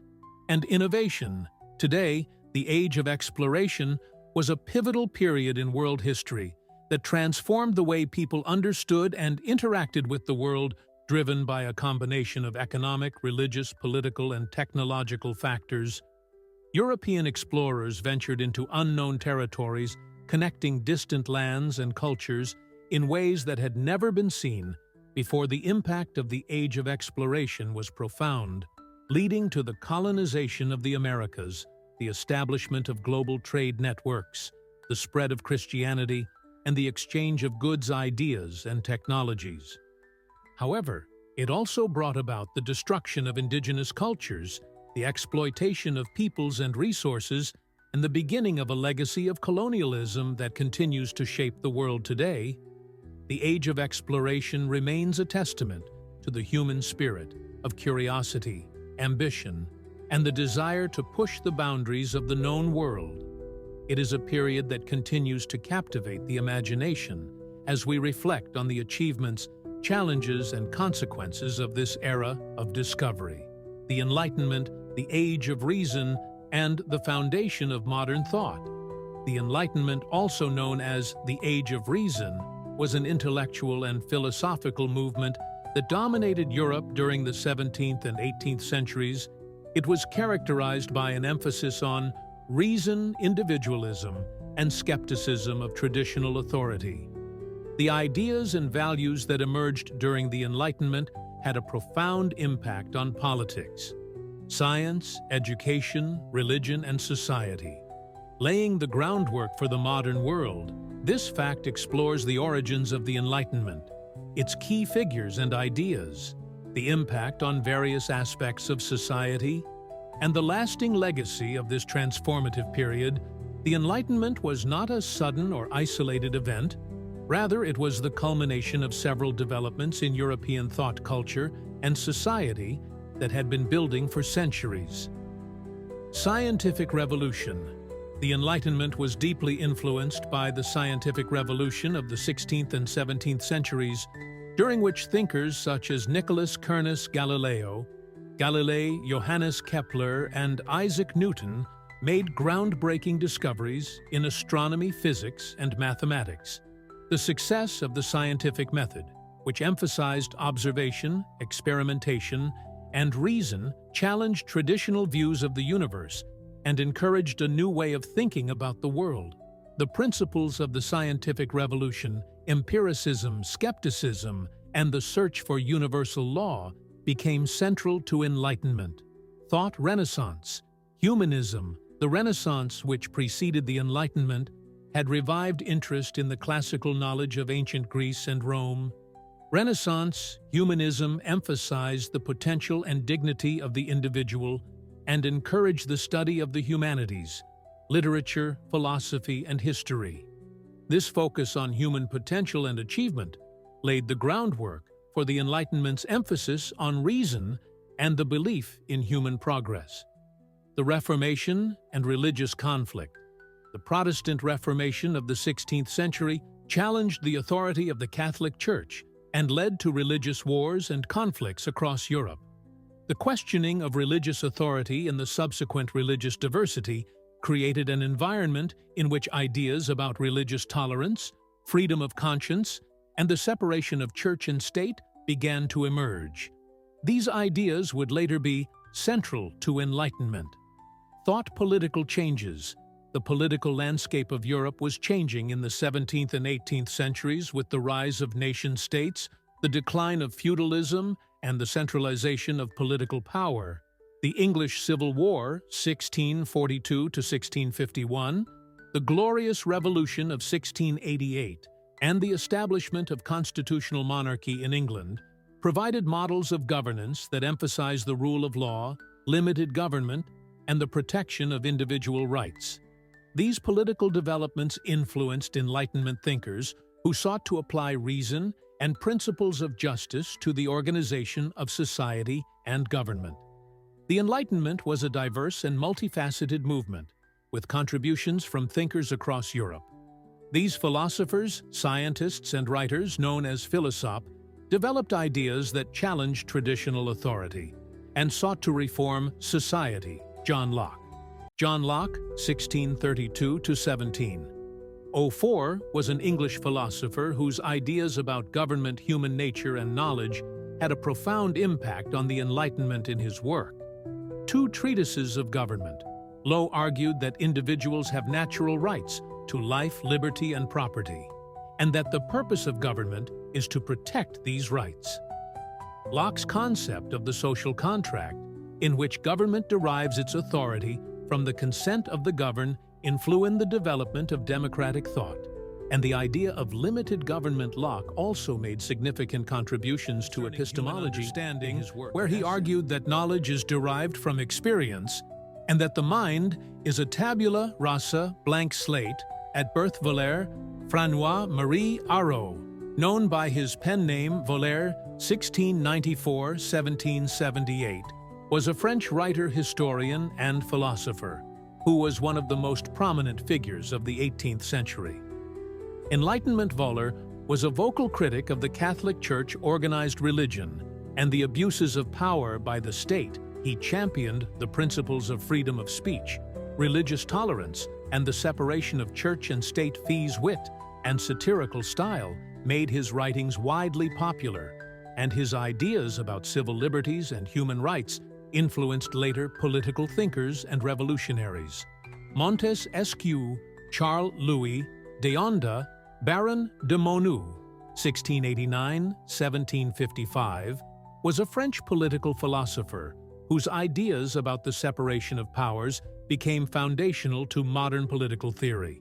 and innovation. Today, the Age of Exploration was a pivotal period in world history that transformed the way people understood and interacted with the world, driven by a combination of economic, religious, political, and technological factors. European explorers ventured into unknown territories, connecting distant lands and cultures in ways that had never been seen before. The impact of the Age of Exploration was profound, leading to the colonization of the Americas, the establishment of global trade networks, the spread of Christianity, and the exchange of goods, ideas, and technologies. However, it also brought about the destruction of indigenous cultures, the exploitation of peoples and resources, and the beginning of a legacy of colonialism that continues to shape the world today. The Age of Exploration remains a testament to the human spirit of curiosity, ambition, and the desire to push the boundaries of the known world. It is a period that continues to captivate the imagination as we reflect on the achievements, challenges, and consequences of this era of discovery. The Enlightenment, the Age of Reason, and the foundation of modern thought. The Enlightenment, also known as the Age of Reason, was an intellectual and philosophical movement that dominated Europe during the 17th and 18th centuries. It was characterized by an emphasis on reason, individualism, and skepticism of traditional authority. The ideas and values that emerged during the Enlightenment had a profound impact on politics, science, education, religion, and society. Laying the groundwork for the modern world, this fact explores the origins of the Enlightenment, its key figures and ideas, the impact on various aspects of society, and the lasting legacy of this transformative period. The Enlightenment was not a sudden or isolated event. Rather, it was the culmination of several developments in European thought culture and society that had been building for centuries. Scientific revolution. The Enlightenment was deeply influenced by the scientific revolution of the 16th and 17th centuries, during which thinkers such as Nicholas Galilei, Johannes Kepler, and Isaac Newton made groundbreaking discoveries in astronomy, physics, and mathematics. The success of the scientific method, which emphasized observation, experimentation, and reason, challenged traditional views of the universe and encouraged a new way of thinking about the world. The principles of the scientific revolution, empiricism, skepticism, and the search for universal law became central to Enlightenment. Thought Renaissance. Humanism. The Renaissance, which preceded the Enlightenment, had revived interest in the classical knowledge of ancient Greece and Rome. Renaissance humanism emphasized the potential and dignity of the individual and encouraged the study of the humanities, literature, philosophy, and history. This focus on human potential and achievement laid the groundwork for the Enlightenment's emphasis on reason and the belief in human progress. The Reformation and religious conflict. The Protestant Reformation of the 16th century challenged the authority of the Catholic Church and led to religious wars and conflicts across Europe. The questioning of religious authority and the subsequent religious diversity created an environment in which ideas about religious tolerance, freedom of conscience, and the separation of church and state began to emerge. These ideas would later be central to Enlightenment. Thought political changes. The political landscape of Europe was changing in the 17th and 18th centuries with the rise of nation-states, the decline of feudalism, and the centralization of political power. The English Civil War, 1642 to 1651, the Glorious Revolution of 1688, and the establishment of constitutional monarchy in England provided models of governance that emphasized the rule of law, limited government, and the protection of individual rights. These political developments influenced Enlightenment thinkers who sought to apply reason and principles of justice to the organization of society and government. The Enlightenment was a diverse and multifaceted movement, with contributions from thinkers across Europe. These philosophers, scientists, and writers, known as philosophes, developed ideas that challenged traditional authority and sought to reform society. John Locke, 1632 to 1704, was an English philosopher whose ideas about government, human nature, and knowledge had a profound impact on the Enlightenment in his work. Two treatises of government. Locke argued that individuals have natural rights to life, liberty, and property, and that the purpose of government is to protect these rights. Locke's concept of the social contract, in which government derives its authority from the consent of the governed, influenced the development of democratic thought, and the idea of limited government. Locke also made significant contributions to epistemology, where he argued that knowledge is derived from experience and that the mind is a tabula rasa, blank slate. At birth, Voltaire, François-Marie Arouet, known by his pen name Voltaire, 1694-1778, was a French writer, historian, and philosopher who was one of the most prominent figures of the 18th century. Enlightenment Voltaire was a vocal critic of the Catholic Church organized religion and the abuses of power by the state. He championed the principles of freedom of speech, religious tolerance, and the separation of church and state. His wit and satirical style made his writings widely popular, and his ideas about civil liberties and human rights influenced later political thinkers and revolutionaries. Montes Esquieu, Charles Louis d'Onda, Baron de Monnoux, 1689–1755, was a French political philosopher whose ideas about the separation of powers became foundational to modern political theory.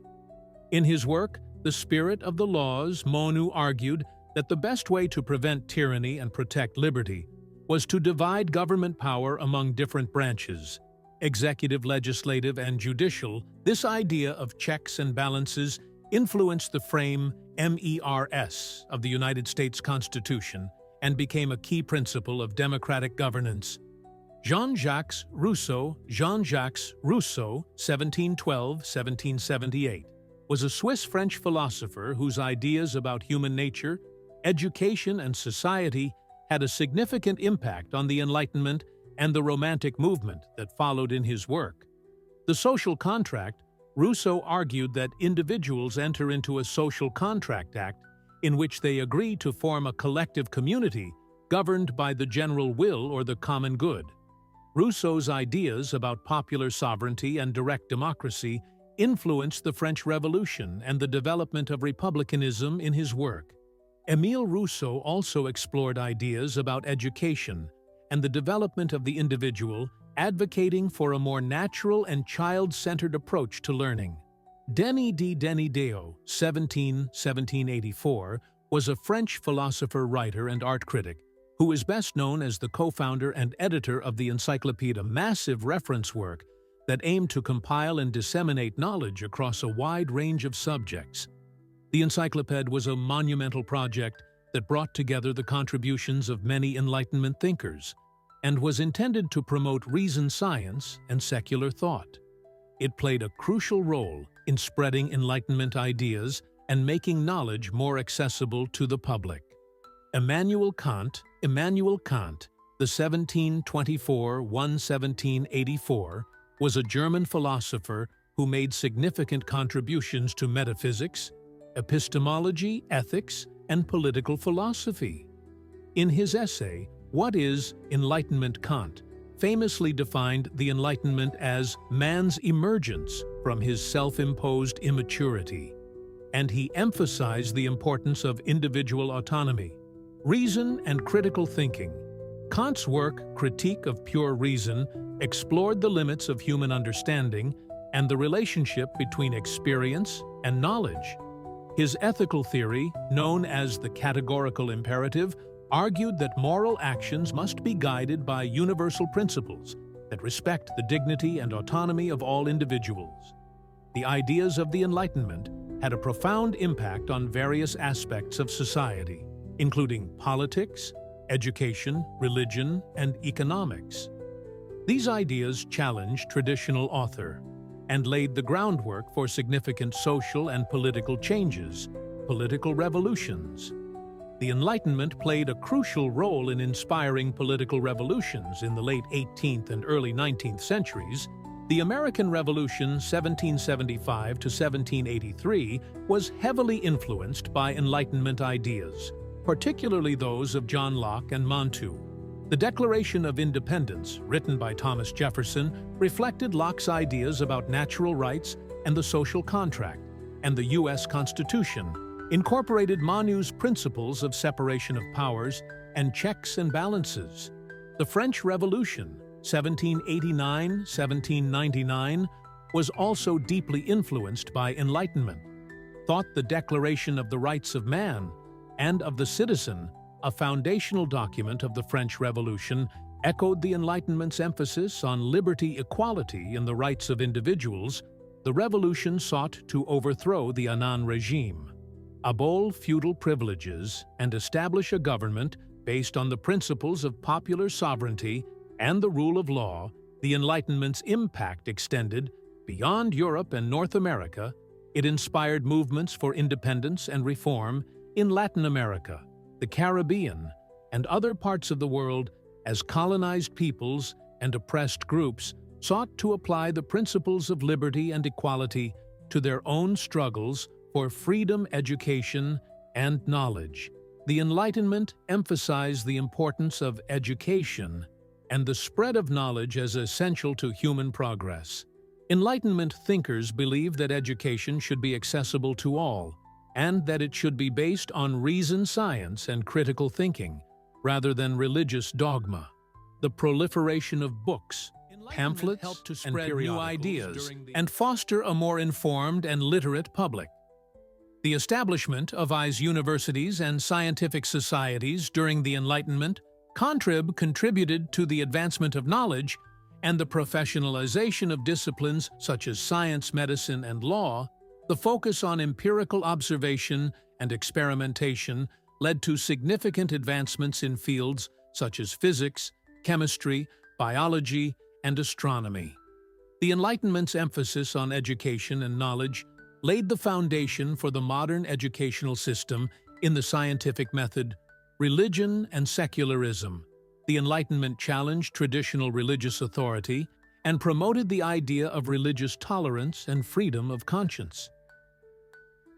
In his work, The Spirit of the Laws, Monnoux argued that the best way to prevent tyranny and protect liberty was to divide government power among different branches, executive, legislative, and judicial. This idea of checks and balances influenced the frame MERS of the United States Constitution and became a key principle of democratic governance. Jean-Jacques Rousseau, 1712–1778, was a Swiss-French philosopher whose ideas about human nature, education, and society had a significant impact on the Enlightenment and the Romantic movement that followed in his work. The social contract, Rousseau argued that individuals enter into a social contract act in which they agree to form a collective community governed by the general will or the common good. Rousseau's ideas about popular sovereignty and direct democracy influenced the French Revolution and the development of republicanism in his work. Émile Rousseau also explored ideas about education and the development of the individual, advocating for a more natural and child-centered approach to learning. Denis de Diderot, 1784, was a French philosopher, writer, and art critic who is best known as the co-founder and editor of the Encyclopedia, a massive reference work that aimed to compile and disseminate knowledge across a wide range of subjects. The Encyclopedia was a monumental project that brought together the contributions of many Enlightenment thinkers and was intended to promote reasoned science and secular thought. It played a crucial role in spreading Enlightenment ideas and making knowledge more accessible to the public. Immanuel Kant, the 1724–1784, was a German philosopher who made significant contributions to metaphysics, epistemology, ethics, and political philosophy. In his essay, What is Enlightenment, Kant famously defined the Enlightenment as man's emergence from his self-imposed immaturity, and he emphasized the importance of individual autonomy, reason, and critical thinking. Kant's work, Critique of Pure Reason, explored the limits of human understanding and the relationship between experience and knowledge. His ethical theory, known as the categorical imperative, argued that moral actions must be guided by universal principles that respect the dignity and autonomy of all individuals. The ideas of the Enlightenment had a profound impact on various aspects of society, including politics, education, religion, and economics. These ideas challenged traditional author and laid the groundwork for significant social and political changes, political revolutions. The Enlightenment played a crucial role in inspiring political revolutions in the late 18th and early 19th centuries. The American Revolution, 1775 to 1783, was heavily influenced by Enlightenment ideas, particularly those of John Locke and Montaigne. The Declaration of Independence, written by Thomas Jefferson, reflected Locke's ideas about natural rights and the social contract, and the U.S. Constitution incorporated Montaign's principles of separation of powers and checks and balances. The French Revolution, 1789–1799, was also deeply influenced by Enlightenment. Thought the Declaration of the Rights of Man and of the Citizen, a foundational document of the French Revolution, echoed the Enlightenment's emphasis on liberty, equality, and the rights of individuals. The revolution sought to overthrow the Ancien regime, abolish feudal privileges, and establish a government based on the principles of popular sovereignty and the rule of law. The Enlightenment's impact extended beyond Europe and North America. It inspired movements for independence and reform in Latin America, the Caribbean, and other parts of the world as colonized peoples and oppressed groups sought to apply the principles of liberty and equality to their own struggles for freedom, education, and knowledge. The Enlightenment emphasized the importance of education and the spread of knowledge as essential to human progress. Enlightenment thinkers believed that education should be accessible to all, and that it should be based on reason, science, and critical thinking, rather than religious dogma. The proliferation of books, pamphlets, helped to spread new ideas and foster a more informed and literate public. The establishment of universities and scientific societies during the Enlightenment contributed to the advancement of knowledge, and the professionalization of disciplines such as science, medicine, and law. The focus on empirical observation and experimentation led to significant advancements in fields such as physics, chemistry, biology, and astronomy. The Enlightenment's emphasis on education and knowledge laid the foundation for the modern educational system in the scientific method. Religion and secularism. The Enlightenment challenged traditional religious authority and promoted the idea of religious tolerance and freedom of conscience.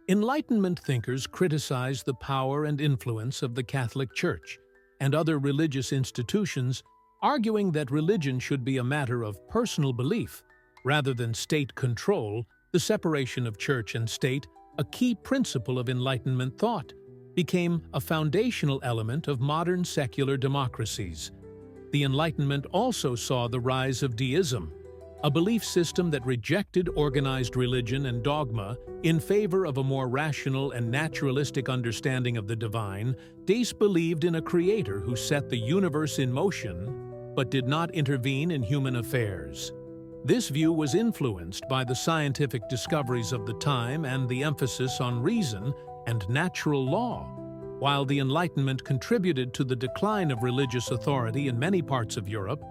Enlightenment thinkers criticized the power and influence of the Catholic Church and other religious institutions, arguing that religion should be a matter of personal belief rather than state control. The separation of church and state, a key principle of Enlightenment thought, became a foundational element of modern secular democracies. The Enlightenment also saw the rise of deism, a belief system that rejected organized religion and dogma in favor of a more rational and naturalistic understanding of the divine. Deists believed in a creator who set the universe in motion but did not intervene in human affairs. This view was influenced by the scientific discoveries of the time and the emphasis on reason and natural law. While the Enlightenment contributed to the decline of religious authority in many parts of Europe,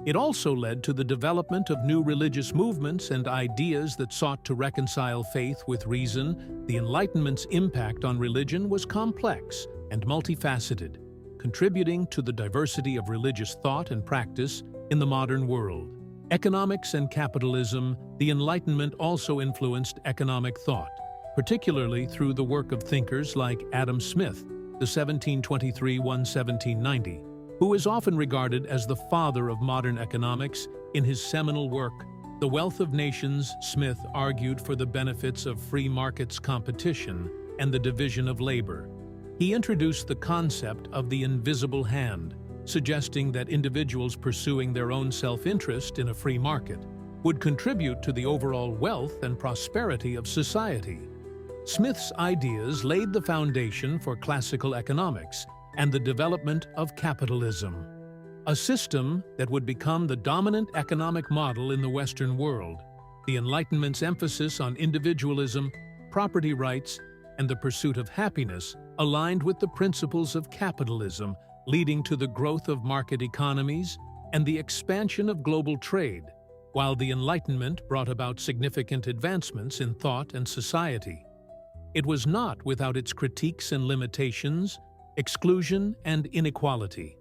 it also led to the development of new religious movements and ideas that sought to reconcile faith with reason. The Enlightenment's impact on religion was complex and multifaceted, contributing to the diversity of religious thought and practice in the modern world. Economics and capitalism. The Enlightenment also influenced economic thought, particularly through the work of thinkers like Adam Smith, the 1723–1790, who is often regarded as the father of modern economics. In his seminal work, The Wealth of Nations, Smith argued for the benefits of free markets, competition, and the division of labor. He introduced the concept of the invisible hand, suggesting that individuals pursuing their own self-interest in a free market would contribute to the overall wealth and prosperity of society. Smith's ideas laid the foundation for classical economics and the development of capitalism, a system that would become the dominant economic model in the Western world. The Enlightenment's emphasis on individualism, property rights, and the pursuit of happiness aligned with the principles of capitalism, leading to the growth of market economies and the expansion of global trade. While the Enlightenment brought about significant advancements in thought and society, it was not without its critiques and limitations, exclusion and inequality.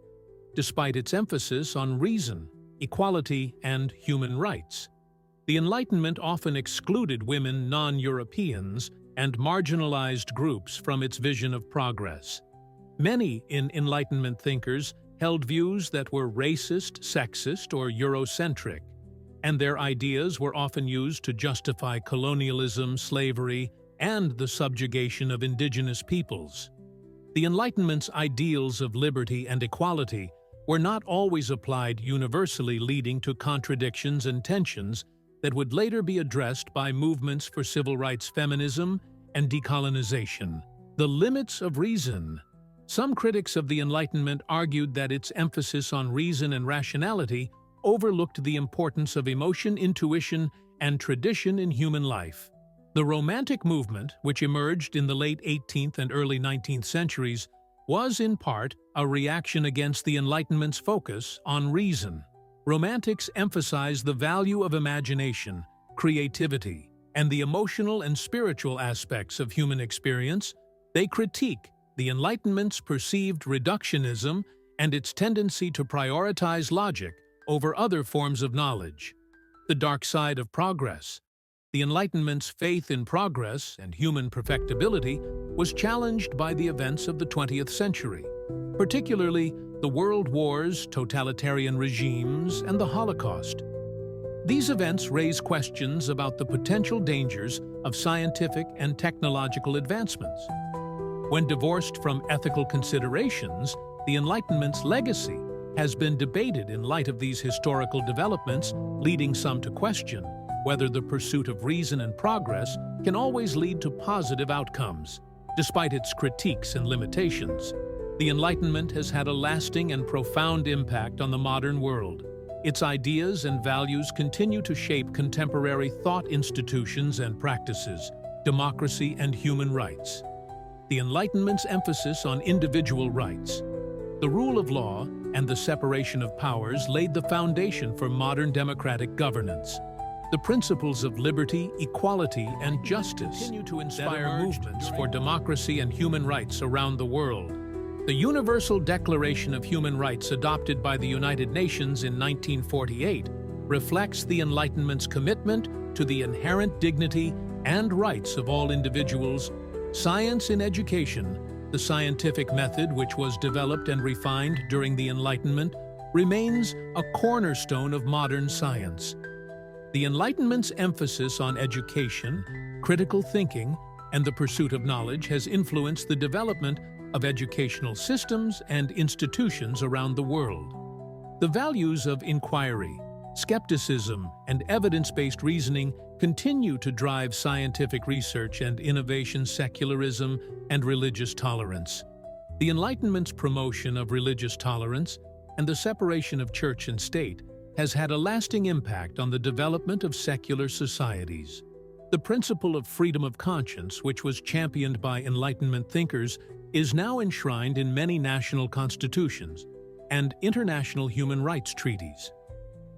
Despite its emphasis on reason, equality, and human rights, the Enlightenment often excluded women, non-Europeans, and marginalized groups from its vision of progress. Many Enlightenment thinkers held views that were racist, sexist, or Eurocentric, and their ideas were often used to justify colonialism, slavery, and the subjugation of indigenous peoples. The Enlightenment's ideals of liberty and equality were not always applied universally, leading to contradictions and tensions that would later be addressed by movements for civil rights, feminism, and decolonization. The limits of reason. Some critics of the Enlightenment argued that its emphasis on reason and rationality overlooked the importance of emotion, intuition, and tradition in human life. The Romantic movement, which emerged in the late 18th and early 19th centuries, was in part a reaction against the Enlightenment's focus on reason. Romantics emphasized the value of imagination, creativity, and the emotional and spiritual aspects of human experience. They critique the Enlightenment's perceived reductionism and its tendency to prioritize logic over other forms of knowledge. The dark side of progress. The Enlightenment's faith in progress and human perfectibility was challenged by the events of the 20th century, particularly the world wars, totalitarian regimes, and the Holocaust. These events raise questions about the potential dangers of scientific and technological advancements. When divorced from ethical considerations, the Enlightenment's legacy has been debated in light of these historical developments, leading some to question whether the pursuit of reason and progress can always lead to positive outcomes. Despite its critiques and limitations, the Enlightenment has had a lasting and profound impact on the modern world. Its ideas and values continue to shape contemporary thought institutions and practices, democracy and human rights. The Enlightenment's emphasis on individual rights, the rule of law, and the separation of powers laid the foundation for modern democratic governance. The principles of liberty, equality, and justice continue to inspire movements for democracy and human rights around the world. The Universal Declaration of Human Rights, adopted by the United Nations in 1948, reflects the Enlightenment's commitment to the inherent dignity and rights of all individuals. Science in education, the scientific method which was developed and refined during the Enlightenment, remains a cornerstone of modern science. The Enlightenment's emphasis on education, critical thinking, and the pursuit of knowledge has influenced the development of educational systems and institutions around the world. The values of inquiry, skepticism, and evidence-based reasoning continue to drive scientific research and innovation. Secularism and religious tolerance. The Enlightenment's promotion of religious tolerance and the separation of church and state has had a lasting impact on the development of secular societies. The principle of freedom of conscience, which was championed by Enlightenment thinkers, is now enshrined in many national constitutions and international human rights treaties.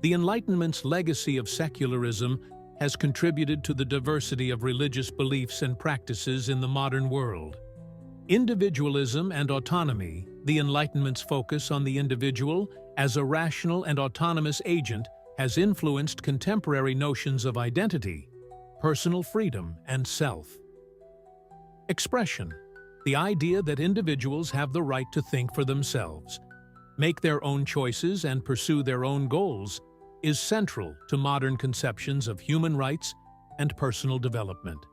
The Enlightenment's legacy of secularism has contributed to the diversity of religious beliefs and practices in the modern world. Individualism and autonomy, the Enlightenment's focus on the individual as a rational and autonomous agent, has influenced contemporary notions of identity, personal freedom, and self. Expression, the idea that individuals have the right to think for themselves, make their own choices, and pursue their own goals, is central to modern conceptions of human rights and personal development.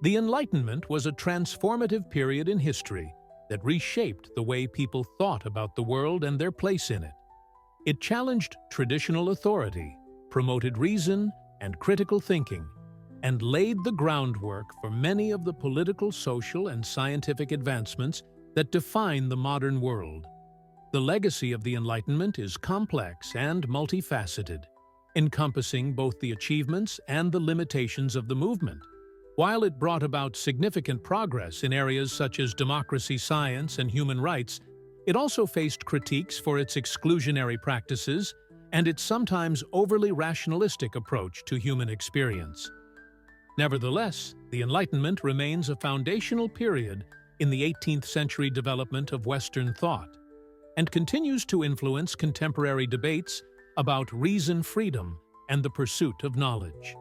The Enlightenment was a transformative period in history that reshaped the way people thought about the world and their place in it. It challenged traditional authority, promoted reason and critical thinking, and laid the groundwork for many of the political, social, and scientific advancements that define the modern world. The legacy of the Enlightenment is complex and multifaceted, encompassing both the achievements and the limitations of the movement. While it brought about significant progress in areas such as democracy, science, and human rights, it also faced critiques for its exclusionary practices and its sometimes overly rationalistic approach to human experience. Nevertheless, the Enlightenment remains a foundational period in the 18th century development of Western thought, and continues to influence contemporary debates about reason, freedom, and the pursuit of knowledge.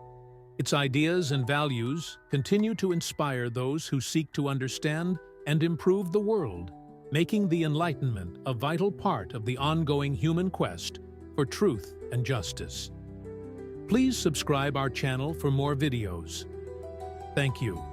Its ideas and values continue to inspire those who seek to understand and improve the world, making the Enlightenment a vital part of the ongoing human quest for truth and justice. Please subscribe our channel for more videos. Thank you.